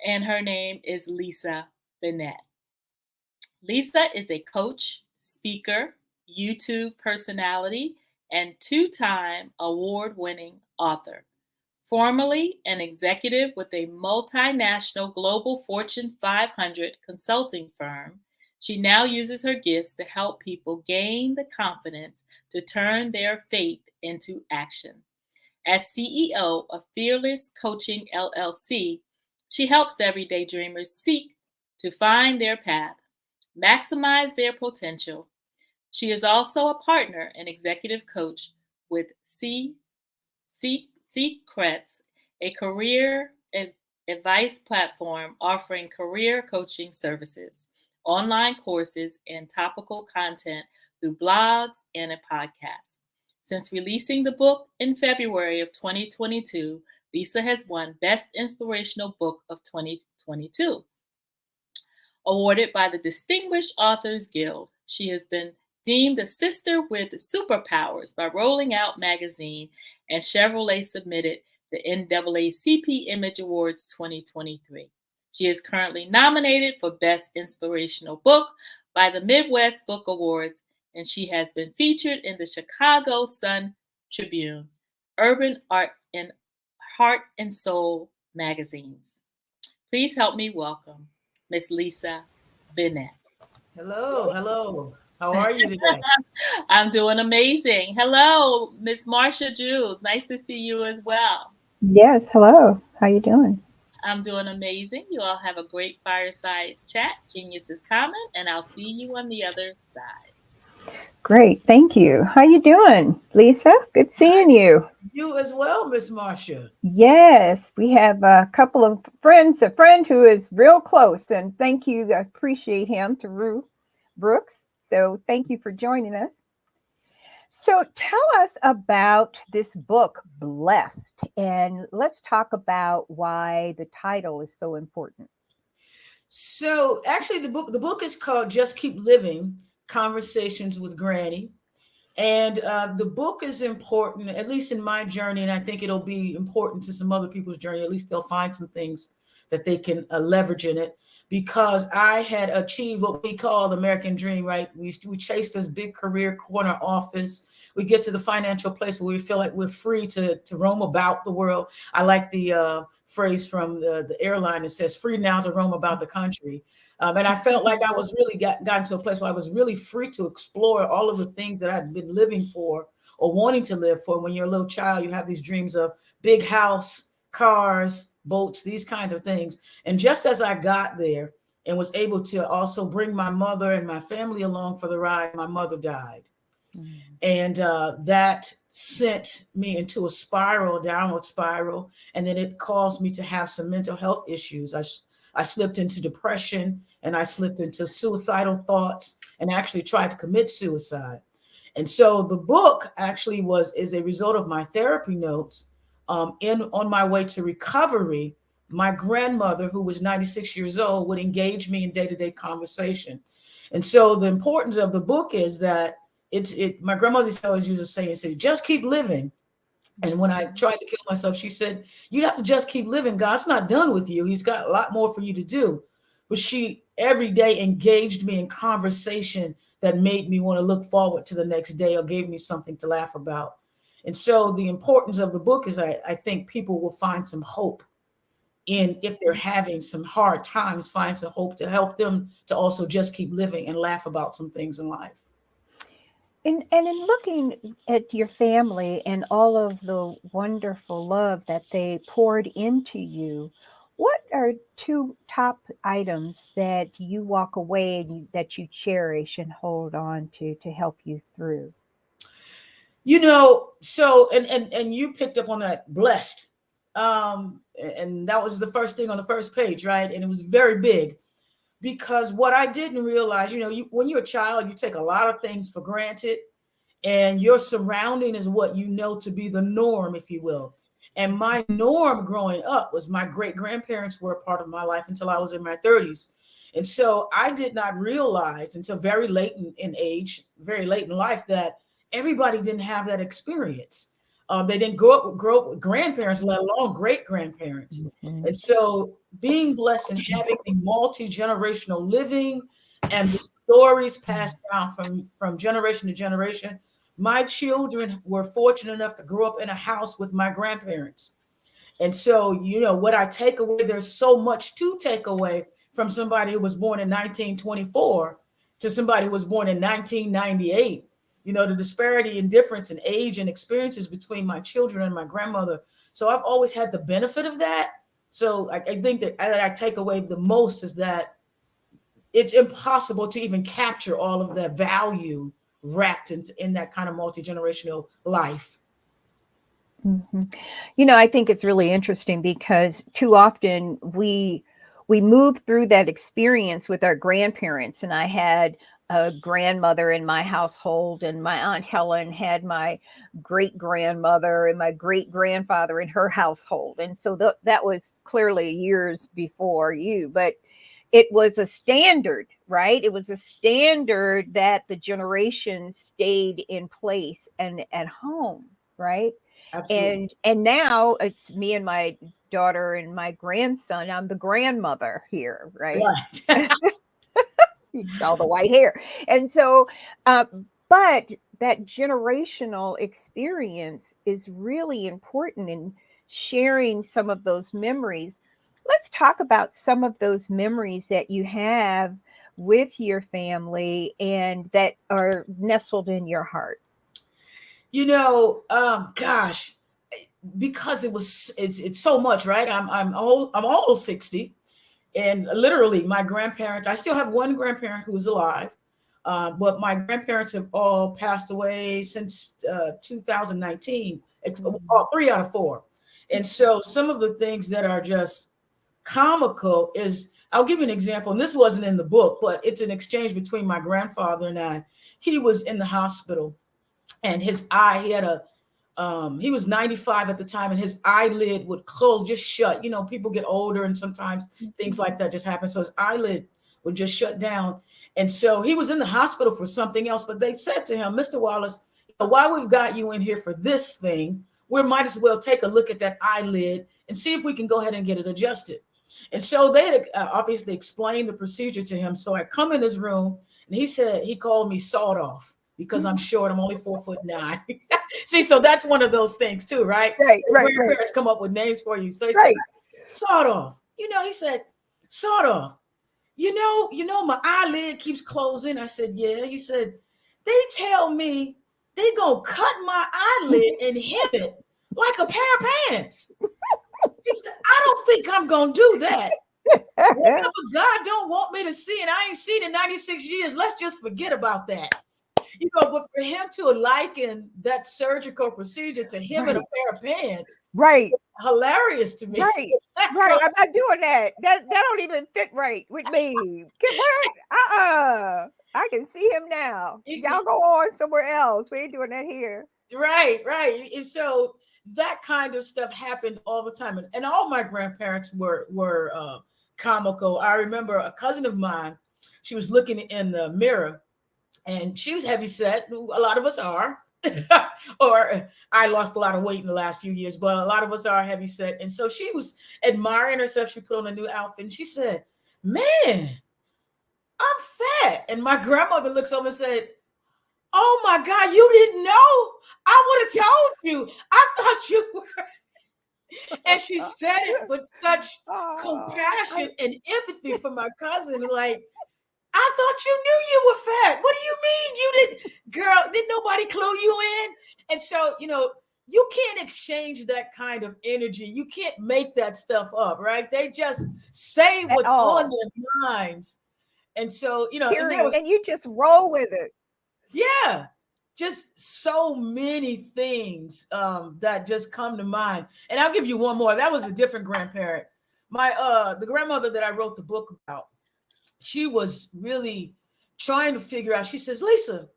and her name is Lisa Bennett. Lisa is a coach, speaker, YouTube personality, and 2-time award-winning author. Formerly an executive with a multinational global Fortune 500 consulting firm, she now uses her gifts to help people gain the confidence to turn their faith into action. As CEO of Fearless Coaching LLC, she helps everyday dreamers seek to find their path, maximize their potential. She is also a partner and executive coach with Secrets, a career advice platform offering career coaching services, online courses, and topical content through blogs and a podcast. Since releasing the book in February of 2022, Lisa has won Best Inspirational Book of 2022. Awarded by the Distinguished Authors Guild, she has been deemed a sister with superpowers by Rolling Out magazine, and Chevrolet submitted the NAACP Image Awards 2023. She is currently nominated for Best Inspirational Book by the Midwest Book Awards, and she has been featured in the Chicago Sun-Tribune, Urban Art and Heart and Soul magazines. Please help me welcome Miss Lisa Bennett. Hello. How are you today? I'm doing amazing. Hello, Miss Marsha Jules. Nice to see you as well. Yes, hello. How you doing? I'm doing amazing. You all have a great fireside chat. Genius is common, and I'll see you on the other side. Great, thank you. How you doing, Lisa? Good seeing you. You as well, Miss Marsha. Yes, we have a couple of friends, a friend who is real close, and thank you. I appreciate him, Taru Brooks. So thank you for joining us. So tell us about this book, Blessed, and let's talk about why the title is so important. So actually the book is called Just Keep Living, Conversations with Granny. And the book is important, at least in my journey, and I think it'll be important to some other people's journey. At least they'll find some things that they can leverage in it, because I had achieved what we call the American dream, right? We chase this big career, corner office. We get to the financial place where we feel like we're free to roam about the world. I like the phrase from the airline that says, free now to roam about the country. And I felt like I was really gotten to a place where I was really free to explore all of the things that I'd been living for or wanting to live for. When you're a little child, you have these dreams of big house, cars, boats, these kinds of things. And just as I got there and was able to also bring my mother and my family along for the ride, my mother died. Mm. And that sent me into a spiral, a downward spiral. And then it caused me to have some mental health issues. I slipped into depression, and I slipped into suicidal thoughts, and actually tried to commit suicide. And so the book actually is a result of my therapy notes. On my way to recovery, my grandmother, who was 96 years old, would engage me in day-to-day conversation. And so the importance of the book is that my grandmother always used to say, just keep living. And when I tried to kill myself, she said, you have to just keep living. God's not done with you. He's got a lot more for you to do. But she every day engaged me in conversation that made me want to look forward to the next day or gave me something to laugh about. And so the importance of the book is I think people will find some hope in, if they're having some hard times, find some hope to help them to also just keep living and laugh about some things in life. And in looking at your family and all of the wonderful love that they poured into you, what are two top items that you walk away and that you cherish and hold on to help you through? You know, so, and you picked up on that, blessed. And that was the first thing on the first page, right? And it was very big, because what I didn't realize, when you're a child, you take a lot of things for granted, and your surrounding is what you know to be the norm, if you will. And my norm growing up was my great-grandparents were a part of my life until I was in my 30s. And so I did not realize until very late in age, very late in life, that everybody didn't have that experience. They didn't grow up with grandparents, let alone great-grandparents. Mm-hmm. And so being blessed and having the multi-generational living and the stories passed down from generation to generation, my children were fortunate enough to grow up in a house with my grandparents. And so, what I take away, there's so much to take away from somebody who was born in 1924 to somebody who was born in 1998. The disparity in difference in age and experiences between my children and my grandmother. So I've always had the benefit of that. So I think that I take away the most is that it's impossible to even capture all of that value wrapped in that kind of multi-generational life. Mm-hmm. I think it's really interesting because too often we move through that experience with our grandparents. And I had a grandmother in my household, and my Aunt Helen had my great grandmother and my great grandfather in her household. And so that was clearly years before you, but it was a standard, right? It was a standard that the generations stayed in place and at home, right? Absolutely. And now it's me and my daughter and my grandson. I'm the grandmother here, right? You saw the white hair. And so, but that generational experience is really important in sharing some of those memories. Let's talk about some of those memories that you have with your family and that are nestled in your heart. Gosh, because it's so much, right? I'm almost 60. And literally my grandparents, I still have one grandparent who is alive, but my grandparents have all passed away since 2019, 3 out of 4. And so some of the things that are just comical is I'll give you an example, and this wasn't in the book, but it's an exchange between my grandfather and I. He was in the hospital, and his eye, he was 95 at the time, and his eyelid would close, just shut. You know, people get older, and sometimes things like that just happen. So his eyelid would just shut down. And so he was in the hospital for something else, but they said to him, Mr. Wallace, while we've got you in here for this thing, we might as well take a look at that eyelid and see if we can go ahead and get it adjusted. And so they had obviously explained the procedure to him. So I come in his room, and he called me sawed off because I'm short. I'm only 4'9". See, so that's one of those things too, right? Right. Parents come up with names for you. So he said, sawed off. He said, sawed off. You know, my eyelid keeps closing. I said, yeah. He said, they tell me they gonna cut my eyelid and hem it like a pair of pants. He said, I don't think I'm gonna do that. Whatever God don't want me to see, and I ain't seen in 96 years, let's just forget about that. But for him to liken that surgical procedure to him in a pair of pants, hilarious to me. Right. I'm not doing that. That don't even fit right with me. What? I can see him now. Y'all go on somewhere else. We ain't doing that here. Right. And so that kind of stuff happened all the time. And all my grandparents were comical. I remember a cousin of mine, she was looking in the mirror, and she was heavy set. A lot of us are. Or I lost a lot of weight in the last few years, but a lot of us are heavy set. And so she was admiring herself. She put on a new outfit, and she said, man, I'm fat. And my grandmother looks over and said, oh my God, you didn't know? I would have told you. I thought you were. And she said it with such compassion and empathy for my cousin. Like, I thought you knew you were fat. What do you mean you didn't? Girl, didn't nobody clue you in? And so, you can't exchange that kind of energy. You can't make that stuff up, right? They just say what's on their minds. And so, and you just roll with it. Yeah. Just so many things that just come to mind. And I'll give you one more. That was a different grandparent. The grandmother that I wrote the book about, she was really trying to figure out. She says, Lisa,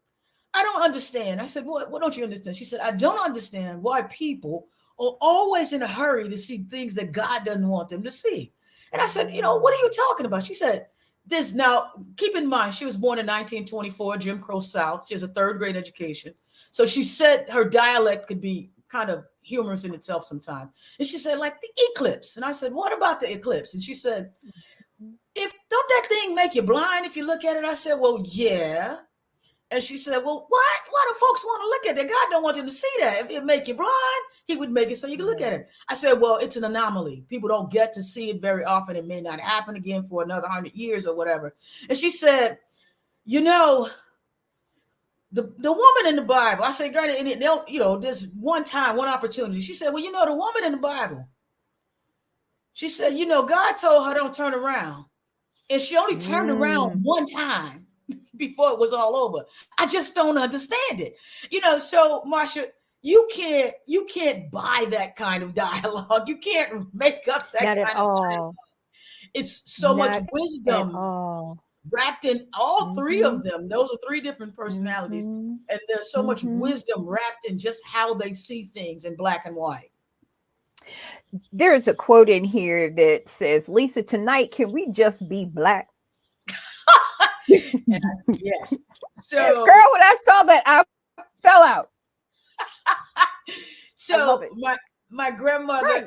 I don't understand. I said, what don't you understand? She said, I don't understand why people are always in a hurry to see things that God doesn't want them to see. And I said, what are you talking about? She said, now, keep in mind, she was born in 1924, Jim Crow South. She has a third grade education. So she said her dialect could be kind of humorous in itself sometimes. And she said, like the eclipse. And I said, what about the eclipse? And she said, don't that thing make you blind if you look at it? I said, well, yeah. And she said, well, why do folks want to look at it? God don't want them to see that. If it make you blind, he would make it so you can look at it. I said, well, it's an anomaly. People don't get to see it very often. It may not happen again for another 100 years or whatever. And she said, the woman in the Bible, I said, Granny, there's one time, one opportunity. She said, well, the woman in the Bible, she said, God told her don't turn around. And she only turned around one time before it was all over. I just don't understand it. So Marsha, you can't buy that kind of dialogue. You can't make up that kind of dialogue. It's so much wisdom wrapped in all three of them. Those are three different personalities. And there's so much wisdom wrapped in just how they see things in black and white. There's a quote in here that says, Lisa, tonight, can we just be black? Yes. So, girl, when I saw that, I fell out. So my grandmother,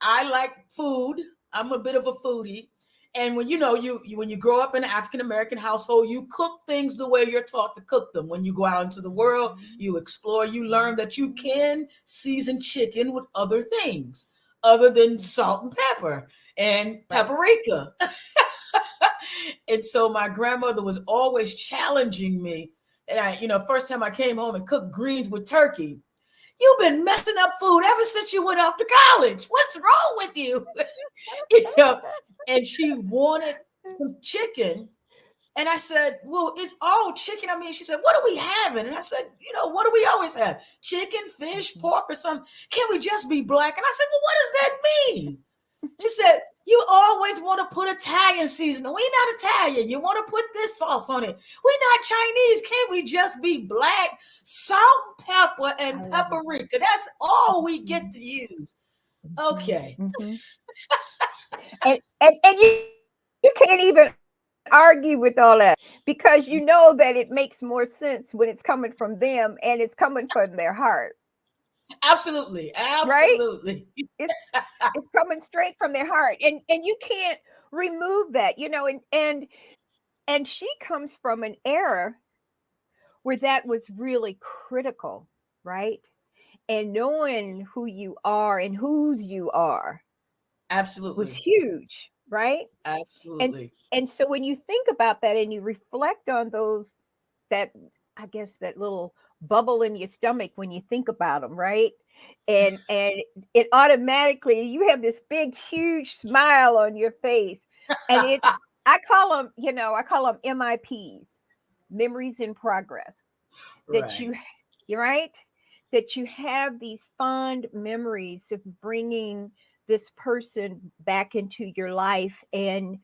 I like food. I'm a bit of a foodie. And when when you grow up in an African-American household, you cook things the way you're taught to cook them. When you go out into the world, you explore, you learn that you can season chicken with other things other than salt and pepper and paprika. And so my grandmother was always challenging me. And I, first time I came home and cooked greens with turkey, you've been messing up food ever since you went off to college. What's wrong with you? And she wanted some chicken. And I said, well, it's all chicken. I mean, she said, what are we having? And I said, what do we always have? Chicken, fish, pork, or something. Can we just be black? And I said, well, what does that mean? She said, You always want to put Italian seasoning. We not Italian. You want to put this sauce on it. We not Chinese. Can't we just be black? Salt, pepper, and paprika. That's all we get to use. Okay. and you can't even argue with all that, because you know that it makes more sense when it's coming from them and it's coming from their heart. Absolutely. Right? It's coming straight from their heart, and you can't remove that, you know. And she comes from an era where that was really critical, right? And knowing who you are and whose you are, absolutely, was huge, right? Absolutely. And so when you think about that and you reflect on that little bubble in your stomach when you think about them, right? And it automatically, you have this big, huge smile on your face. And it's, I call them MIPs, memories in progress. That you're right. That you have these fond memories of bringing this person back into your life, and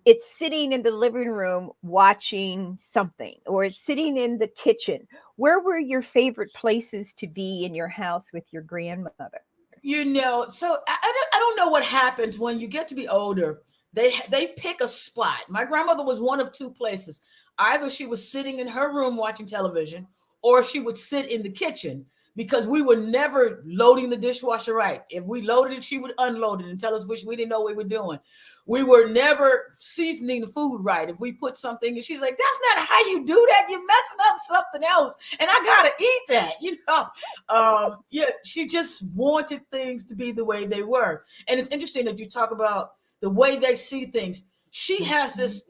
it's sitting in the living room watching something, or it's sitting in the kitchen. Where were your favorite places to be in your house with your grandmother? You know, so I don't know what happens when you get to be older. They pick a spot. My grandmother was one of two places. Either she was sitting in her room watching television, or she would sit in the kitchen, because we were never loading the dishwasher right. If we loaded it, she would unload it and tell us we didn't know what we were doing. We were never seasoning the food right. If we put something, and she's like, that's not how you do that. You're messing up something else. And I got to eat that, you know? Yeah, she just wanted things to be the way they were. And it's interesting that you talk about the way they see things. She had this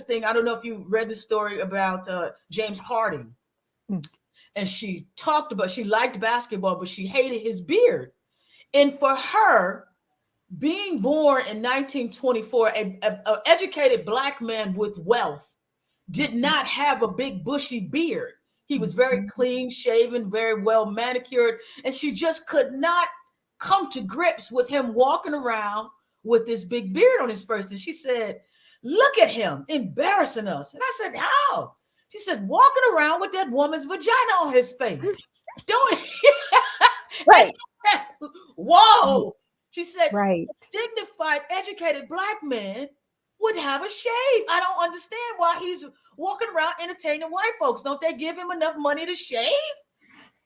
thing. I don't know if you read the story about James Harden. And she talked about, she liked basketball, but she hated his beard. And for her, being born in 1924, an educated Black man with wealth did not have a big bushy beard. He was very clean shaven, very well manicured. And she just could not come to grips with him walking around with this big beard on his face. And she said, look at him embarrassing us. And I said, how? She said, walking around with that woman's vagina on his face. Don't. Right. Whoa. She said, right. Dignified, educated Black man would have a shave. I don't understand why he's walking around entertaining white folks. Don't they give him enough money to shave?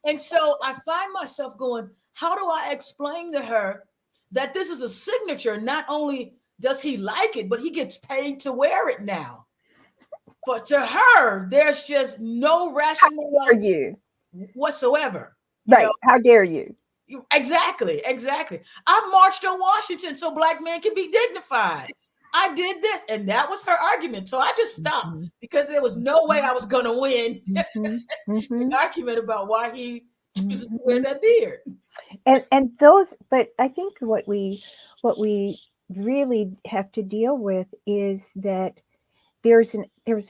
And so I find myself going, how do I explain to her that this is a signature? Not only does he like it, but he gets paid to wear it now. But to her, there's just no rationale whatsoever. Right. You know? How dare you? Exactly. I marched on Washington so Black men can be dignified. I did this. And that was her argument. So I just stopped because there was no way I was going to win an argument about why he chooses to wear that beard. And those, but I think what we really have to deal with is that there was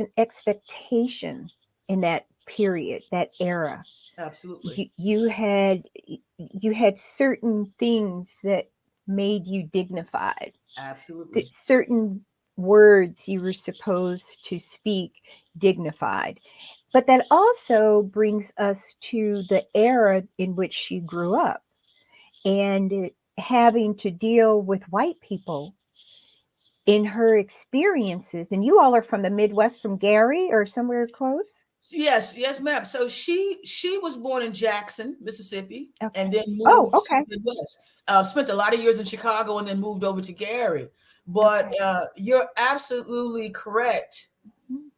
an expectation in that period, that era. Absolutely. You had certain things that made you dignified. Absolutely. Certain words you were supposed to speak dignified. But that also brings us to the era in which she grew up, and having to deal with white people in her experiences. And you all are from the Midwest, from Gary or somewhere close? Yes, ma'am. So she was born in Jackson, Mississippi, and then moved to the Midwest. Spent a lot of years in Chicago and then moved over to Gary. But you're absolutely correct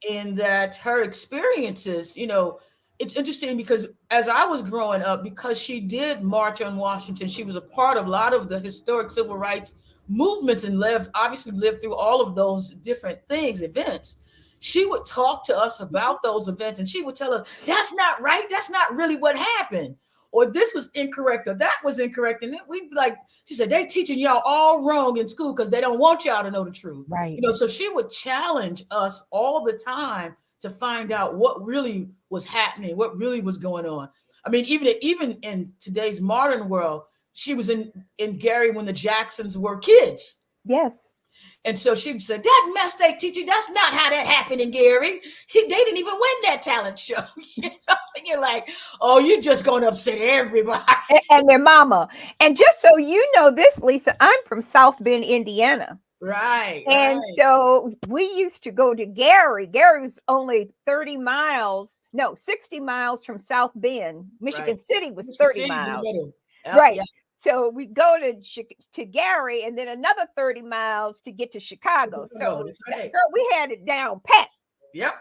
in that her experiences, you know, it's interesting because as I was growing up, because she did march on Washington, she was a part of a lot of the historic civil rights movements and obviously lived through all of those different events. She would talk to us about those events and she would tell us, that's not right. That's not really what happened. Or this was incorrect, or that was incorrect. And we'd be like, she said, they teaching y'all all wrong in school because they don't want y'all to know the truth. Right. You know, so she would challenge us all the time to find out what really was happening, what really was going on. I mean, even in today's modern world, she was in Gary when the Jacksons were kids. Yes. And so she said, that mess they teaching, that's not how that happened in Gary. They didn't even win that talent show. You know? And you're like, oh, you're just going to upset everybody. And their mama. And just so you know this, Lisa, I'm from South Bend, Indiana. Right. And so we used to go to Gary. Gary was only 60 miles from South Bend. Michigan City was 30 miles. Right. Yeah. So we go to Gary and then another 30 miles to get to Chicago. So we had it down pat. Yep.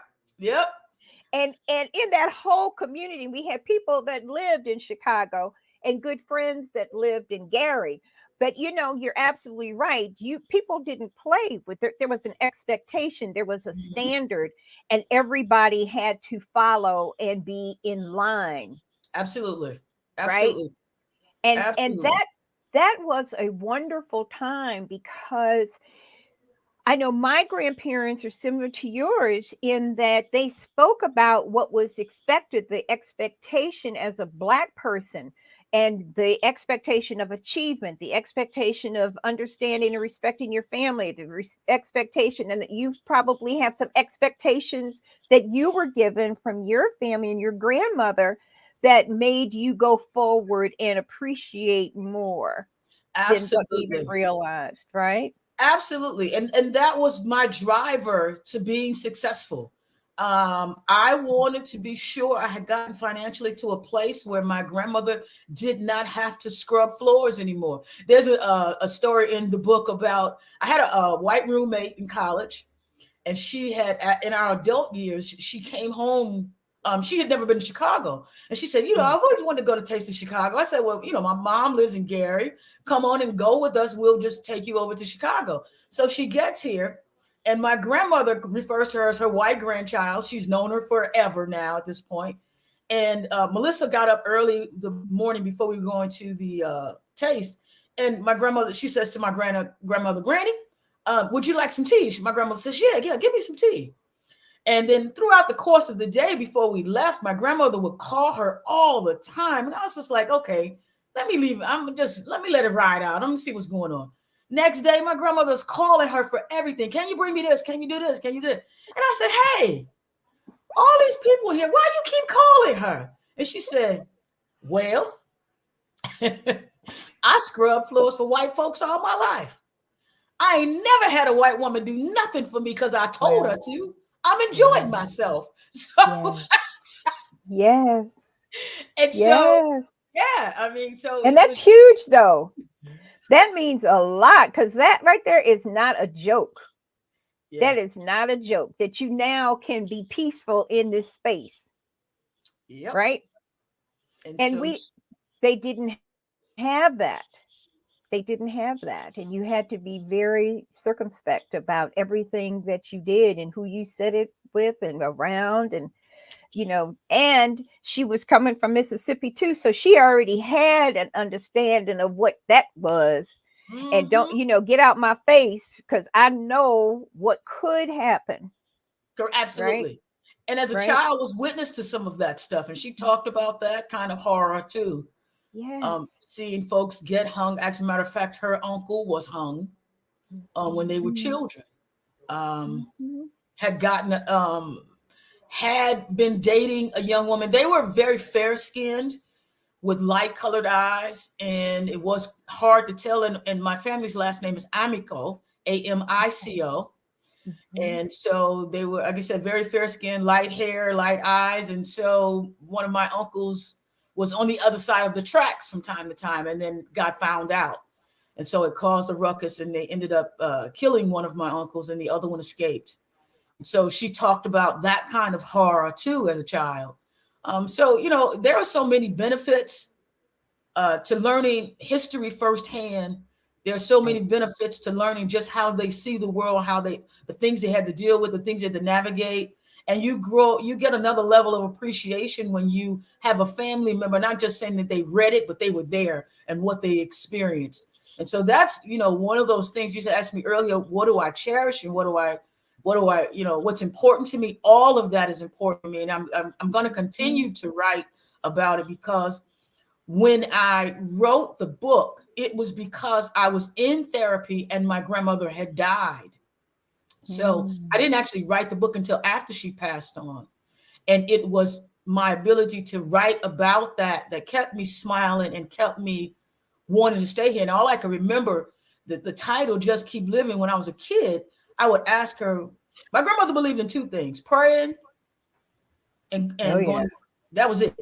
And in that whole community, we had people that lived in Chicago and good friends that lived in Gary. But you're absolutely right. People didn't play with it. There was an expectation, there was a standard, and everybody had to follow and be in line. Absolutely. Right? And that was a wonderful time, because I know my grandparents are similar to yours in that they spoke about what was expected, the expectation as a Black person, and the expectation of achievement, the expectation of understanding and respecting your family, the expectation, and that you probably have some expectations that you were given from your family and your grandmother that made you go forward and appreciate more than what you even realized, right? Absolutely. And that was my driver to being successful. I wanted to be sure I had gotten financially to a place where my grandmother did not have to scrub floors anymore. There's a story in the book about, I had a white roommate in college, and she had, in our adult years, she came home. She had never been to Chicago. And she said, I've always wanted to go to Taste of Chicago. I said, well, my mom lives in Gary. Come on and go with us. We'll just take you over to Chicago. So she gets here, and my grandmother refers to her as her white grandchild. She's known her forever now at this point. And Melissa got up early the morning before we were going to the taste. And my grandmother, she says to my grandmother, Granny, would you like some tea? My grandmother says, yeah, give me some tea. And then throughout the course of the day before we left, my grandmother would call her all the time. And I was just like, okay, let me leave. Let me let it ride out. Let me see what's going on. Next day, my grandmother's calling her for everything. Can you bring me this? Can you do this? Can you do it? And I said, hey, all these people here, why you keep calling her? And she said, well, I scrub floors for white folks all my life. I ain't never had a white woman do nothing for me because I told her to. I'm enjoying myself. So yes. And so yeah, I mean, so and that's huge though. That means a lot, because that right there is not a joke. That is not a joke, that you now can be peaceful in this space. Yep. Right. And so they didn't have that. They didn't have that. And you had to be very circumspect about everything that you did and who you said it with and around. And, and she was coming from Mississippi too. So she already had an understanding of what that was. Mm-hmm. And don't, get out my face, because I know what could happen. Absolutely. Right? And as a child, was witness to some of that stuff. And she talked about that kind of horror too. Yes. Seeing folks get hung. As a matter of fact, her uncle was hung when they were children. Had been dating a young woman. They were very fair-skinned with light-colored eyes, and it was hard to tell. And my family's last name is Amico, Amico. And so they were, like I said, very fair-skinned, light hair, light eyes. And so one of my uncles was on the other side of the tracks from time to time, and then got found out. And so it caused a ruckus, and they ended up killing one of my uncles, and the other one escaped. So she talked about that kind of horror too as a child. So, there are so many benefits to learning history firsthand. There are so many benefits to learning just how they see the world, the things they had to deal with, the things they had to navigate. And you get another level of appreciation when you have a family member, not just saying that they read it, but they were there and what they experienced. And so that's, one of those things you asked me earlier, what do I cherish and what's important to me? All of that is important to me. And I'm going to continue to write about it, because when I wrote the book, it was because I was in therapy and my grandmother had died. So I didn't actually write the book until after she passed on. And it was my ability to write about that kept me smiling and kept me wanting to stay here. And all I can remember, the title, Just Keep Living, when I was a kid, I would ask her, my grandmother believed in two things, praying and going. That was it.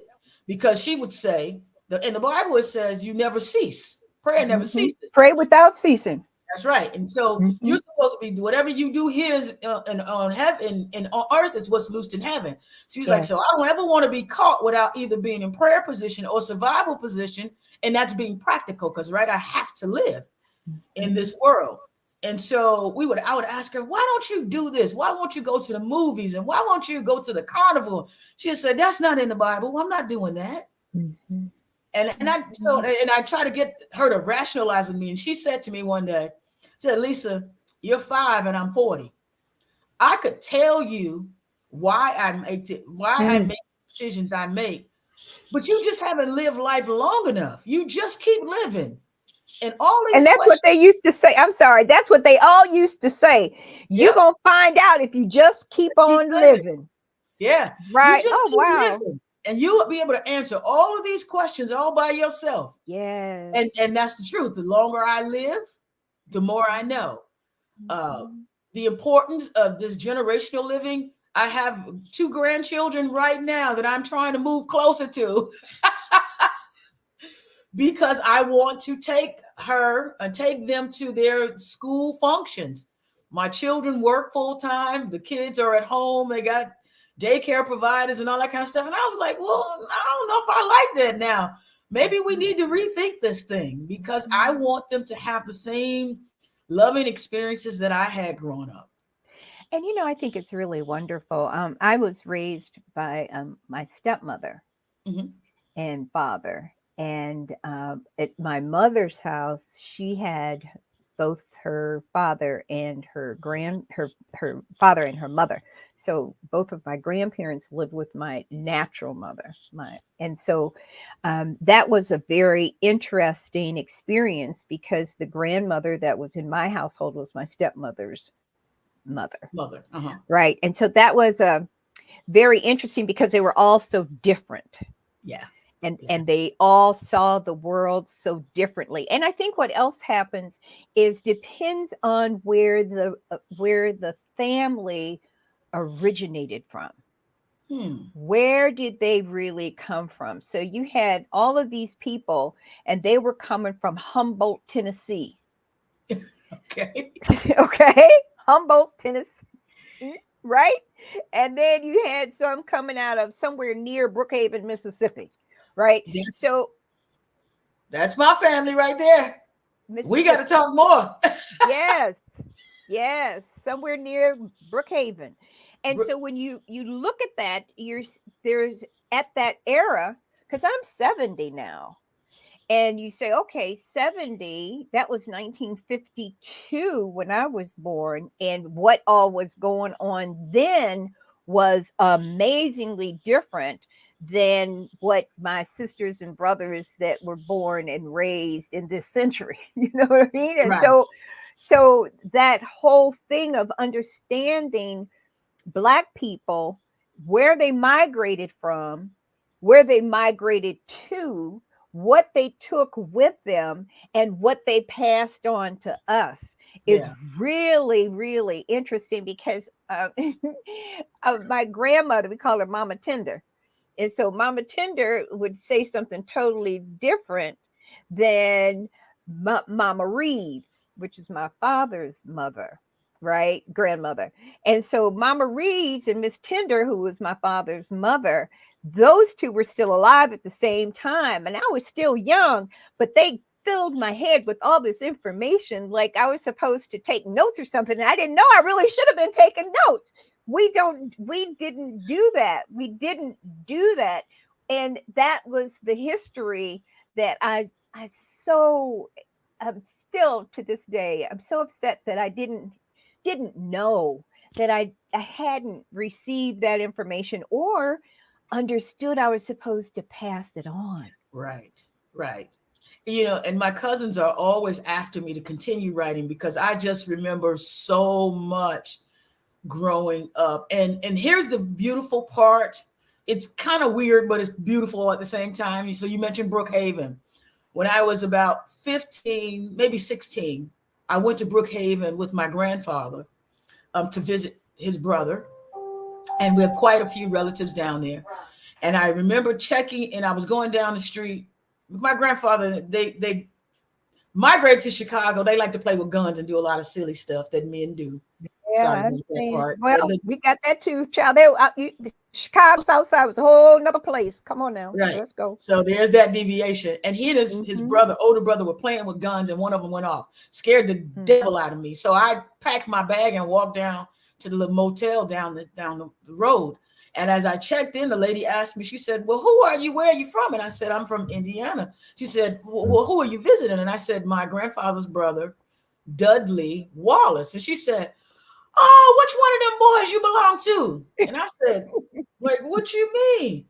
Because she would say, in the Bible, it says, you never cease. Prayer never ceases. Pray without ceasing. That's right. And so you're supposed to be, whatever you do here is on heaven and on earth is what's loosed in heaven. She's like, so I don't ever want to be caught without either being in prayer position or survival position. And that's being practical because, right, I have to live in this world. And so I would ask her, why don't you do this? Why won't you go to the movies? And why won't you go to the carnival? She said, that's not in the Bible. I'm not doing that. And I try to get her to rationalize with me. And she said to me one day, she said, Lisa, you're 5 and I'm 40. I could tell you why I make decisions I make, but you just haven't lived life long enough. You just keep living. And all these that's what they used to say. I'm sorry. That's what they all used to say. You're going to find out if you just keep on living. Yeah. Right. Oh, wow. Living. And you will be able to answer all of these questions all by yourself. Yeah. And that's the truth. The longer I live, the more I know. The importance of this generational living. I have 2 grandchildren right now that I'm trying to move closer to because I want to take them to their school functions. My children work full time. The kids are at home. They got daycare providers and all that kind of stuff. And I was like, well, I don't know if I like that now. Maybe we need to rethink this thing because I want them to have the same loving experiences that I had growing up. And, I think it's really wonderful. I was raised by my stepmother and father. And at my mother's house, she had both her father and her father and her mother. So both of my grandparents lived with my natural mother. And so that was a very interesting experience because the grandmother that was in my household was my stepmother's mother. Right. And so that was very interesting because they were all so different. Yeah. And they all saw the world so differently. And I think what else happens is depends on where the family originated from. Where did they really come from? So you had all of these people and they were coming from Humboldt, Tennessee. Okay. Humboldt, Tennessee. Right. And then you had some coming out of somewhere near Brookhaven, Mississippi. Right. So that's my family right there. We got to talk more. Yes. Somewhere near Brookhaven. And so when you look at that, there's at that era, because I'm 70 now. And you say, okay, 70, that was 1952 when I was born. And what all was going on then was amazingly different than what my sisters and brothers that were born and raised in this century. You know what I mean? And so that whole thing of understanding Black people, where they migrated from, where they migrated to, what they took with them, and what they passed on to us is really, really interesting because my grandmother, we call her Mama Tender. And so Mama Tender would say something totally different than Mama Reeves, which is my father's mother, right? Grandmother. And so Mama Reeves and Miss Tender, who was my father's mother, those two were still alive at the same time. And I was still young, but they filled my head with all this information like I was supposed to take notes or something. And I didn't know I really should have been taking notes. We didn't do that. We didn't do that. And that was the history that I'm still to this day, I'm so upset that I didn't know, that I hadn't received that information or understood I was supposed to pass it on. Right. Right. You know, and my cousins are always after me to continue writing because I just remember so much growing up. And here's the beautiful part. It's kind of weird, but it's beautiful at the same time. So you mentioned Brookhaven. When I was about 15, maybe 16, I went to Brookhaven with my grandfather to visit his brother. And we have quite a few relatives down there. And I remember checking, and I was going down the street. My grandfather, they migrated to Chicago. They like to play with guns and do a lot of silly stuff that men do. Yeah, Sorry I about that understand. part. Well, we got that too, child. The Chicago South Side was a whole nother place. Come on now, Right. let's go. So there's that deviation. And he and his brother, older brother, were playing with guns, and one of them went off, scared the devil out of me. So I packed my bag and walked down to the little motel down the road. And as I checked in, the lady asked me, she said, well, who are you? Where are you from? And I said, I'm from Indiana. She said, well, who are you visiting? And I said, my grandfather's brother, Dudley Wallace. And she said, oh, which one of them boys you belong to? And I said, like, what you mean?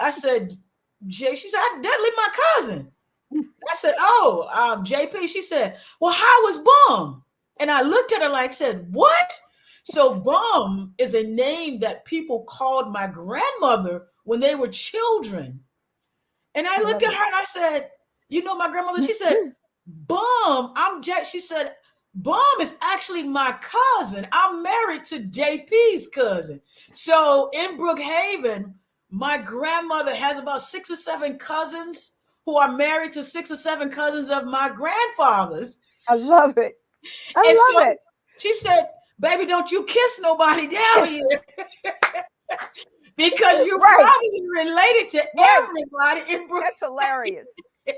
I said, Jay. She said, Dudley, my cousin. I said, oh, JP. She said, well, how was Bum? And I looked at her like, said, what? So Bum is a name that people called my grandmother when they were children. And I looked at her and I said, you know, my grandmother, she said, Bum, I'm Jack. She said, Bum is actually my cousin. I'm married to JP's cousin. So in Brookhaven, my grandmother has about 6 or 7 cousins who are married to 6 or 7 cousins of my grandfather's. I love it. I love it. She said, baby, don't you kiss nobody down here. Because you're probably related to everybody in Brookhaven. That's hilarious.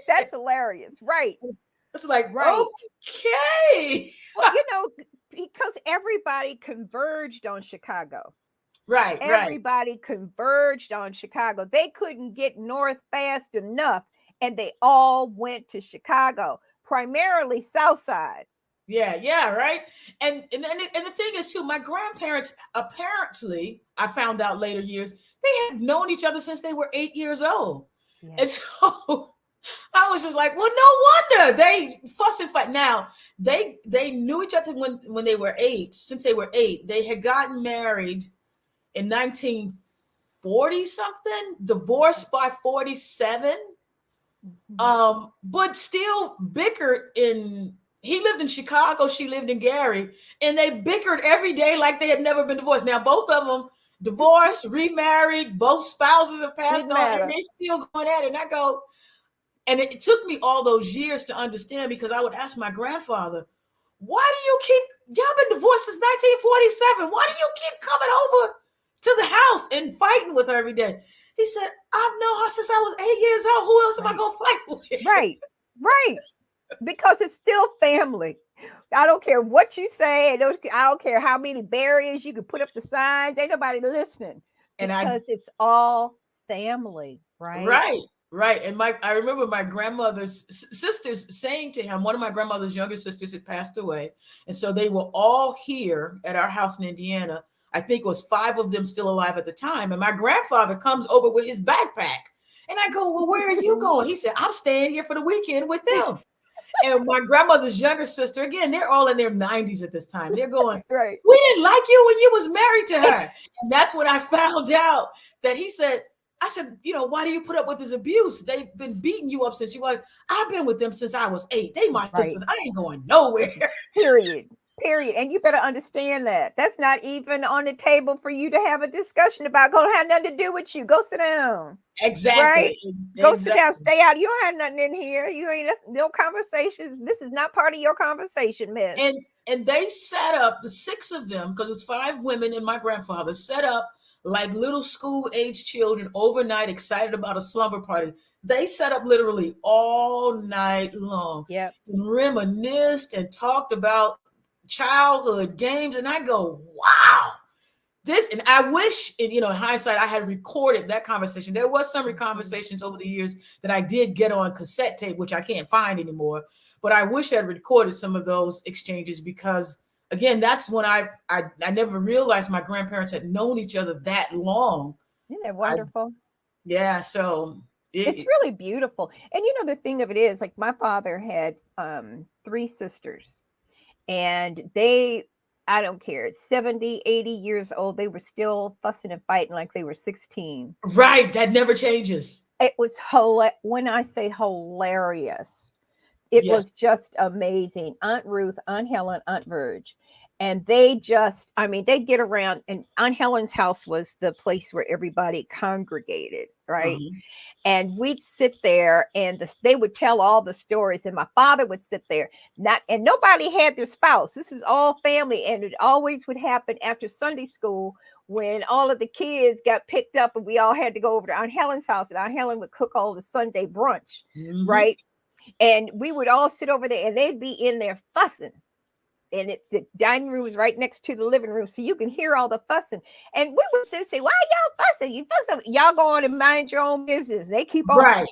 That's hilarious. Right. It's like, right. Okay. Well, you know, because everybody converged on Chicago. Right. Everybody converged on Chicago. They couldn't get north fast enough, and they all went to Chicago, primarily South Side. Yeah, right. And the thing is too, my grandparents, apparently, I found out later years, they had known each other since they were 8 years old. Yeah. And so I was just like, well, no wonder they fuss and fight. Now they knew each other when they were 8. Since they were 8, they had gotten married in 1940 something, divorced by 47, but still bickered in. He lived in Chicago, she lived in Gary, and they bickered every day like they had never been divorced. Now, both of them divorced, remarried, both spouses have passed on, and they're still going at it. And I go, and it took me all those years to understand, because I would ask my grandfather, why do you keep, y'all been divorced since 1947. Why do you keep coming over to the house and fighting with her every day? He said, I've known her since I was 8 years old. Who else am I going to fight with? Right. Because it's still family. I don't care what you say. I don't care how many barriers you can put up the signs. Ain't nobody listening. Because it's all family, right? Right. And I remember my grandmother's sisters saying to him, one of my grandmother's younger sisters had passed away. And so they were all here at our house in Indiana. I think it was 5 of them still alive at the time. And my grandfather comes over with his backpack. And I go, well, where are you going? He said, I'm staying here for the weekend with them. And my grandmother's younger sister, again, they're all in their 90s at this time. They're going, right. We didn't like you when you was married to her. And that's when I found out that he said, I said, you know, why do you put up with this abuse? They've been beating you up since you were, I've been with them since I was 8. They my sisters. I ain't going nowhere. Period. And you better understand that. That's not even on the table for you to have a discussion about. Going to have nothing to do with you. Go sit down. Exactly. Right? Go sit down. Stay out. You don't have nothing in here. You ain't no conversations. This is not part of your conversation, miss. And they set up, the 6 of them, because it was 5 women and my grandfather, set up like little school-age children overnight, excited about a slumber party. They set up literally all night long. Yep. And reminisced and talked about childhood games. And I go, wow. And I wish, in hindsight, I had recorded that conversation. There was some conversations over the years that I did get on cassette tape, which I can't find anymore. But I wish I had recorded some of those exchanges, because, again, that's when I never realized my grandparents had known each other that long. Isn't that wonderful? So It's really beautiful. And you know, the thing of it is, like, my father had 3 sisters, and they, I don't care, 70, 80 years old, they were still fussing and fighting like they were 16. Right. That never changes. It was when I say hilarious, it was just amazing. Aunt Ruth, Aunt Helen, Aunt Verge. And they just, I mean, they get around, and Aunt Helen's house was the place where everybody congregated, right? And we'd sit there, and they would tell all the stories, and my father would sit there. And nobody had their spouse. This is all family, and it always would happen after Sunday school when all of the kids got picked up, and we all had to go over to Aunt Helen's house, and Aunt Helen would cook all the Sunday brunch, right? And we would all sit over there, and they'd be in there fussing. And the dining room is right next to the living room, so you can hear all the fussing. And we would sit and say, "Why y'all fussing? You fussing? Y'all go on and mind your own business." They keep on. Right.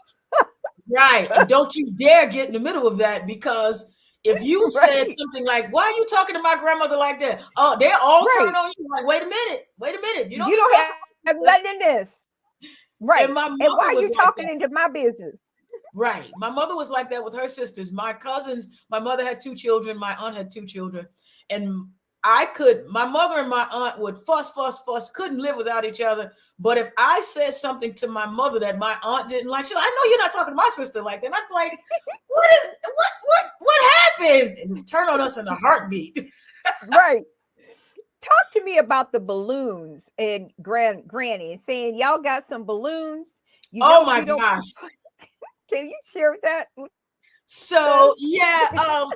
Right. And don't you dare get in the middle of that, because if you said something like, "Why are you talking to my grandmother like that?" Oh, they all turn on you like, "Wait a minute. You don't have nothing in this." Right. And, and why are you talking into my business? Right. My mother was like that with her sisters. My cousins, my mother had 2 children. My aunt had 2 children. And my mother and my aunt would fuss, couldn't live without each other. But if I said something to my mother that my aunt didn't like, she's like, "I know you're not talking to my sister like that." And I'm like, what happened? And turn on us in a heartbeat. Right. Talk to me about the balloons and Granny, saying y'all got some balloons. Oh my gosh. Can you share that? So, yeah. Oh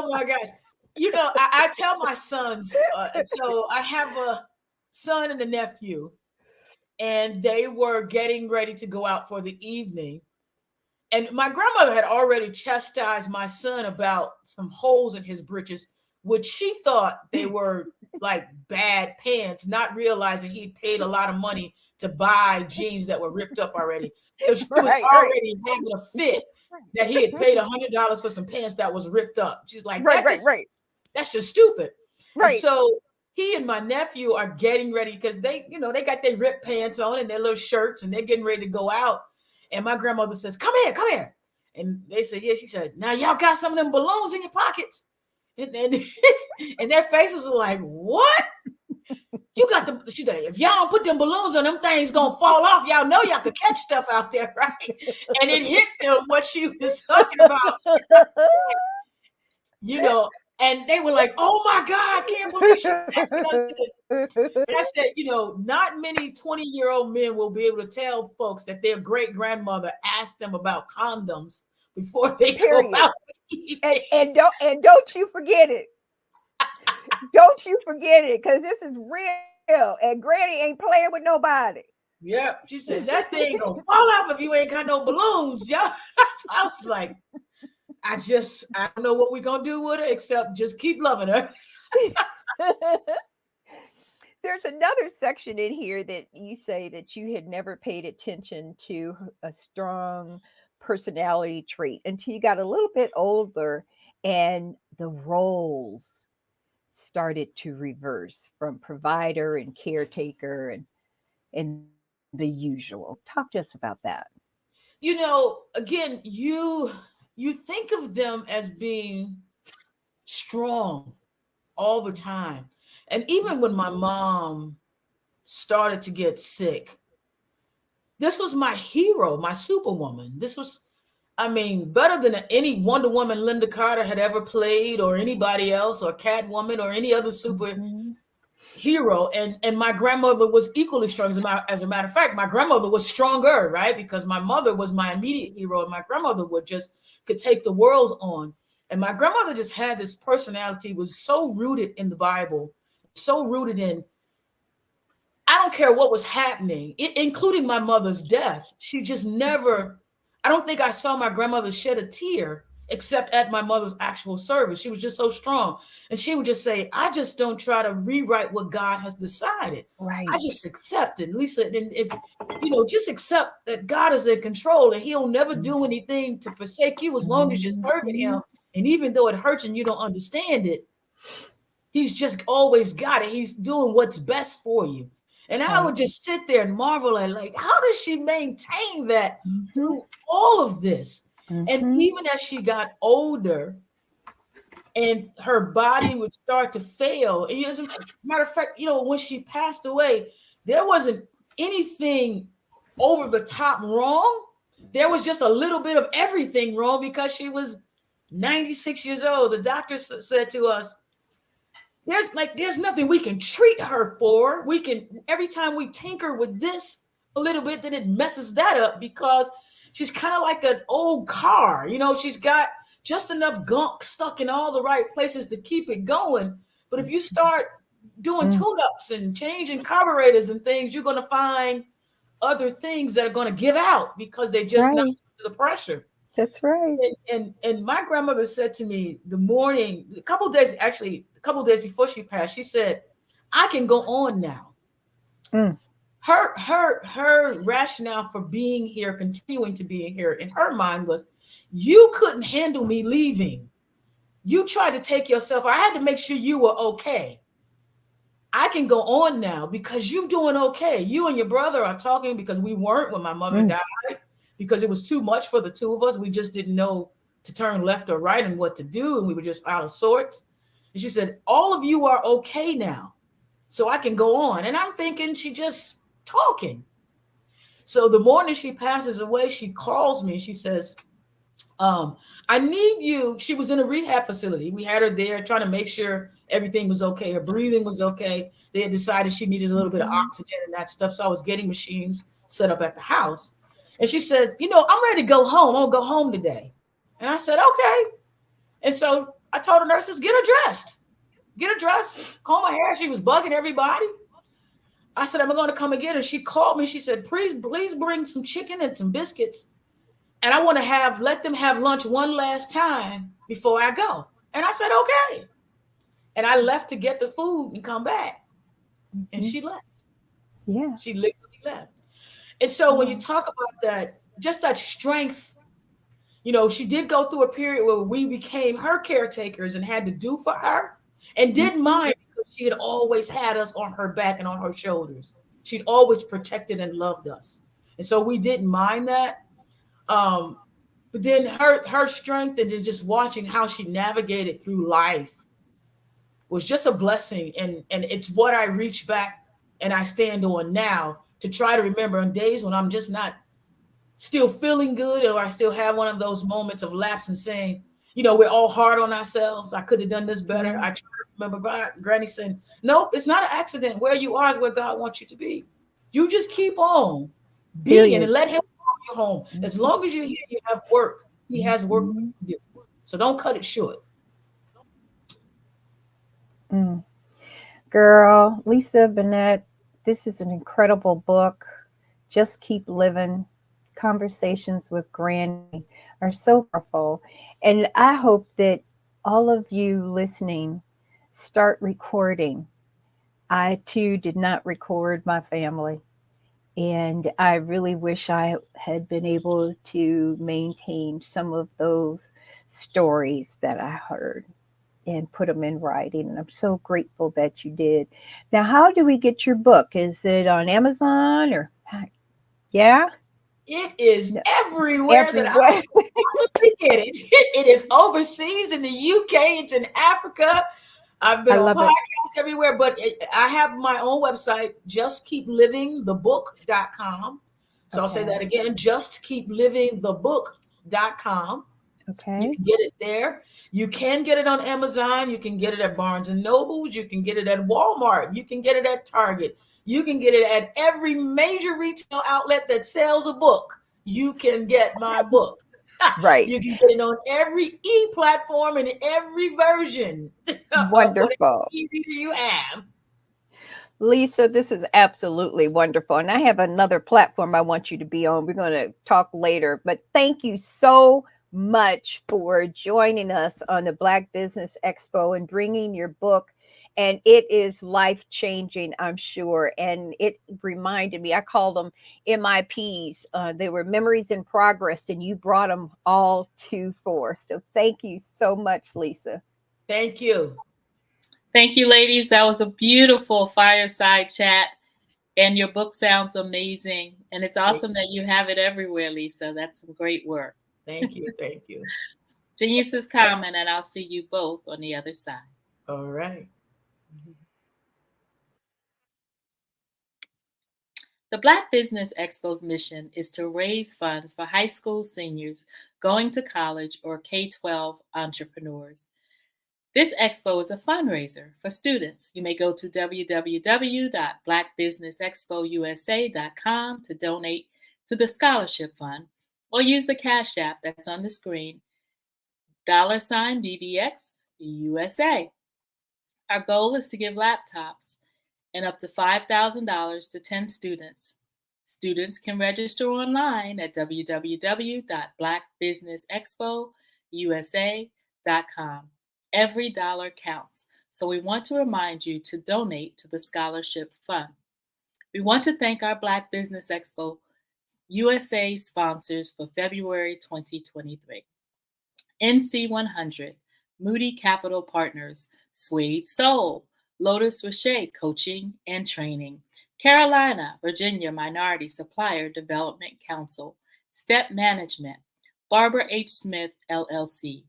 my gosh. You know, I tell my sons, so I have a son and a nephew, and they were getting ready to go out for the evening. And my grandmother had already chastised my son about some holes in his breeches, which she thought they were like bad pants, not realizing he'd paid a lot of money to buy jeans that were ripped up already. So she was already having a fit that he had paid $100 for some pants that was ripped up. She's like, that's just stupid. Right. And so he and my nephew are getting ready because they got their ripped pants on and their little shirts, and they're getting ready to go out. And my grandmother says, come here. And they said, yeah. She said, "Now y'all got some of them balloons in your pockets." And their faces were like, "What? You got them?" She said, "If y'all don't put them balloons on, them things gonna fall off. Y'all know y'all could catch stuff out there, right?" And it hit them what she was talking about. And they were like, "Oh my God, I can't believe she's asking us this." And I said, not many 20-year-old men will be able to tell folks that their great-grandmother asked them about condoms before they go out. And don't you forget it. Don't you forget it, because this is real, and Granny ain't playing with nobody. Yeah, she said that thing gonna fall off if you ain't got no balloons, y'all. I was like, I don't know what we're gonna do with her except just keep loving her. There's another section in here that you say that you had never paid attention to a strong personality trait until you got a little bit older and the roles started to reverse from provider and caretaker and the usual. Talk to us about that. Again, you think of them as being strong all the time. And even when my mom started to get sick, this was my hero, my superwoman. This was, better than any Wonder Woman Linda Carter had ever played, or anybody else, or Catwoman, or any other superhero. And my grandmother was equally strong. As a matter of fact, my grandmother was stronger, right? Because my mother was my immediate hero, and my grandmother could take the world on. And my grandmother just had this personality, was so rooted in the Bible, so rooted in, I don't care what was happening, including my mother's death. She just never, I don't think I saw my grandmother shed a tear except at my mother's actual service. She was just so strong. And she would just say, "I just don't try to rewrite what God has decided. Right. I just accept it." Lisa, and if just accept that God is in control and he'll never do anything to forsake you as long as you're serving him. And even though it hurts and you don't understand it, he's just always got it. He's doing what's best for you. And I would just sit there and marvel at, like, how does she maintain that through all of this? And even as she got older and her body would start to fail, and as a matter of fact, when she passed away, there wasn't anything over the top wrong. There was just a little bit of everything wrong because she was 96 years old. The doctor said to us, there's nothing we can treat her for. We can, every time we tinker with this a little bit, then it messes that up because she's kind of like an old car. She's got just enough gunk stuck in all the right places to keep it going. But if you start doing tune-ups and changing carburetors and things, you're going to find other things that are going to give out because they just not used to the pressure. That's right. And my grandmother said to me a couple of days before she passed, she said, I can go on now. Her rationale for being here, continuing to be here in her mind was, you couldn't handle me leaving. You tried to take yourself. I had to make sure you were okay. I can go on now because you're doing okay. You and your brother are talking because we weren't when my mother died, because it was too much for the two of us. We just didn't know to turn left or right and what to do. And we were just out of sorts. And she said, all of you are okay now, so I can go on. And I'm thinking she just talking. So the morning she passes away, she calls me and she says, I need you. She was in a rehab facility. We had her there trying to make sure everything was okay. Her breathing was okay. They had decided she needed a little bit of oxygen and that stuff. So I was getting machines set up at the house. And she says, I'm ready to go home. I'll go home today. And I said, okay. And so I told the nurses, get her dressed, comb her hair. She was bugging everybody. I said, I'm going to come and get her. She called me. She said, please bring some chicken and some biscuits. And I want to let them have lunch one last time before I go. And I said, okay. And I left to get the food and come back. And she left. Yeah. She literally left. And so when you talk about that, just that strength, she did go through a period where we became her caretakers and had to do for her and didn't mind because she had always had us on her back and on her shoulders. She'd always protected and loved us. And so we didn't mind that. But then her strength and just watching how she navigated through life was just a blessing. And it's what I reach back and I stand on now to try to remember on days when I'm just not still feeling good, or I still have one of those moments of lapse and saying, we're all hard on ourselves. I could have done this better. I try to remember Granny saying, nope, it's not an accident. Where you are is where God wants you to be. You just keep on being and let him you home. As long as you're here, you have work. He has work for you to do. So don't cut it short. Girl, Lisa Bennett, this is an incredible book. Just Keep Living. Conversations with Granny are so powerful. And I hope that all of you listening start recording. I too did not record my family. And I really wish I had been able to maintain some of those stories that I heard and put them in writing. And I'm so grateful that you did. Now, how do we get your book? Is it on Amazon or? Yeah? It is everywhere that I possibly get it. It is overseas in the UK. It's in Africa. I've been on podcasts everywhere, but I have my own website, justkeeplivingthebook.com. So I'll say that again, justkeeplivingthebook.com. Okay. You can get it there. You can get it on Amazon. You can get it at Barnes and Nobles. You can get it at Walmart. You can get it at Target. You can get it at every major retail outlet that sells a book. You can get my book. Right. You can get it on every e-platform and every version. Wonderful. E-reader you have. Lisa, this is absolutely wonderful. And I have another platform I want you to be on. We're going to talk later. But thank you so much for joining us on the Black Business Expo and bringing your book. And it is life-changing, I'm sure. And it reminded me, I called them MIPs. They were memories in progress, and you brought them all to forth. So thank you so much, Lisa. Thank you. Thank you, ladies. That was a beautiful fireside chat. And your book sounds amazing. And it's awesome that you have it everywhere, Lisa. That's some great work. Thank you. Thank you. Genius is common, and I'll see you both on the other side. All right. The Black Business Expo's mission is to raise funds for high school seniors going to college or K-12 entrepreneurs. This expo is a fundraiser for students. You may go to www.blackbusinessexpousa.com to donate to the scholarship fund, or use the Cash App that's on the screen, $BBX USA. Our goal is to give laptops and up to $5,000 to 10 students. Students can register online at www.blackbusinessexpousa.com. Every dollar counts, so we want to remind you to donate to the scholarship fund. We want to thank our Black Business Expo USA sponsors for February 2023. NC100, Moody Capital Partners, Suede Soul, Lotus Rocher Coaching and Training, Carolina, Virginia Minority Supplier Development Council, Step Management, Barbara H. Smith, LLC,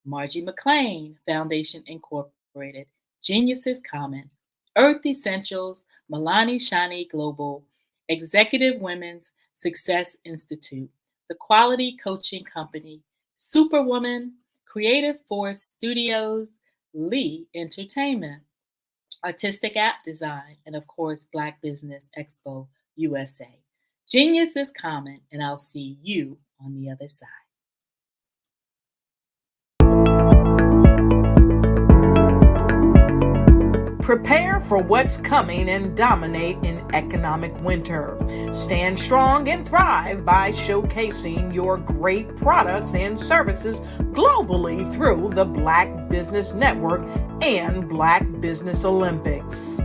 Margie McLean Foundation Incorporated, Genius is Common, Earth Essentials, Milani Shani Global, Executive Women's Success Institute, The Quality Coaching Company, Superwoman, Creative Force Studios, Lee Entertainment, Artistic App Design, and of course, Black Business Expo USA. Genius is common, and I'll see you on the other side. Prepare for what's coming and dominate in economic winter. Stand strong and thrive by showcasing your great products and services globally through the Black Business Network and Black Business Olympics.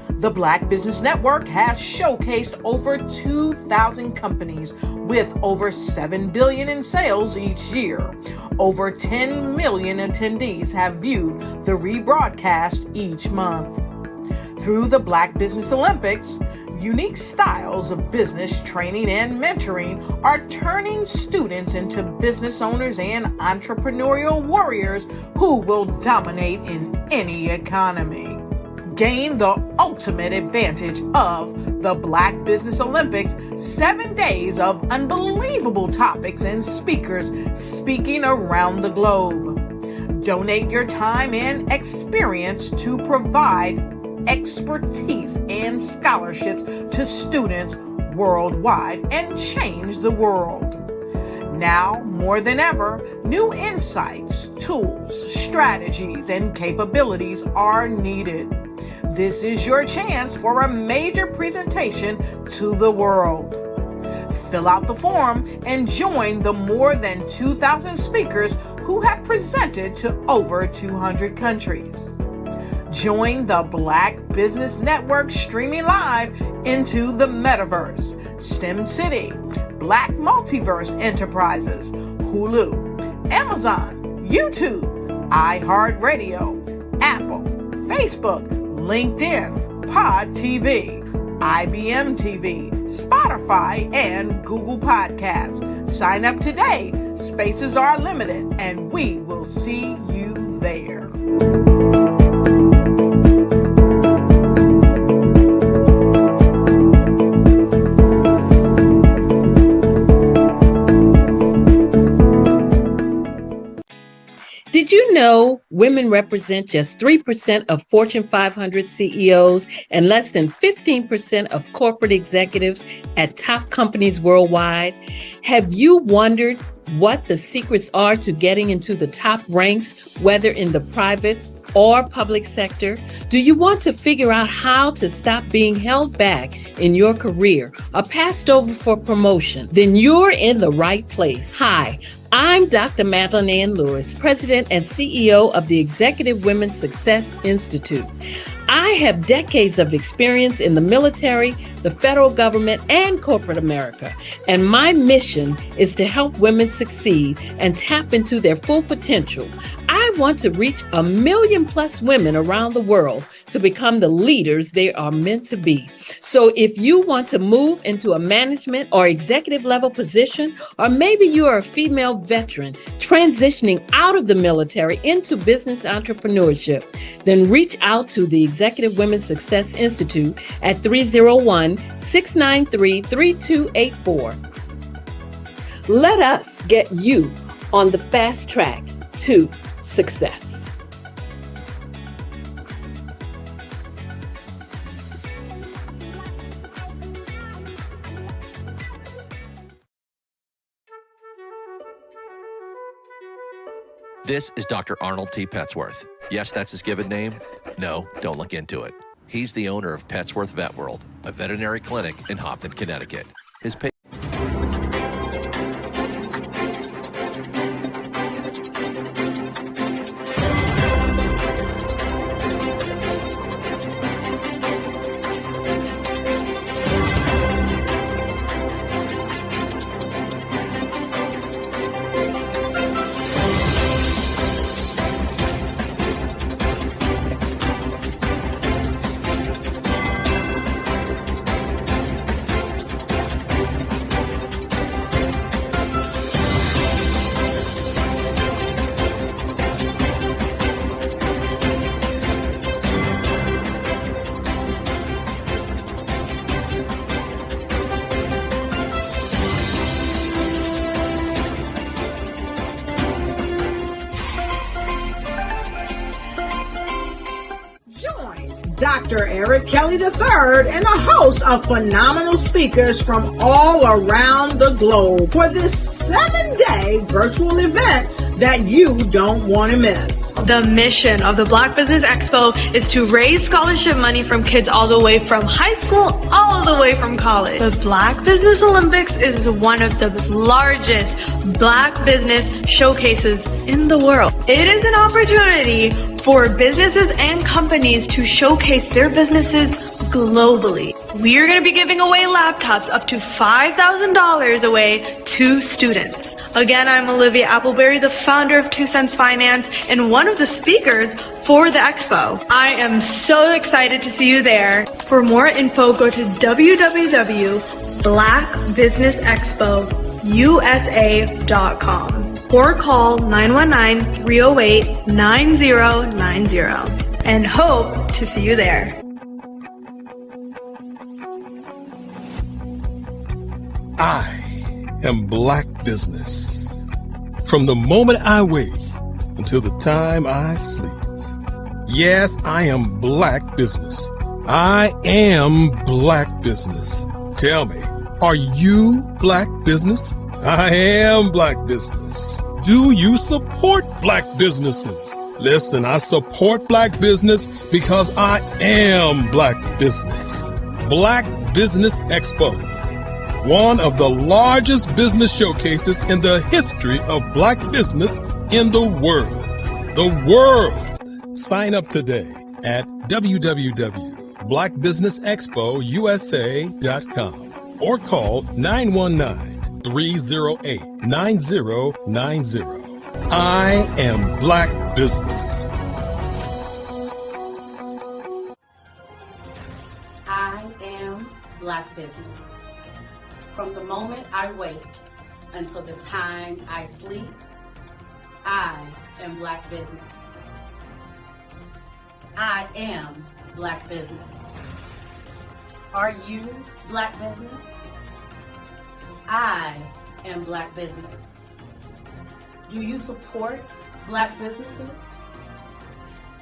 The Black Business Network has showcased over 2,000 companies with over $7 billion in sales each year. Over 10 million attendees have viewed the rebroadcast each month. Through the Black Business Olympics, unique styles of business training and mentoring are turning students into business owners and entrepreneurial warriors who will dominate in any economy. Gain the ultimate advantage of the Black Business Olympics, 7 days of unbelievable topics and speakers speaking around the globe. Donate your time and experience to provide expertise and scholarships to students worldwide and change the world. Now, more than ever, new insights, tools, strategies, and capabilities are needed. This is your chance for a major presentation to the world. Fill out the form and join the more than 2,000 speakers who have presented to over 200 countries. Join the Black Business Network streaming live into the Metaverse, STEM City, Black Multiverse Enterprises, Hulu, Amazon, YouTube, iHeartRadio, Apple, Facebook, LinkedIn, Pod TV, IBM TV, Spotify, and Google Podcasts. Sign up today. Spaces are limited, and we will see you there. Did you know women represent just 3% of Fortune 500 CEOs and less than 15% of corporate executives at top companies worldwide? Have you wondered what the secrets are to getting into the top ranks, whether in the private or public sector? Do you want to figure out how to stop being held back in your career or passed over for promotion? Then you're in the right place. Hi, I'm Dr. Madeline Ann Lewis, President and CEO of the Executive Women's Success Institute. I have decades of experience in the military, the federal government, and corporate America, and my mission is to help women succeed and tap into their full potential. I want to reach 1 million plus women around the world to become the leaders they are meant to be. So if you want to move into a management or executive level position, or maybe you are a female veteran transitioning out of the military into business entrepreneurship, then reach out to the Executive Women's Success Institute at 301-693-3284. Let us get you on the fast track to success. This is Dr. Arnold T. Petsworth. Yes, that's his given name. No, don't look into it. He's the owner of Petsworth Vet World, a veterinary clinic in Hopton, Connecticut. His Dr. Eric Kelly III and a host of phenomenal speakers from all around the globe for this 7-day virtual event that you don't want to miss. The mission of the Black Business Expo is to raise scholarship money from kids all the way from high school, all the way from college. The Black Business Olympics is one of the largest Black business showcases in the world. It is an opportunity for businesses and companies to showcase their businesses globally. We are going to be giving away laptops up to $5,000 away to students. Again, I'm Olivia Appleberry, the founder of 2 Cents Finance and one of the speakers for the expo. I am so excited to see you there. For more info, go to www.blackbusinessexpousa.com or call 919-308-9090 and hope to see you there. I am Black business. From the moment I wake until the time I sleep. Yes, I am Black business. I am Black business. Tell me, are you Black business? I am Black business. Do you support Black businesses? Listen, I support Black business because I am Black business. Black Business Expo, one of the largest business showcases in the history of Black business in the world. The world! Sign up today at www.blackbusinessexpousa.com or call 919-308-9090. I am Black business. I am Black business. From the moment I wake until the time I sleep, I am Black business. I am Black business. Are you Black business? I am Black business. Do you support Black businesses?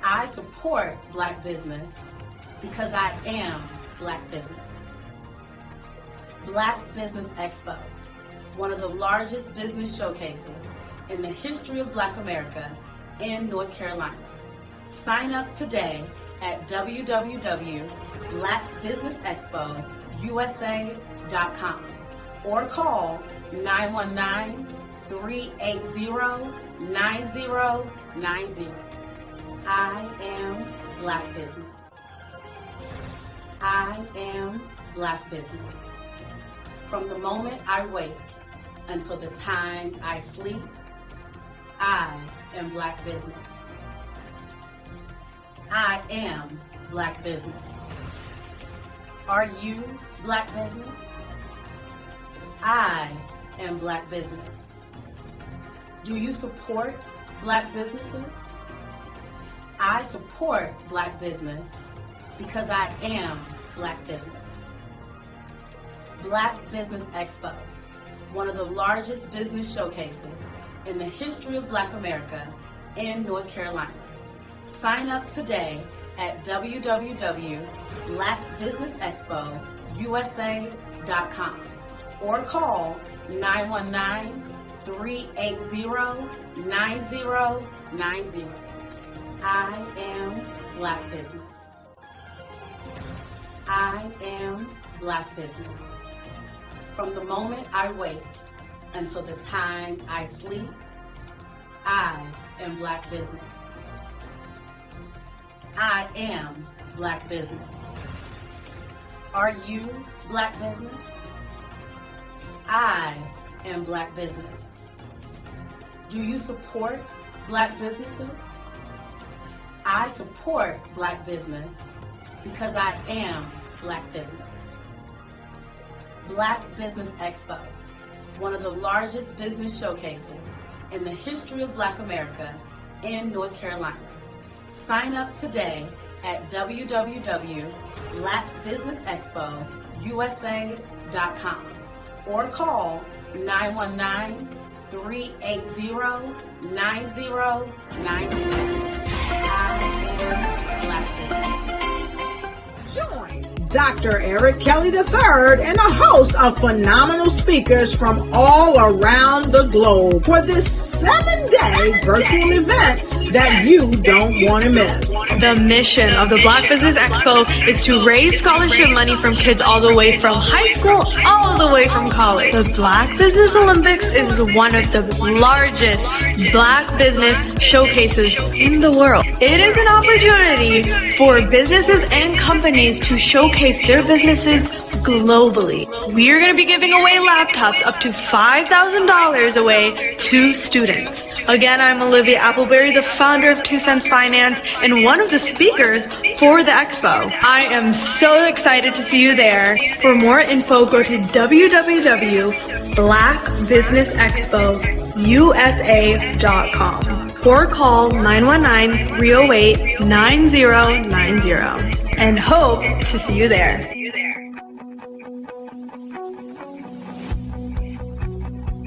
I support Black business because I am Black business. Black Business Expo, one of the largest business showcases in the history of Black America in North Carolina. Sign up today at www.blackbusinessexpousa.com or call 919-380-9090. I am Black business. I am Black business. From the moment I wake until the time I sleep, I am Black business. I am Black business. Are you Black business? I am Black business. Do you support Black businesses? I support Black business because I am Black business. Black Business Expo, one of the largest business showcases in the history of Black America in North Carolina. Sign up today at www.blackbusinessexpousa.com or call 919-380-9090. I am Black business. I am Black business. From the moment I wake until the time I sleep, I am Black business. I am Black business. Are you Black business? I am Black business. Do you support Black businesses? I support Black business because I am Black business. Black Business Expo, one of the largest business showcases in the history of Black America in North Carolina. Sign up today at www.blackbusinessexpousa.com or call 919-380-9090. Join Dr. Eric Kelly III and a host of phenomenal speakers from all around the globe for this 7-day virtual event that you don't want to miss. The mission of the Black Business Expo is to raise scholarship money from kids all the way from high school, all the way from college. The Black Business Olympics is one of the largest Black business showcases in the world. It is an opportunity for businesses and companies to showcase their businesses globally. We are going to be giving away laptops up to $5,000 away to students. Again, I'm Olivia Appleberry, the founder of 2 Cents Finance and one of the speakers for the expo. I am so excited to see you there. For more info, go to www.blackbusinessexpousa.com or call 919-308-9090 and hope to see you there.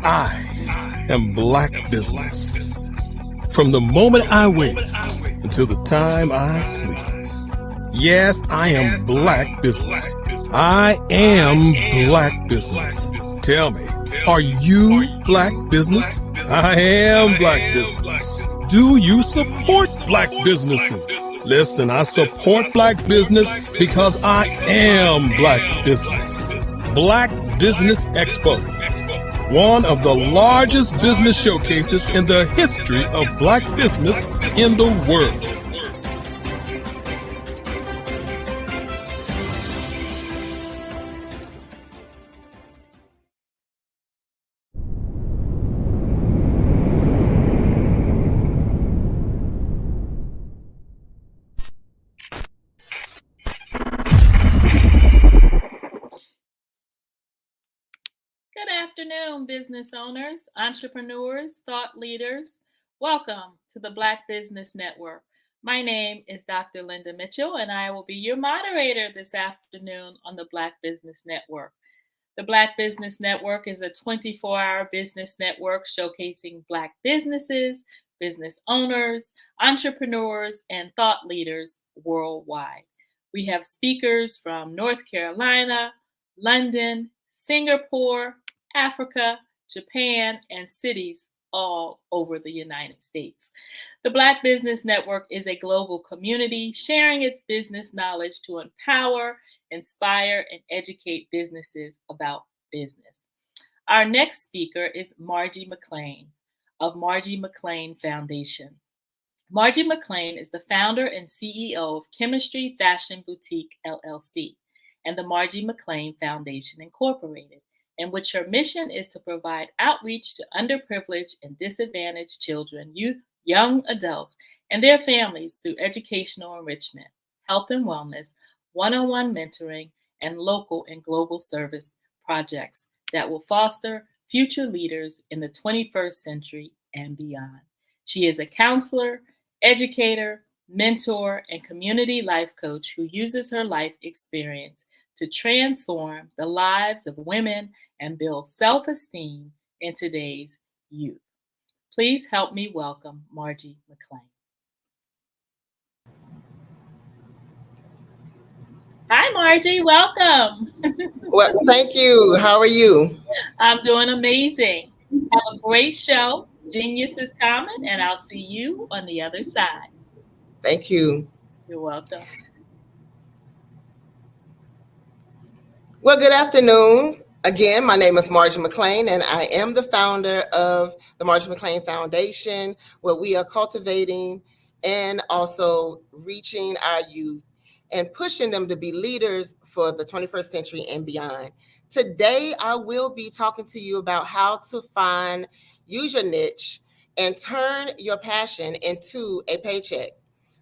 I am Black business. From the moment I wake until the time I sleep. Yes, I am Black business. I am Black business. Tell me, are you Black business? I am Black business. Do you support Black businesses? Listen, I support Black business because I am Black business. Black Business Expo, one of the largest business showcases in the history of Black business in the world. Good afternoon, business owners, entrepreneurs, thought leaders. Welcome to the Black Business Network. My name is Dr. Linda Mitchell, and I will be your moderator this afternoon on the Black Business Network. The Black Business Network is a 24-hour business network showcasing Black businesses, business owners, entrepreneurs, and thought leaders worldwide. We have speakers from North Carolina, London, Singapore, Africa, Japan, and cities all over the United States. The Black Business Network is a global community sharing its business knowledge to empower, inspire, and educate businesses about business. Our next speaker is Margie McLean of Margie McLean Foundation. Margie McLean is the founder and CEO of Chemistry Fashion Boutique, LLC, and the Margie McLean Foundation, Incorporated, in which her mission is to provide outreach to underprivileged and disadvantaged children, youth, young adults, and their families through educational enrichment, health and wellness, one-on-one mentoring, and local and global service projects that will foster future leaders in the 21st century and beyond. She is a counselor, educator, mentor, and community life coach who uses her life experience to transform the lives of women and build self-esteem in today's youth. Please help me welcome Margie McClain. Hi, Margie. Welcome. Well, thank you. How are you? I'm doing amazing. Have a great show. Genius is common, and I'll see you on the other side. Thank you. You're welcome. Well, good afternoon. Again, my name is Margie McClain, and I am the founder of the Margie McClain Foundation, where we are cultivating and also reaching our youth and pushing them to be leaders for the 21st century and beyond. Today, I will be talking to you about how to use your niche and turn your passion into a paycheck.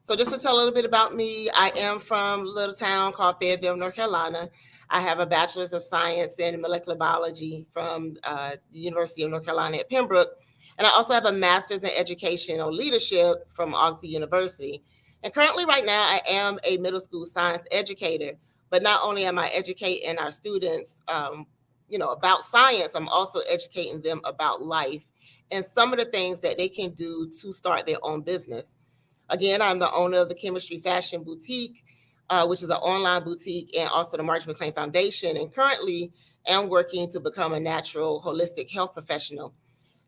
So just to tell a little bit about me, I am from a little town called Fayetteville, North Carolina. I have a bachelor's of science in molecular biology from the University of North Carolina at Pembroke. And I also have a master's in educational leadership from Augsburg University. And currently right now, I am a middle school science educator. But not only am I educating our students, about science, I'm also educating them about life and some of the things that they can do to start their own business. Again, I'm the owner of the Chemistry Fashion Boutique, which is an online boutique, and also the Margie McClain Foundation. And currently, am working to become a natural holistic health professional.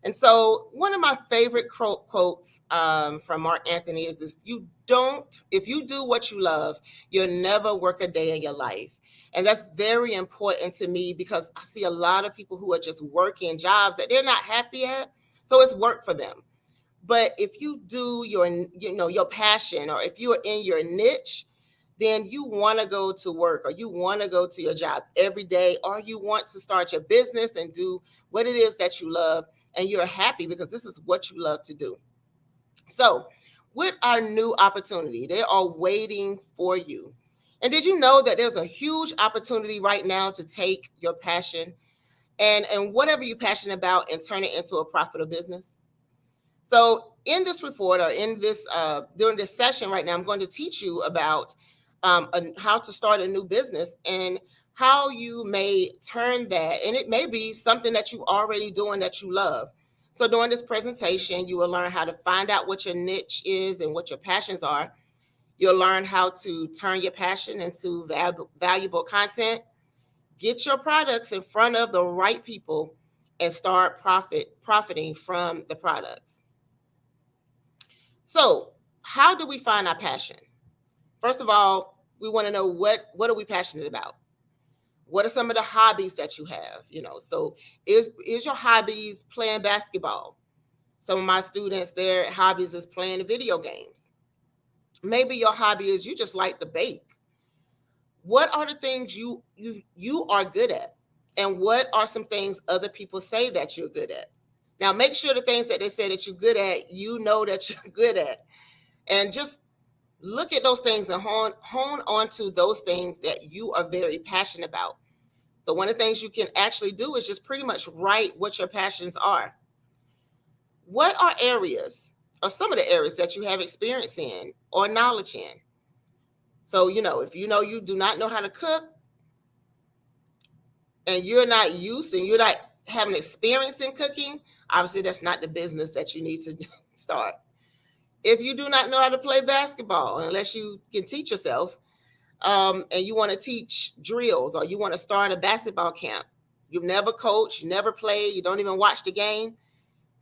And so one of my favorite quotes from Mark Anthony is, if you do what you love, you'll never work a day in your life. And that's very important to me because I see a lot of people who are just working jobs that they're not happy at. So it's work for them. But if you do your passion, or if you are in your niche, then you want to go to work, or you want to go to your job every day, or you want to start your business and do what it is that you love, and you're happy because this is what you love to do. So with our new opportunity, they are waiting for you. And did you know that there's a huge opportunity right now to take your passion and whatever you're passionate about and turn it into a profitable business? So in this report, or in this during this session right now, I'm going to teach you about how to start a new business and how you may turn that. And it may be something that you already doing that you love. So during this presentation, you will learn how to find out what your niche is and what your passions are. You'll learn how to turn your passion into valuable content, get your products in front of the right people, and start profiting from the products. So how do we find our passion? First of all, we want to know what are we passionate about? What are some of the hobbies that you have? So is your hobbies playing basketball? Some of my students, their hobbies is playing video games. Maybe your hobby is you just like to bake. What are the things you are good at? And what are some things other people say that you're good at? Now, make sure the things that they say that you're good at, you know that you're good at. And just look at those things and hone onto those things that you are very passionate about. So one of the things you can actually do is just pretty much write what your passions are. What are areas, or some of the areas that you have experience in or knowledge in? So, if you do not know how to cook, and you're not used and you're not having experience in cooking, obviously that's not the business that you need to start. If you do not know how to play basketball, unless you can teach yourself, and you want to teach drills, or you want to start a basketball camp, you've never coached, you never played, you don't even watch the game,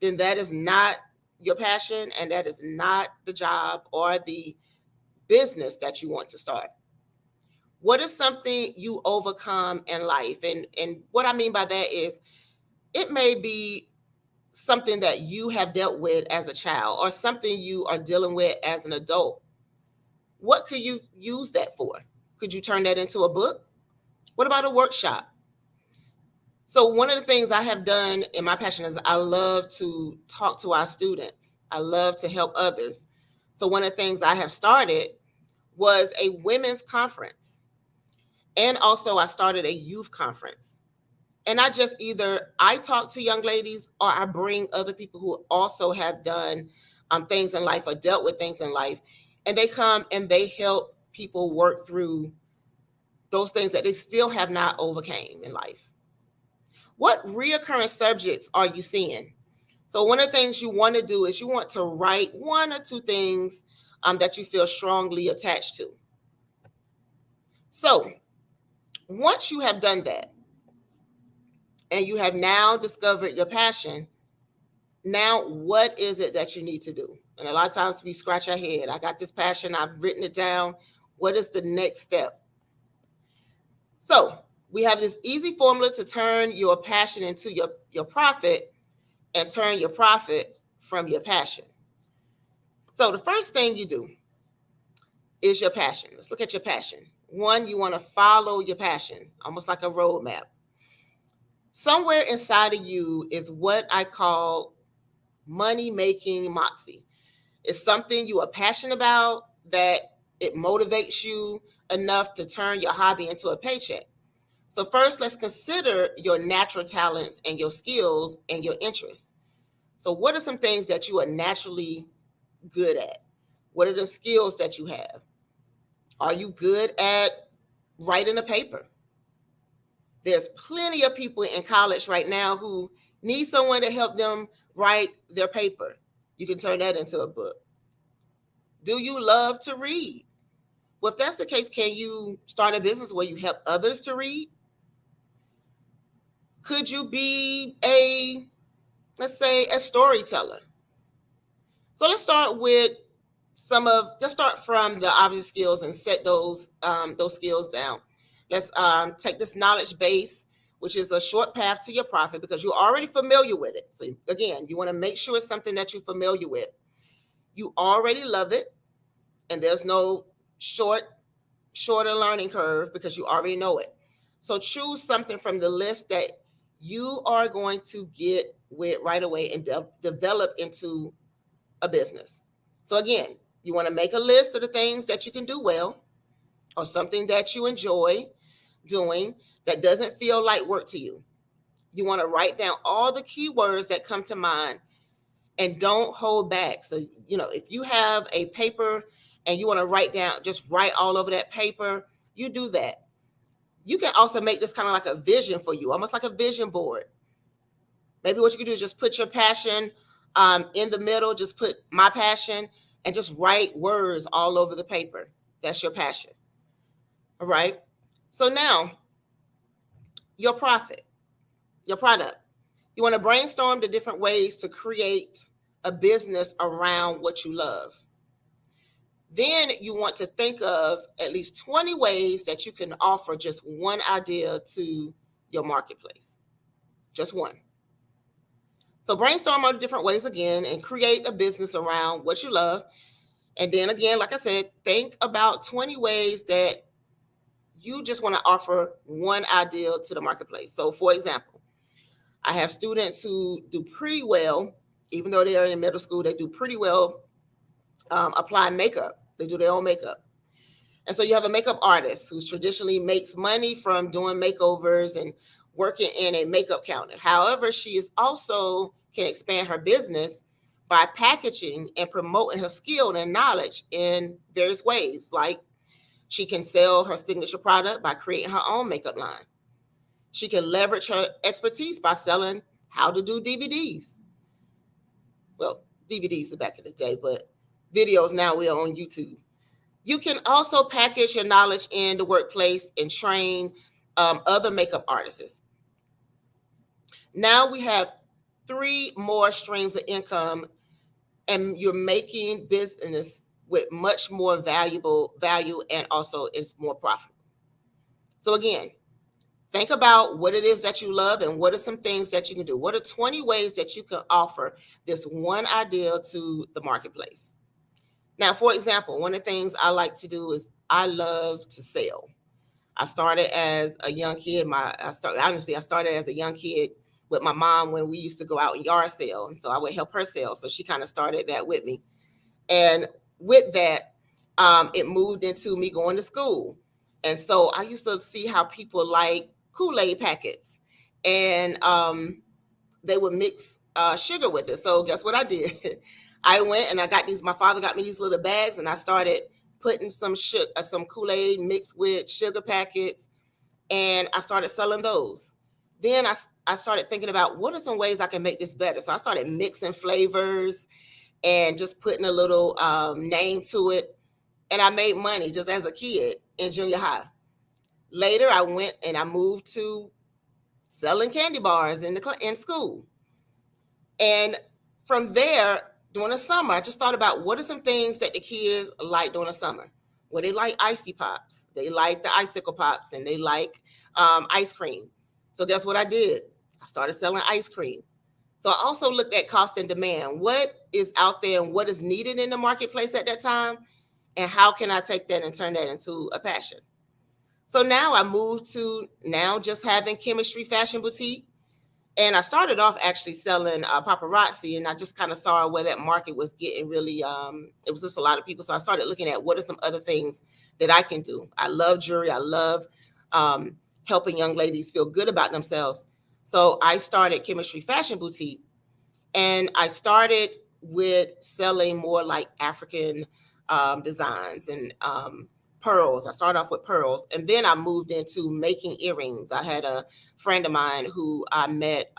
then that is not your passion, and that is not the job or the business that you want to start. What is something you overcome in life? And what I mean by that is, it may be something that you have dealt with as a child, or something you are dealing with as an adult. What could you use that for? Could you turn that into a book? What about a workshop? So one of the things I have done in my passion is I love to talk to our students. I love to help others. So one of the things I have started was a women's conference. And also I started a youth conference. And I just either I talk to young ladies or I bring other people who also have done things in life or dealt with things in life. And they come and they help people work through those things that they still have not overcame in life. What reoccurring subjects are you seeing? So one of the things you want to do is you want to write 1 or 2 things that you feel strongly attached to. So once you have done that and you have now discovered your passion, now what is it that you need to do? And a lot of times we scratch our head. I got this passion. I've written it down. What is the next step? So we have this easy formula to turn your passion into your profit and turn your profit from your passion. So the first thing you do is your passion. Let's look at your passion. 1, you want to follow your passion, almost like a roadmap. Somewhere inside of you is what I call money-making moxie. It's something you are passionate about, that it motivates you enough to turn your hobby into a paycheck. So first, let's consider your natural talents and your skills and your interests. So what are some things that you are naturally good at? What are the skills that you have? Are you good at writing a paper? There's plenty of people in college right now who need someone to help them write their paper. You can turn that into a book. Do you love to read? Well, if that's the case, can you start a business where you help others to read? Could you be let's say, a storyteller? So let's start with let's start from the obvious skills and set those skills down. Let's take this knowledge base, which is a short path to your profit, because you're already familiar with it. So again, you want to make sure it's something that you're familiar with. You already love it, and there's no shorter learning curve because you already know it. So choose something from the list that you are going to get with right away and develop into a business. So again, you want to make a list of the things that you can do well, or something that you enjoy doing that doesn't feel like work to you. You want to write down all the keywords that come to mind and don't hold back. So, if you have a paper and you want to write down, just write all over that paper, you do that. You can also make this kind of like a vision for you, almost like a vision board. Maybe what you can do is just put your passion in the middle, just put my passion, and just write words all over the paper. That's your passion. All right. So now your profit, your product. You want to brainstorm the different ways to create a business around what you love. Then you want to think of at least 20 ways that you can offer just one idea to your marketplace. Just one. So brainstorm on different ways again and create a business around what you love. And then again, like I said, think about 20 ways that you just want to offer one idea to the marketplace. So for example, I have students who do pretty well, even though they are in middle school, they do pretty well applying makeup. They do their own makeup. And so you have a makeup artist who traditionally makes money from doing makeovers and working in a makeup counter. However, she is also can expand her business by packaging and promoting her skill and knowledge in various ways. Like she can sell her signature product by creating her own makeup line. She can leverage her expertise by selling how to do DVDs. Well, DVDs are back in the day, but videos now we are on YouTube. You can also package your knowledge in the workplace and train other makeup artists. Now we have 3 more streams of income, and you're making business with much more value, and also it's more profitable. So again, think about what it is that you love and what are some things that you can do. What are 20 ways that you can offer this one idea to the marketplace? Now, for example, one of the things I like to do is I love to sell. I started as a young kid. I started as a young kid with my mom when we used to go out and yard sale. And so I would help her sell. So she kind of started that with me. And with that, it moved into me going to school. And so I used to see how people like Kool-Aid packets, and they would mix sugar with it. So guess what I did? I went and I got these, my father got me these little bags, and I started putting some Kool-Aid mixed with sugar packets, and I started selling those. Then I started thinking about what are some ways I can make this better. So I started mixing flavors and just putting a little name to it. And I made money just as a kid in junior high. Later, I went and I moved to selling candy bars in school. And from there, during the summer, I just thought about what are some things that the kids like during the summer. Well, they like icy pops. They like the icicle pops, and they like ice cream. So guess what I did? I started selling ice cream. So I also looked at cost and demand. What is out there and what is needed in the marketplace at that time? And how can I take that and turn that into a passion? So now I moved to now just having Chemistry Fashion Boutique. And I started off actually selling paparazzi, and I just kind of saw where that market was getting really, it was just a lot of people. So I started looking at what are some other things that I can do. I love jewelry. I love helping young ladies feel good about themselves. So I started Chemistry Fashion Boutique, and I started with selling more like African designs and pearls. I started off with pearls, and then I moved into making earrings. I had a friend of mine who I met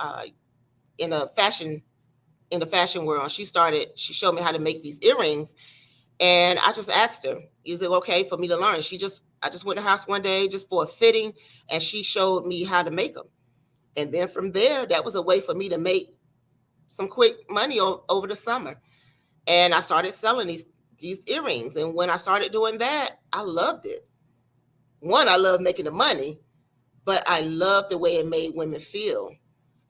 in the fashion world. She showed me how to make these earrings, and I just asked her, is it okay for me to learn? I just went to her house one day just for a fitting, and she showed me how to make them. And then from there, that was a way for me to make some quick money over the summer. And I started selling these earrings. And when I started doing that, I loved it. One, I love making the money, but I loved the way it made women feel.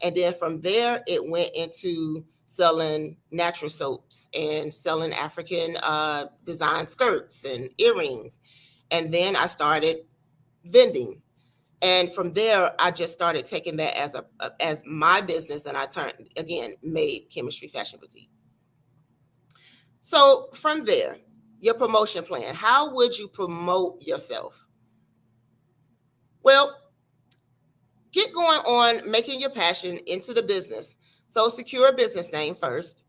And then from there, it went into selling natural soaps and selling African design skirts and earrings. And then I started vending. And from there, I just started taking that as my business, and I made Chemistry Fashion Boutique. So from there, your promotion plan, how would you promote yourself? Well, get going on making your passion into the business. So secure a business name first,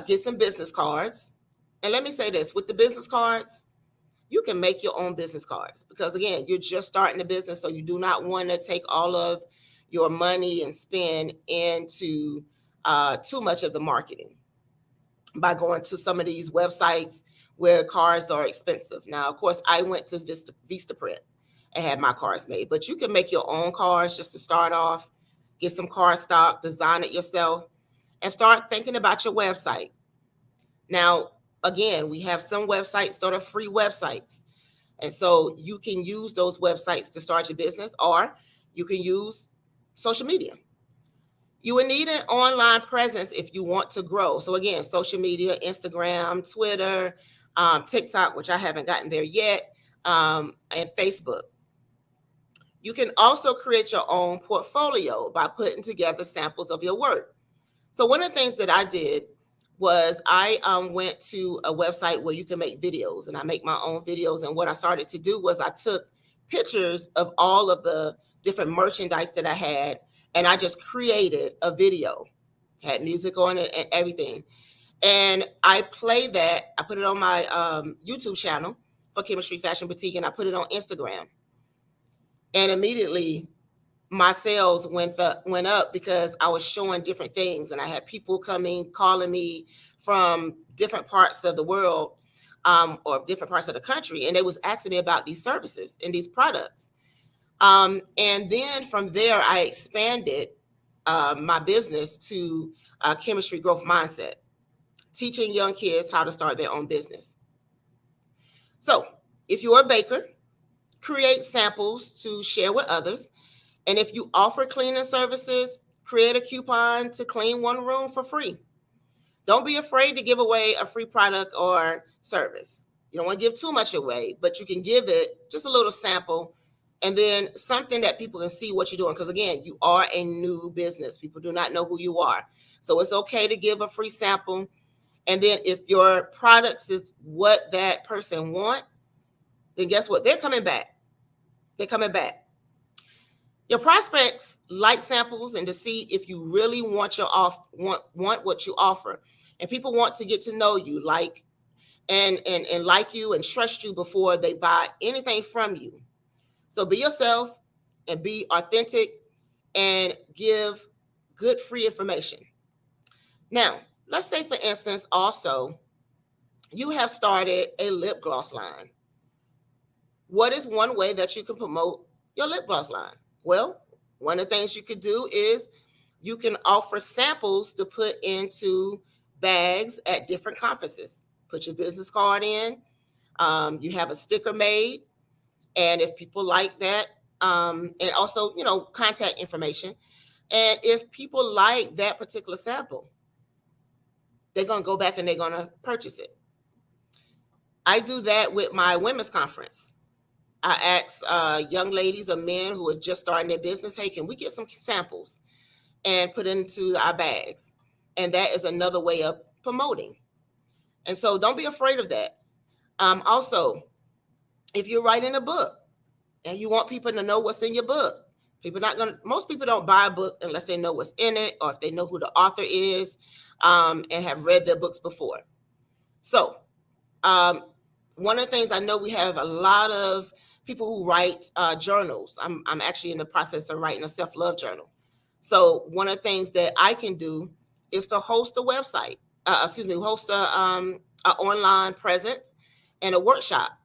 get some business cards. And let me say this, with the business cards, you can make your own business cards because, again, you're just starting the business. So you do not want to take all of your money and spend into too much of the marketing by going to some of these websites where cards are expensive. Now, of course, I went to Vistaprint and had my cards made, but you can make your own cards just to start off, get some card stock, design it yourself, and start thinking about your website. Now, again, we have some websites that are free websites. And so you can use those websites to start your business, or you can use social media. You will need an online presence if you want to grow. So again, social media, Instagram, Twitter, TikTok, which I haven't gotten there yet, and Facebook. You can also create your own portfolio by putting together samples of your work. So one of the things that I did was I went to a website where you can make videos, and I make my own videos. And what I started to do was I took pictures of all of the different merchandise that I had, and I just created a video, had music on it and everything. And I played that, I put it on my YouTube channel for Chemistry Fashion Boutique, and I put it on Instagram. And immediately my sales went up because I was showing different things, and I had people calling me from different parts of the world or different parts of the country, and they was asking me about these services and these products. And then from there, I expanded my business to Chemistry Growth Mindset, teaching young kids how to start their own business. So if you're a baker, create samples to share with others. And if you offer cleaning services, create a coupon to clean one room for free. Don't be afraid to give away a free product or service. You don't want to give too much away, but you can give it just a little sample, and then something that people can see what you're doing. Because again, you are a new business. People do not know who you are. So it's okay to give a free sample. And then if your products is what that person want, then guess what? They're coming back. They're coming back. Your prospects like samples and to see if you really want want what you offer. And people want to get to know you, like and like you and trust you before they buy anything from you. So be yourself and be authentic and give good free information. Now, let's say, for instance, also, you have started a lip gloss line. What is one way that you can promote your lip gloss line? Well, one of the things you could do is you can offer samples to put into bags at different conferences. Put your business card in. You have a sticker made. And if people like that, and also, contact information. And if people like that particular sample, they're going to go back and they're going to purchase it. I do that with my women's conference. I ask young ladies or men who are just starting their business, hey, can we get some samples and put into our bags? And that is another way of promoting. And so don't be afraid of that. Also, if you're writing a book and you want people to know what's in your book, most people don't buy a book unless they know what's in it or if they know who the author is and have read their books before. So one of the things I know, we have a lot of people who write journals. I'm actually in the process of writing a self-love journal. So one of the things that I can do is to host a website, host a online presence and a workshop.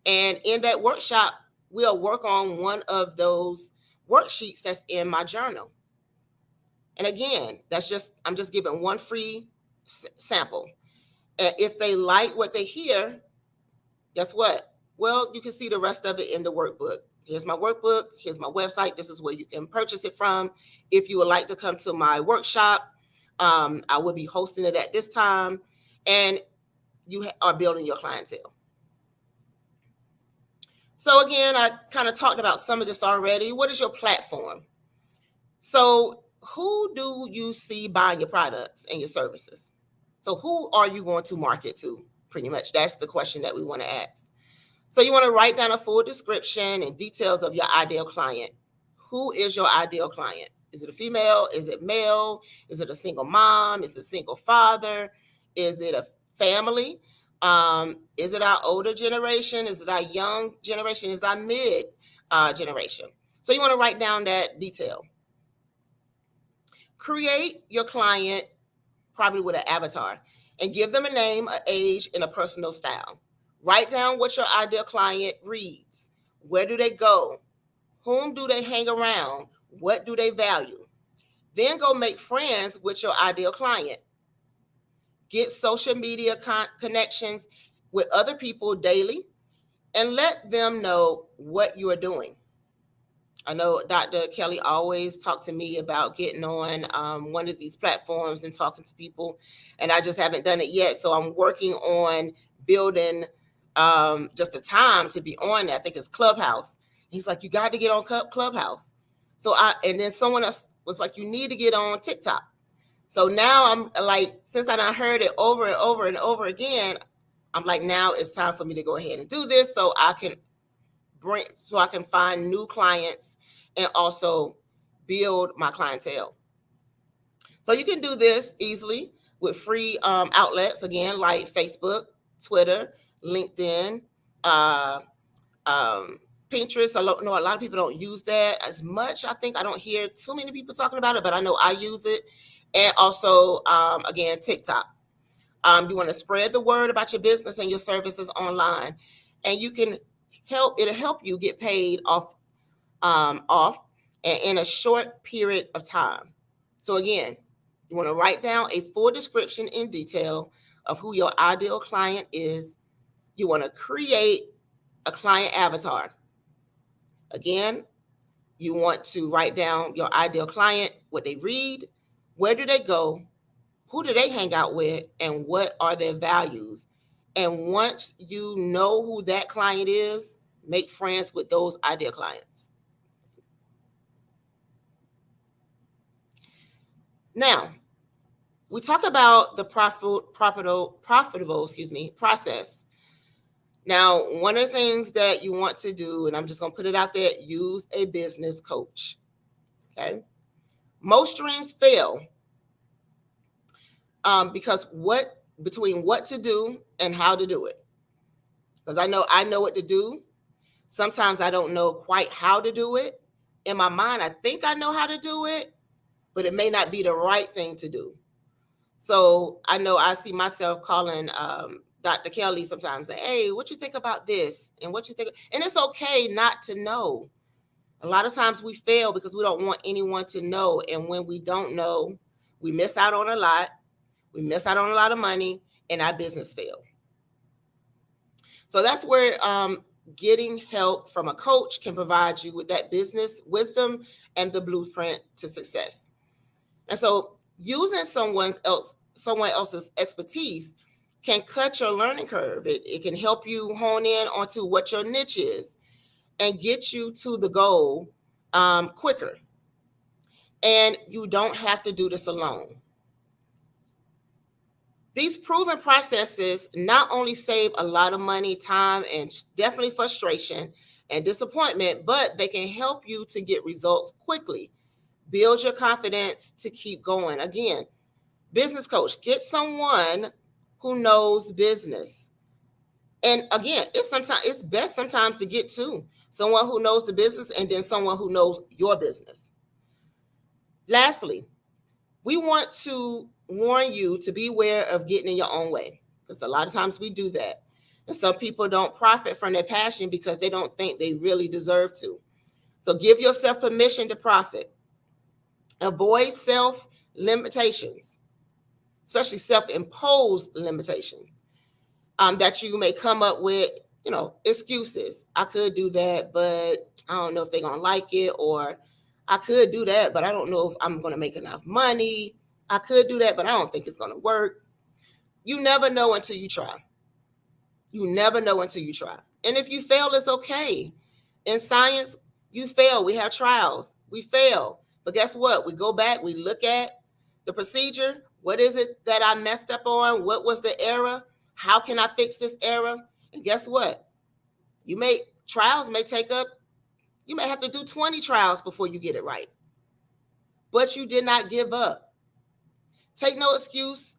And in that workshop, we'll work on one of those worksheets that's in my journal. And again, I'm just giving one free sample. And if they like what they hear, guess what? Well, you can see the rest of it in the workbook. Here's my workbook. Here's my website. This is where you can purchase it from. If you would like to come to my workshop, I will be hosting it at this time. And you are building your clientele. So again, I kind of talked about some of this already. What is your platform? So who do you see buying your products and your services? So who are you going to market to? Pretty much that's the question that we want to ask. So you want to write down a full description and details of your ideal client. Who is your ideal client? Is it a female? Is it male? Is it a single mom? Is it a single father? Is it a family? Is it our older generation? Is it our young generation? Is it our mid generation? So you want to write down that detail. Create your client probably with an avatar and give them a name, an age, and a personal style. Write down what your ideal client reads. Where do they go? Whom do they hang around? What do they value? Then go make friends with your ideal client. Get social media connections with other people daily and let them know what you are doing. I know Dr. Kelly always talks to me about getting on one of these platforms and talking to people, and I just haven't done it yet. So I'm working on building just a time to be on that. I think it's Clubhouse. He's like, you got to get on Clubhouse. And then someone else was like, you need to get on TikTok. So now I'm like, since I done heard it over and over and over again, I'm like, now it's time for me to go ahead and do this so I can find new clients and also build my clientele. So you can do this easily with free outlets, again, like Facebook, Twitter, LinkedIn, Pinterest. I know a lot of people don't use that as much. I think I don't hear too many people talking about it, but I know I use it. And also, again, TikTok. You want to spread the word about your business and your services online, and it'll help you get paid off in a short period of time. So again, you want to write down a full description in detail of who your ideal client is. You want to create a client avatar. Again, you want to write down your ideal client, what they read, where do they go, who do they hang out with, and what are their values. And once you know who that client is, make friends with those ideal clients. Now, we talk about the profitable process. Now, one of the things that you want to do, and I'm just going to put it out there, use a business coach. Okay. Most dreams fail because between what to do and how to do it. Because I know what to do. Sometimes I don't know quite how to do it. In my mind, I think I know how to do it, but it may not be the right thing to do. So I know I see myself calling Dr. Kelly sometimes, say, hey, what you think about this? And what you think? And it's okay not to know. A lot of times we fail because we don't want anyone to know. And when we don't know, we miss out on a lot. We miss out on a lot of money, and our business fail. So that's where getting help from a coach can provide you with that business wisdom and the blueprint to success. And so using someone else's expertise can cut your learning curve. It can help you hone in onto what your niche is and get you to the goal quicker. And you don't have to do this alone. These proven processes not only save a lot of money, time, and definitely frustration and disappointment, but they can help you to get results quickly. Build your confidence to keep going. Again, business coach, get someone who knows business. And again, it's best sometimes to get two, someone who knows the business and then someone who knows your business. Lastly, we want to warn you to beware of getting in your own way, because a lot of times we do that. And some people don't profit from their passion because they don't think they really deserve to. So give yourself permission to profit. Avoid self-limitations, especially self-imposed limitations that you may come up with, excuses. I could do that, but I don't know if they're going to like it, or I could do that, but I don't know if I'm going to make enough money. I could do that, but I don't think it's going to work. You never know until you try. You never know until you try. And if you fail, it's okay. In science, you fail. We have trials. We fail. But guess what? We go back, we look at the procedure. What is it that I messed up on? What was the error? How can I fix this error? And guess what? Trials may take up, you may have to do 20 trials before you get it right. But you did not give up. Take no excuse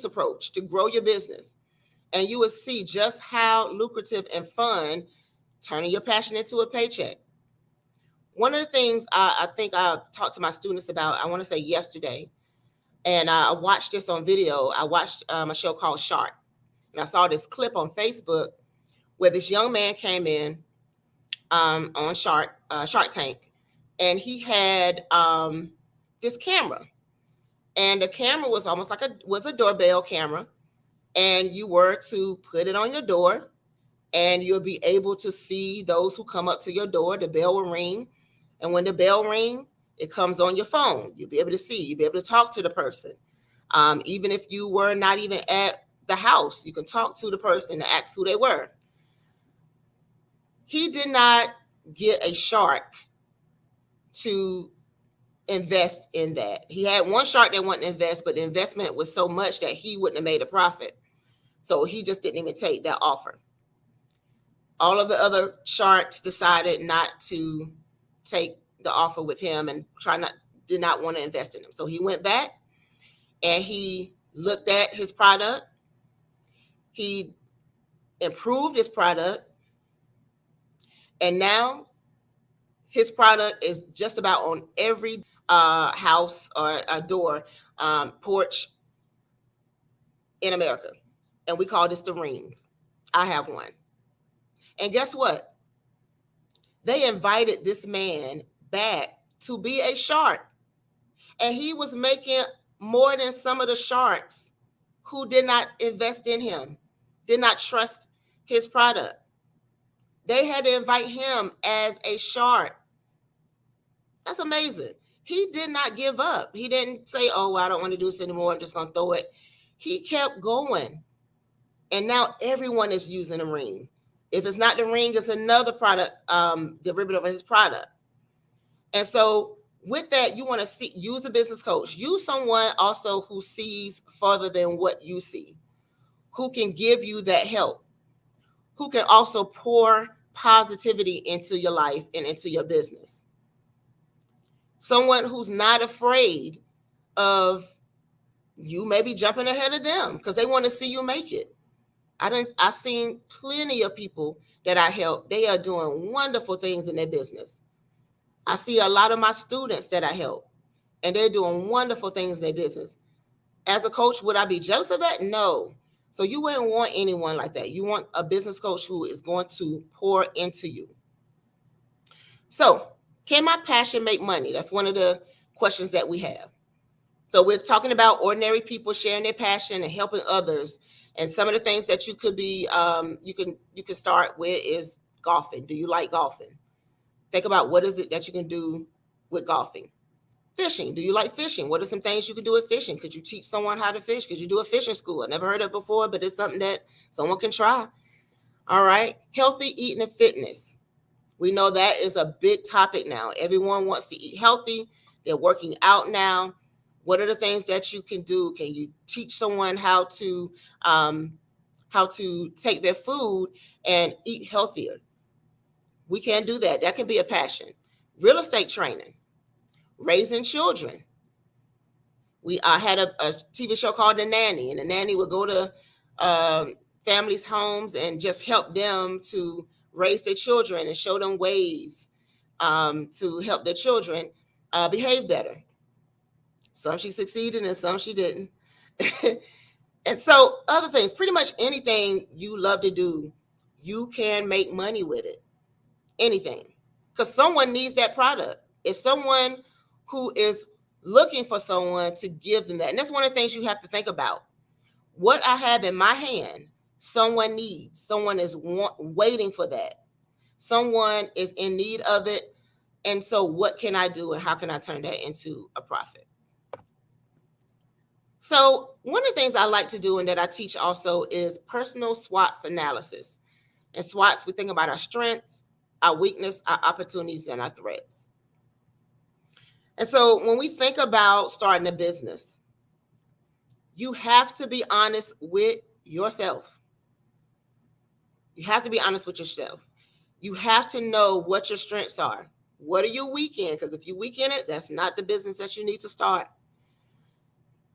approach to grow your business. And you will see just how lucrative and fun turning your passion into a paycheck. One of the things I think I talked to my students about, I want to say yesterday, and I watched this on video. I watched a show called Shark. And I saw this clip on Facebook where this young man came in on Shark Tank, and he had this camera. And the camera was almost like a doorbell camera. And you were to put it on your door, and you'll be able to see those who come up to your door. The bell will ring. And when the bell rings, it comes on your phone. You'll be able to see. You'll be able to talk to the person. Even if you were not even at the house, you can talk to the person and ask who they were. He did not get a shark to invest in that. He had one shark that wanted to invest, but the investment was so much that he wouldn't have made a profit. So he just didn't even take that offer. All of the other sharks decided not to take the offer with him and did not want to invest in him. So he went back and he looked at his product. He improved his product. And now his product is just about on every house or a door, porch in America. And we call this the Ring. I have one. And guess what? They invited this man back to be a shark. And he was making more than some of the sharks who did not invest in him, did not trust his product. They had to invite him as a shark. That's amazing. He did not give up. He didn't say, oh, I don't want to do this anymore. I'm just going to throw it. He kept going. And now everyone is using the Ring. If it's not the Ring, it's another product, derivative of his product. And so with that, you want to use a business coach. Use someone also who sees further than what you see, who can give you that help, who can also pour positivity into your life and into your business. Someone who's not afraid of you maybe jumping ahead of them because they want to see you make it. I've seen plenty of people that I help. They are doing wonderful things in their business. I see a lot of my students that I help, and they're doing wonderful things in their business. As a coach, would I be jealous of that? No. So you wouldn't want anyone like that. You want a business coach who is going to pour into you. So, can my passion make money? That's one of the questions that we have. So we're talking about ordinary people sharing their passion and helping others. And some of the things that you could be, you can start with is golfing. Do you like golfing? Think about what is it that you can do with golfing. Fishing. Do you like fishing? What are some things you can do with fishing? Could you teach someone how to fish? Could you do a fishing school? I never heard of it before, but it's something that someone can try. All right. Healthy eating and fitness. We know that is a big topic now. Everyone wants to eat healthy. They're working out now. What are the things that you can do? Can you teach someone how to take their food and eat healthier? We can do that. That can be a passion. Real estate training, raising children. We had a TV show called The Nanny, and the nanny would go to families' homes and just help them to raise their children and show them ways to help their children behave better. Some she succeeded and some she didn't. And so other things, pretty much anything you love to do, you can make money with it. Anything. Because someone needs that product. It's someone who is looking for someone to give them that. And that's one of the things you have to think about. What I have in my hand, someone needs. Someone is waiting for that. Someone is in need of it. And so what can I do and how can I turn that into a profit? So one of the things I like to do and that I teach also is personal SWOT analysis. And SWOTs, we think about our strengths, our weakness, our opportunities, and our threats. And so when we think about starting a business, you have to be honest with yourself. You have to be honest with yourself. You have to know what your strengths are. What are you weak in? Because if you're weak in it, that's not the business that you need to start.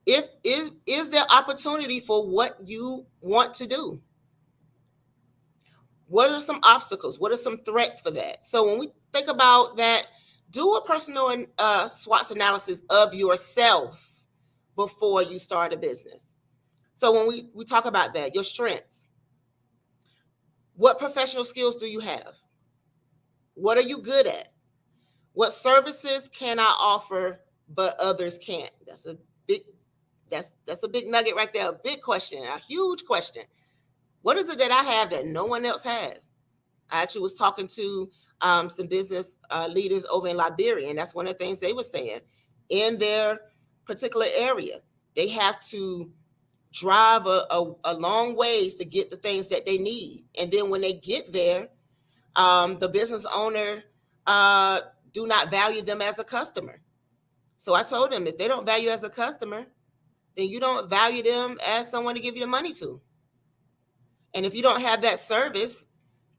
Is there opportunity for what you want to do? What are some obstacles? What are some threats for that? So when we think about that, do a personal SWOT analysis of yourself before you start a business. So when we talk about that, your strengths, what professional skills do you have? What are you good at? What services can I offer but others can't? That's a big nugget right there, a big question, a huge question. What is it that I have that no one else has? I actually was talking to some business leaders over in Liberia, and that's one of the things they were saying. In their particular area, they have to drive a long ways to get the things that they need. And then when they get there, the business owner do not value them as a customer. So I told them, if they don't value as a customer, then you don't value them as someone to give you the money to. And if you don't have that service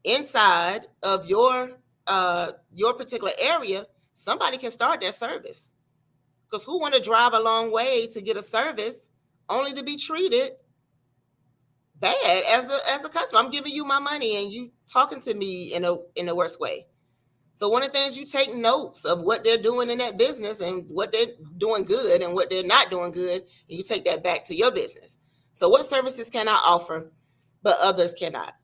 inside of your particular area, somebody can start that service. Because who want to drive a long way to get a service only to be treated bad as a customer? I'm giving you my money and you talking to me in a worse way. So one of the things, you take notes of what they're doing in that business and what they're doing good and what they're not doing good, and you take that back to your business. So what services can I offer but others cannot?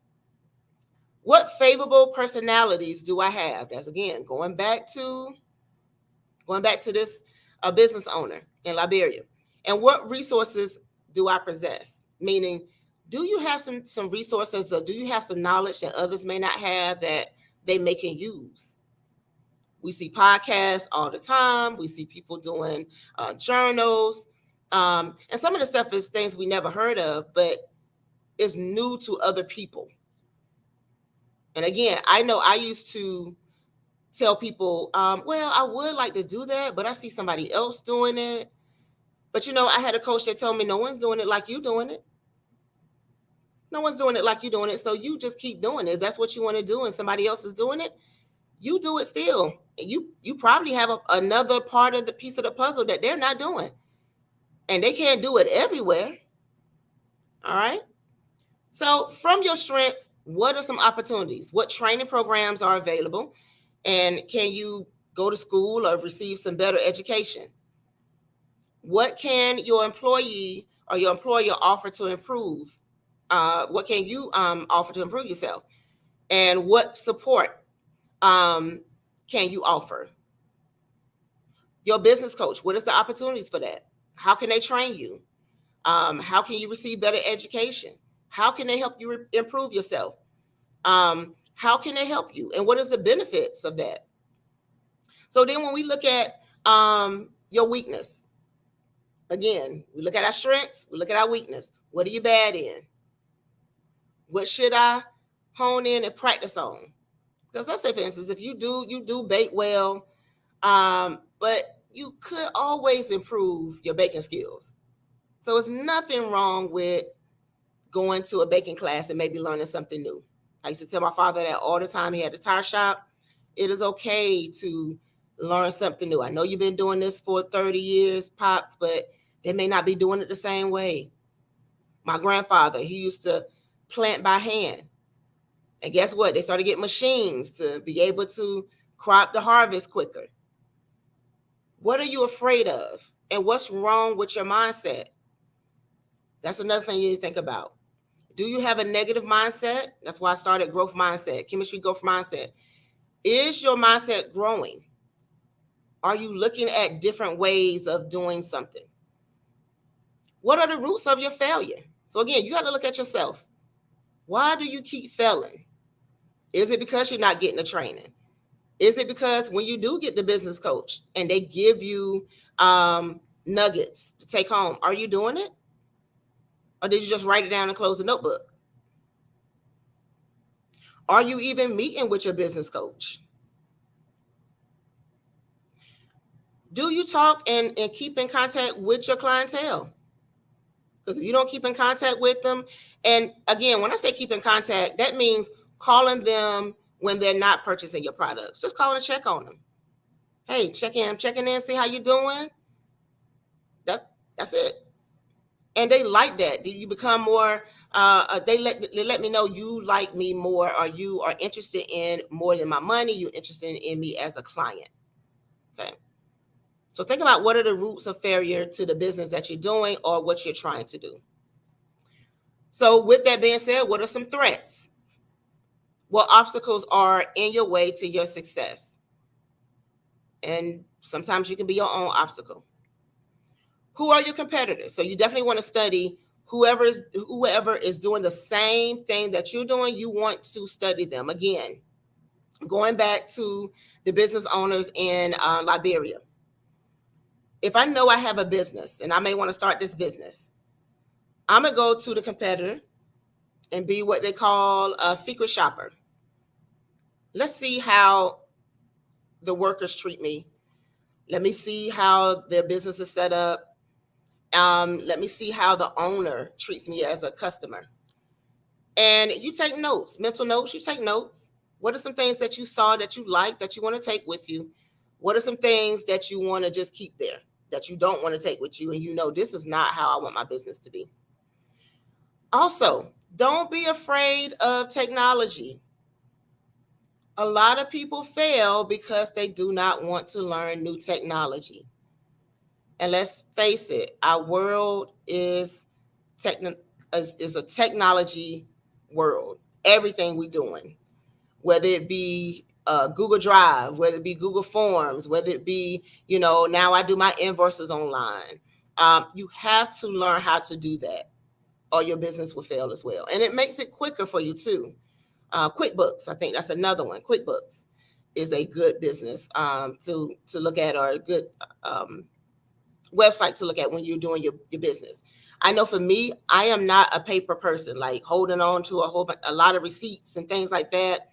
What favorable personalities do I have? That's again going back to this business owner in Liberia. And what resources do I possess? Meaning, do you have some resources, or do you have some knowledge that others may not have that they may can use? We see podcasts all the time. We see people doing journals. And some of the stuff is things we never heard of, but it's new to other people. And again, I know I used to tell people, well, I would like to do that, but I see somebody else doing it. But I had a coach that told me no one's doing it like you doing it. No one's doing it like you doing it. So you just keep doing it. That's what you want to do. And somebody else is doing it. You do it still. You probably have another part of the piece of the puzzle that they're not doing. And they can't do it everywhere. All right. So from your strengths, what are some opportunities? What training programs are available? And can you go to school or receive some better education? What can your employee or your employer offer to improve? What can you offer to improve yourself? And what support can you offer? Your business coach, what is the opportunities for that? How can they train you? How can you receive better education? How can they help you improve yourself? How can they help you? And what is the benefits of that? So then when we look at your weakness, again, we look at our strengths, we look at our weakness. What are you bad in? What should I hone in and practice on? Because let's say, for instance, if you do bake well, but you could always improve your baking skills. So it's nothing wrong with going to a baking class and maybe learning something new. I used to tell my father that all the time. He had a tire shop. It is okay to learn something new. I know you've been doing this for 30 years, Pops, but they may not be doing it the same way. My grandfather, he used to plant by hand. And guess what? They started getting machines to be able to crop the harvest quicker. What are you afraid of? And what's wrong with your mindset? That's another thing you need to think about. Do you have a negative mindset? That's why I started growth mindset, chemistry growth mindset. Is your mindset growing? Are you looking at different ways of doing something? What are the roots of your failure? So again, you got to look at yourself. Why do you keep failing? Is it because you're not getting the training? Is it because when you do get the business coach and they give you nuggets to take home, are you doing it? Or did you just write it down and close the notebook? Are you even meeting with your business coach? Do you talk and keep in contact with your clientele? Because if you don't keep in contact with them, and again, when I say keep in contact, that means calling them when they're not purchasing your products. Just call and check on them. Hey, I'm checking in, see how you're doing. That's it. And they like that. You become more, they let me know you like me more, or you are interested in more than my money. You're interested in me as a client. Okay. So think about what are the roots of failure to the business that you're doing or what you're trying to do. So with that being said, what are some threats? What obstacles are in your way to your success? And sometimes you can be your own obstacle. Who are your competitors? So you definitely want to study whoever is doing the same thing that you're doing. You want to study them. Again, going back to the business owners in Liberia. If I know I have a business and I may want to start this business, I'm going to go to the competitor and be what they call a secret shopper. Let's see how the workers treat me. Let me see how their business is set up. Let me see how the owner treats me as a customer. And you take notes, mental notes, you take notes. What are some things that you saw that you like, that you want to take with you? What are some things that you want to just keep there, that you don't want to take with you? And you know, this is not how I want my business to be. Also, don't be afraid of technology. A lot of people fail because they do not want to learn new technology. And let's face it, our world is a technology world. Everything we're doing, whether it be Google Drive, whether it be Google Forms, whether it be, now I do my invoices online. You have to learn how to do that, or your business will fail as well. And it makes it quicker for you too. QuickBooks, I think that's another one. QuickBooks is a good business to look at, or a good website to look at when you're doing your business. I know for me, I am not a paper person, like holding on to a lot of receipts and things like that.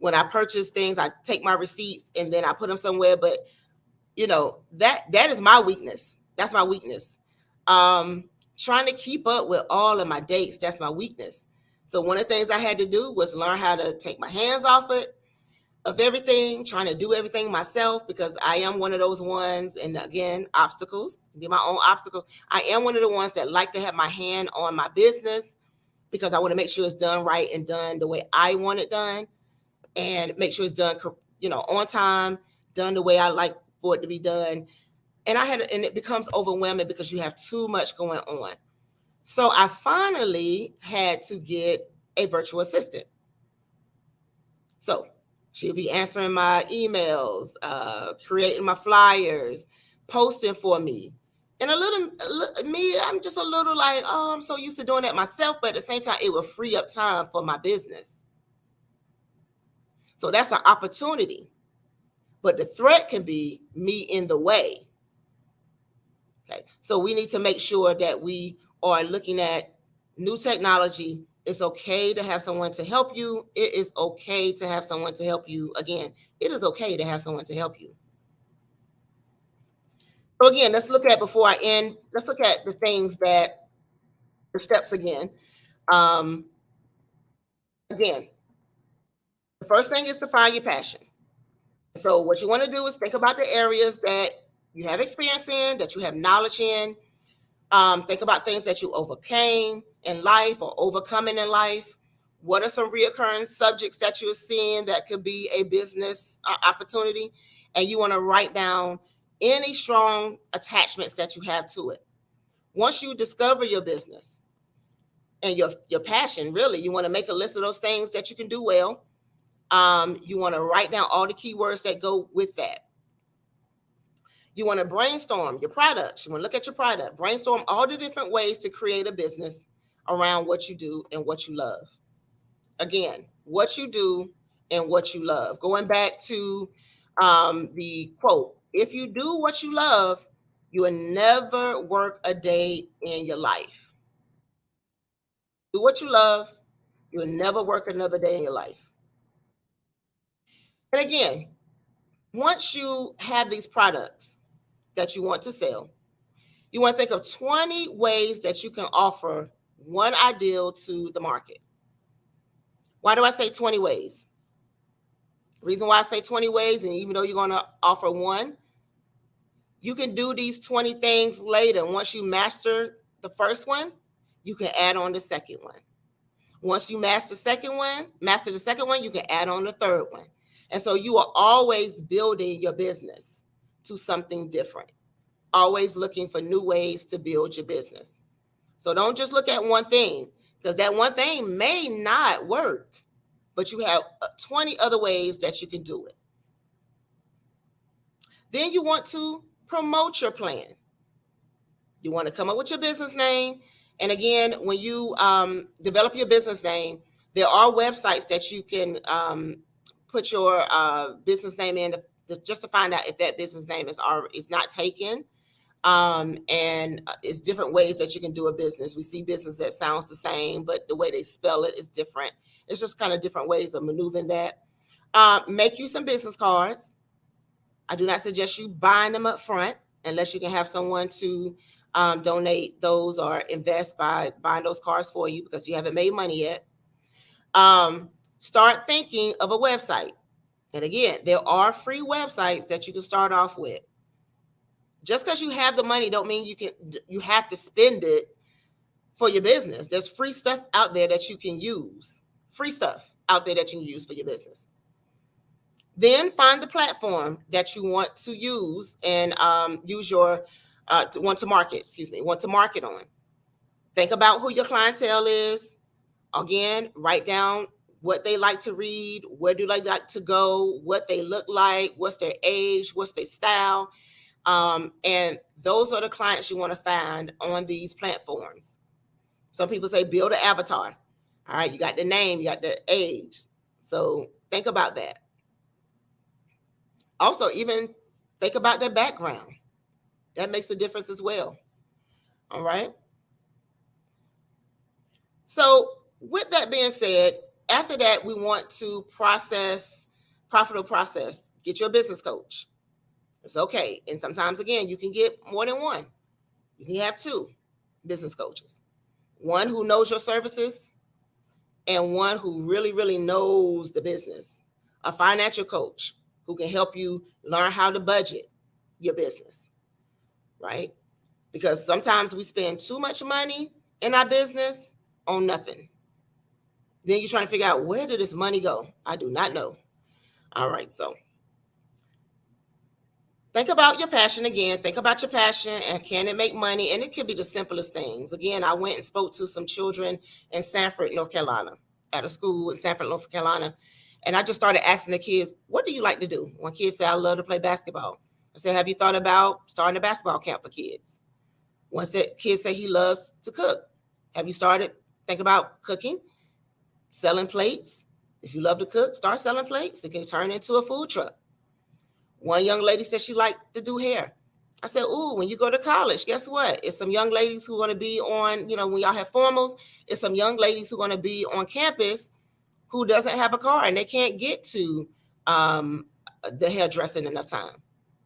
when I purchase things, I take my receipts and then I put them somewhere. But you know, that is my weakness. That's my weakness. Trying to keep up with all of my dates, that's my weakness. So one of the things I had to do was learn how to take my hands off it, of everything, trying to do everything myself, because I am one of those ones, and again, obstacles, be my own obstacle. I am one of the ones that like to have my hand on my business because I want to make sure it's done right and done the way I want it done, and make sure it's done, you know, on time, done the way I like for it to be done. And it becomes overwhelming because you have too much going on. So I finally had to get a virtual assistant. So she'll be answering my emails, creating my flyers, posting for me. And I'm just a little like, oh, I'm so used to doing that myself. But at the same time, it will free up time for my business. So that's an opportunity. But the threat can be me in the way. Okay, so we need to make sure that we are looking at new technology. It's okay to have someone to help you. It is okay to have someone to help you. Again, it is okay to have someone to help you. So again, let's look at, before I end, let's look at the steps again. Again, the first thing is to find your passion. So what you want to do is think about the areas that you have experience in, that you have knowledge in. Think about things that you overcame in life or overcoming in life. What are some reoccurring subjects that you're seeing that could be a business opportunity? And you want to write down any strong attachments that you have to it. Once you discover your business and your passion, really, you want to make a list of those things that you can do well. You want to write down all the keywords that go with that. You want to brainstorm your products. You want to look at your product, brainstorm all the different ways to create a business around what you do and what you love. Again, what you do and what you love. Going back to the quote, if you do what you love, you will never work a day in your life. Do what you love, you will never work another day in your life. And again, once you have these products that you want to sell, you want to think of 20 ways that you can offer one ideal to the market. Why do I say 20 ways? The reason why I say 20 ways, and even though you're going to offer one, you can do these 20 things later. Once you master the first one, you can add on the second one. Once you master the second one, you can add on the third one. And so you are always building your business to something different, always looking for new ways to build your business. So don't just look at one thing, because that one thing may not work, but you have 20 other ways that you can do it. Then you want to promote your plan. You want to come up with your business name. And again, when you develop your business name, there are websites that you can put your business name in just to find out if that business name is not taken. And it's different ways that you can do a business. We see business that sounds the same, but the way they spell it is different. It's just kind of different ways of maneuvering that. Make you some business cards. I do not suggest you buying them up front unless you can have someone to donate those or invest by buying those cards for you, because you haven't made money yet. Start thinking of a website. And again, there are free websites that you can start off with. Just because you have the money don't mean you have to spend it for your business. There's free stuff out there that you can use. Free stuff out there that you can use for your business. Then find the platform that you want to use and use your want to market on. Think about who your clientele is. Again, write down what they like to read, where do they like to go, what they look like, what's their age, what's their style. And those are the clients you want to find on these platforms. Some people say build an avatar. All right, you got the name, you got the age. So think about that. Also, even think about their background. That makes a difference as well. All right. So with that being said, after that, we want to profitable process. Get your business coach. It's okay. And sometimes, again, you can get more than one. You can have 2 business coaches. One who knows your services and one who really, really knows the business. A financial coach who can help you learn how to budget your business, right? Because sometimes we spend too much money in our business on nothing. Then you're trying to figure out, where did this money go? I do not know. All right, so think about your passion again. Think about your passion and can it make money? And it could be the simplest things. Again, I went and spoke to some children in Sanford, North Carolina, at a school in Sanford, North Carolina. And I just started asking the kids, what do you like to do? One kid said, I love to play basketball. I said, have you thought about starting a basketball camp for kids? One kid said he loves to cook. Have you started thinking about cooking, selling plates? If you love to cook, start selling plates. It can turn into a food truck. One young lady said she liked to do hair. I said, ooh, when you go to college, guess what? It's some young ladies who are going to be on, when y'all have formals, it's some young ladies who are going to be on campus who doesn't have a car and they can't get to the hairdresser in enough time.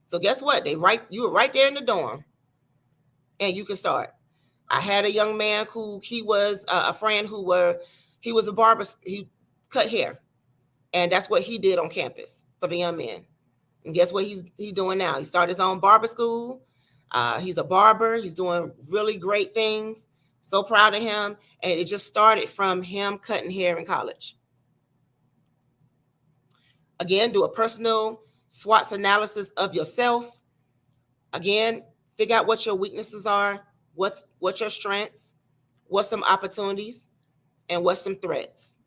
So guess what? You were right there in the dorm and you can start. I had a young man who he was a friend he was a barber. He cut hair. And that's what he did on campus for the young men. And guess what he's doing now? He started his own barber school. He's a barber. He's doing really great things. So proud of him. And it just started from him cutting hair in college. Again, do a personal SWOT analysis of yourself. Again, figure out what your weaknesses are, what your strengths, what's some opportunities, and what's some threats.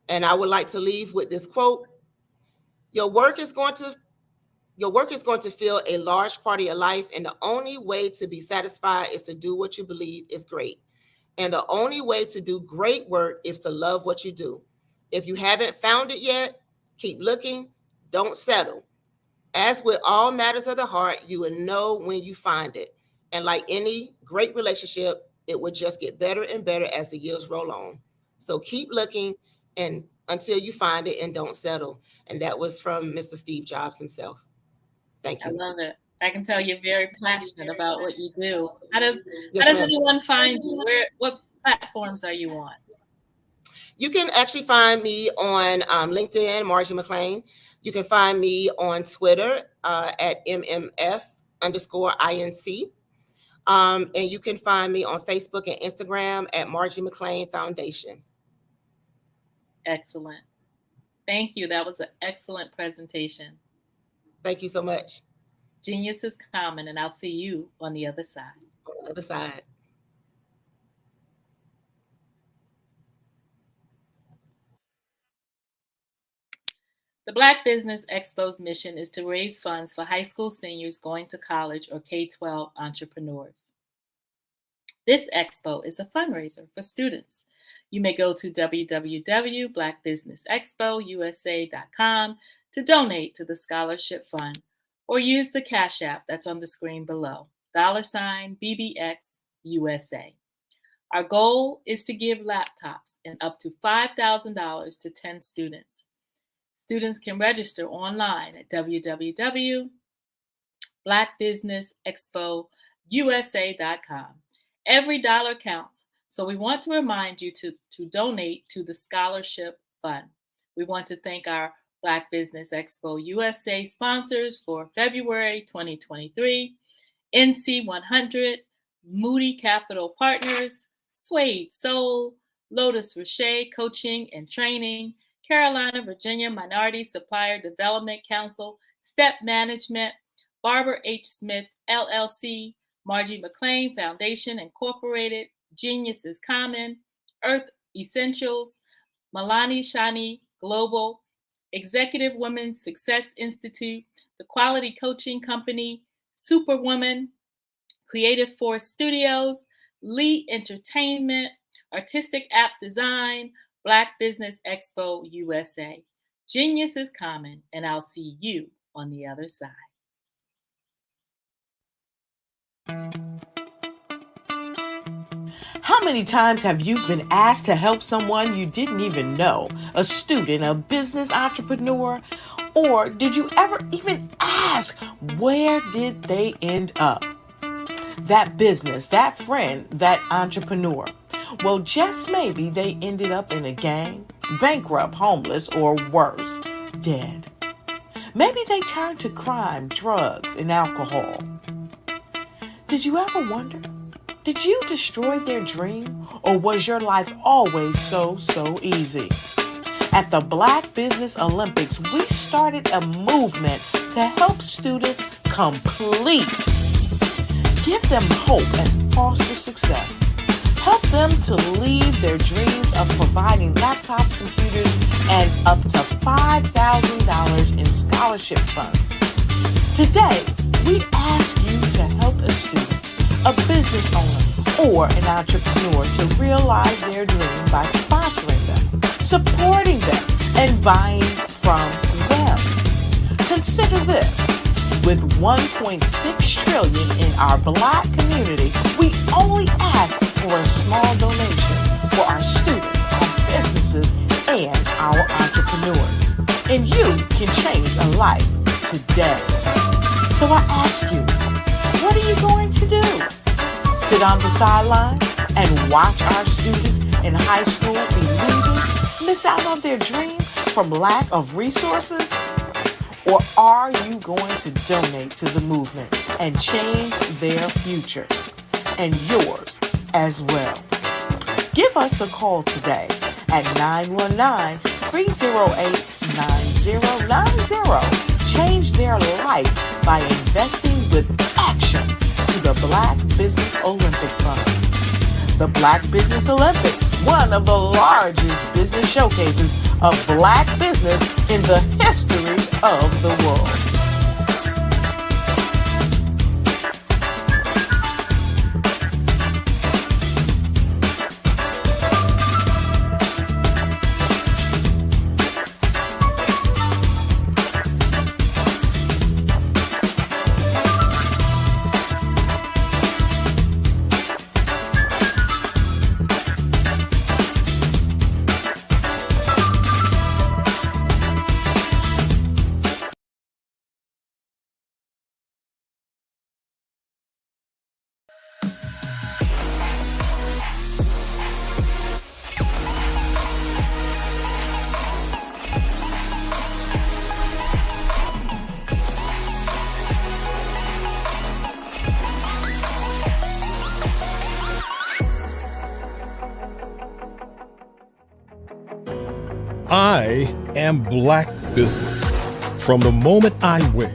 And I would like to leave with this quote. Your work is going to fill a large part of your life, and the only way to be satisfied is to do what you believe is great. And the only way to do great work is to love what you do. If you haven't found it yet, keep looking, don't settle. As with all matters of the heart, you will know when you find it. And like any great relationship, it will just get better and better as the years roll on. So keep looking and until you find it and don't settle. And that was from Mr. Steve Jobs himself. Thank you. I love it. I can tell you're very passionate about what you do. How does anyone find you? What platforms are you on? You can actually find me on LinkedIn, Margie McClain. You can find me on Twitter at MMF_INC. And you can find me on Facebook and Instagram at Margie McClain Foundation. Excellent. Thank you. That was an excellent presentation. Thank you so much. Genius is common, and I'll see you on the other side. On the other side. The Black Business Expo's mission is to raise funds for high school seniors going to college or K-12 entrepreneurs. This expo is a fundraiser for students. You may go to www.blackbusinessexpousa.com to donate to the scholarship fund or use the Cash App that's on the screen below, $BBXUSA. Our goal is to give laptops and up to $5,000 to 10 students. Students can register online at www.blackbusinessexpousa.com. Every dollar counts, so we want to remind you to donate to the scholarship fund. We want to thank our Black Business Expo USA sponsors for February 2023, NC 100, Moody Capital Partners, Suede Soul, Lotus Rocher Coaching and Training, Carolina, Virginia Minority Supplier Development Council, Step Management, Barbara H. Smith, LLC, Margie McClain Foundation, Incorporated, Genius is Common, Earth Essentials, Milani Shani Global, Executive Women's Success Institute, The Quality Coaching Company, Superwoman, Creative Force Studios, Lee Entertainment, Artistic App Design, Black Business Expo USA. Genius is common, and I'll see you on the other side. How many times have you been asked to help someone you didn't even know? A student, a business entrepreneur? Or did you ever even ask, where did they end up? That business, that friend, that entrepreneur. Well, just maybe they ended up in a gang, bankrupt, homeless, or worse, dead. Maybe they turned to crime, drugs, and alcohol. Did you ever wonder? Did you destroy their dream, or was your life always so easy? At the Black Business Olympics, we started a movement to help students complete. Give them hope and foster success. Help them to leave their dreams of providing laptops, computers, and up to $5,000 in scholarship funds. Today, we ask you to help a student, a business owner, or an entrepreneur to realize their dream by sponsoring them, supporting them, and buying from them. Consider this. With $1.6 trillion in our Black community, we only ask for a small donation for our students, our businesses, and our entrepreneurs. And you can change a life today. So I ask you, what are you going to do? Sit on the sideline and watch our students in high school be losers, miss out on their dream from lack of resources? Or are you going to donate to the movement and change their future and yours as well? Give us a call today at 919-308-9090. Change their life by investing with action to the Black Business Olympic Fund. The Black Business Olympics, one of the largest business showcases of Black business in the history of the world. I am Black business. From the moment I wake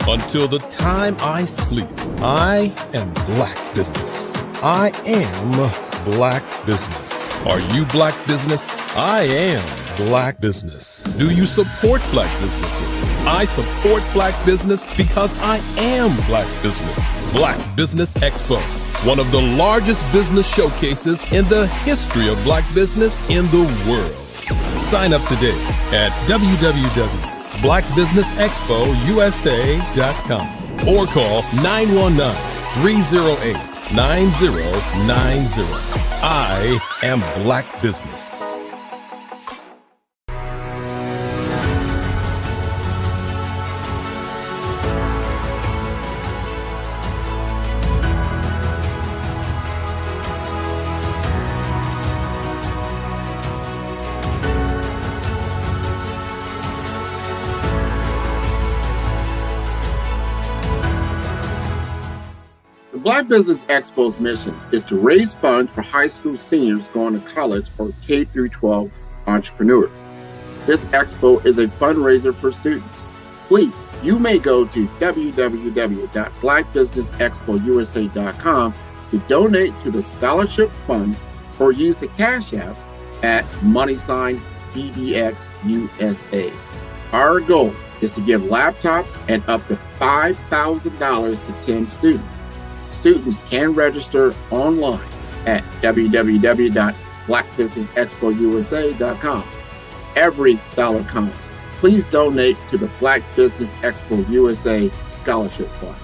until the time I sleep, I am Black business. I am Black business. Are you Black business? I am Black business. Do you support Black businesses? I support Black business because I am Black business. Black Business Expo, one of the largest business showcases in the history of Black business in the world. Sign up today at www.blackbusinessexpousa.com or call 919-308-9090. I am Black business. Black Business Expo's mission is to raise funds for high school seniors going to college or K-12 entrepreneurs. This expo is a fundraiser for students. Please, you may go to www.blackbusinessexpousa.com to donate to the scholarship fund or use the Cash App at $BBXUSA. Our goal is to give laptops and up to $5,000 to 10 students. Students can register online at www.blackbusinessexpousa.com. Every dollar counts. Please donate to the Black Business Expo USA Scholarship Fund.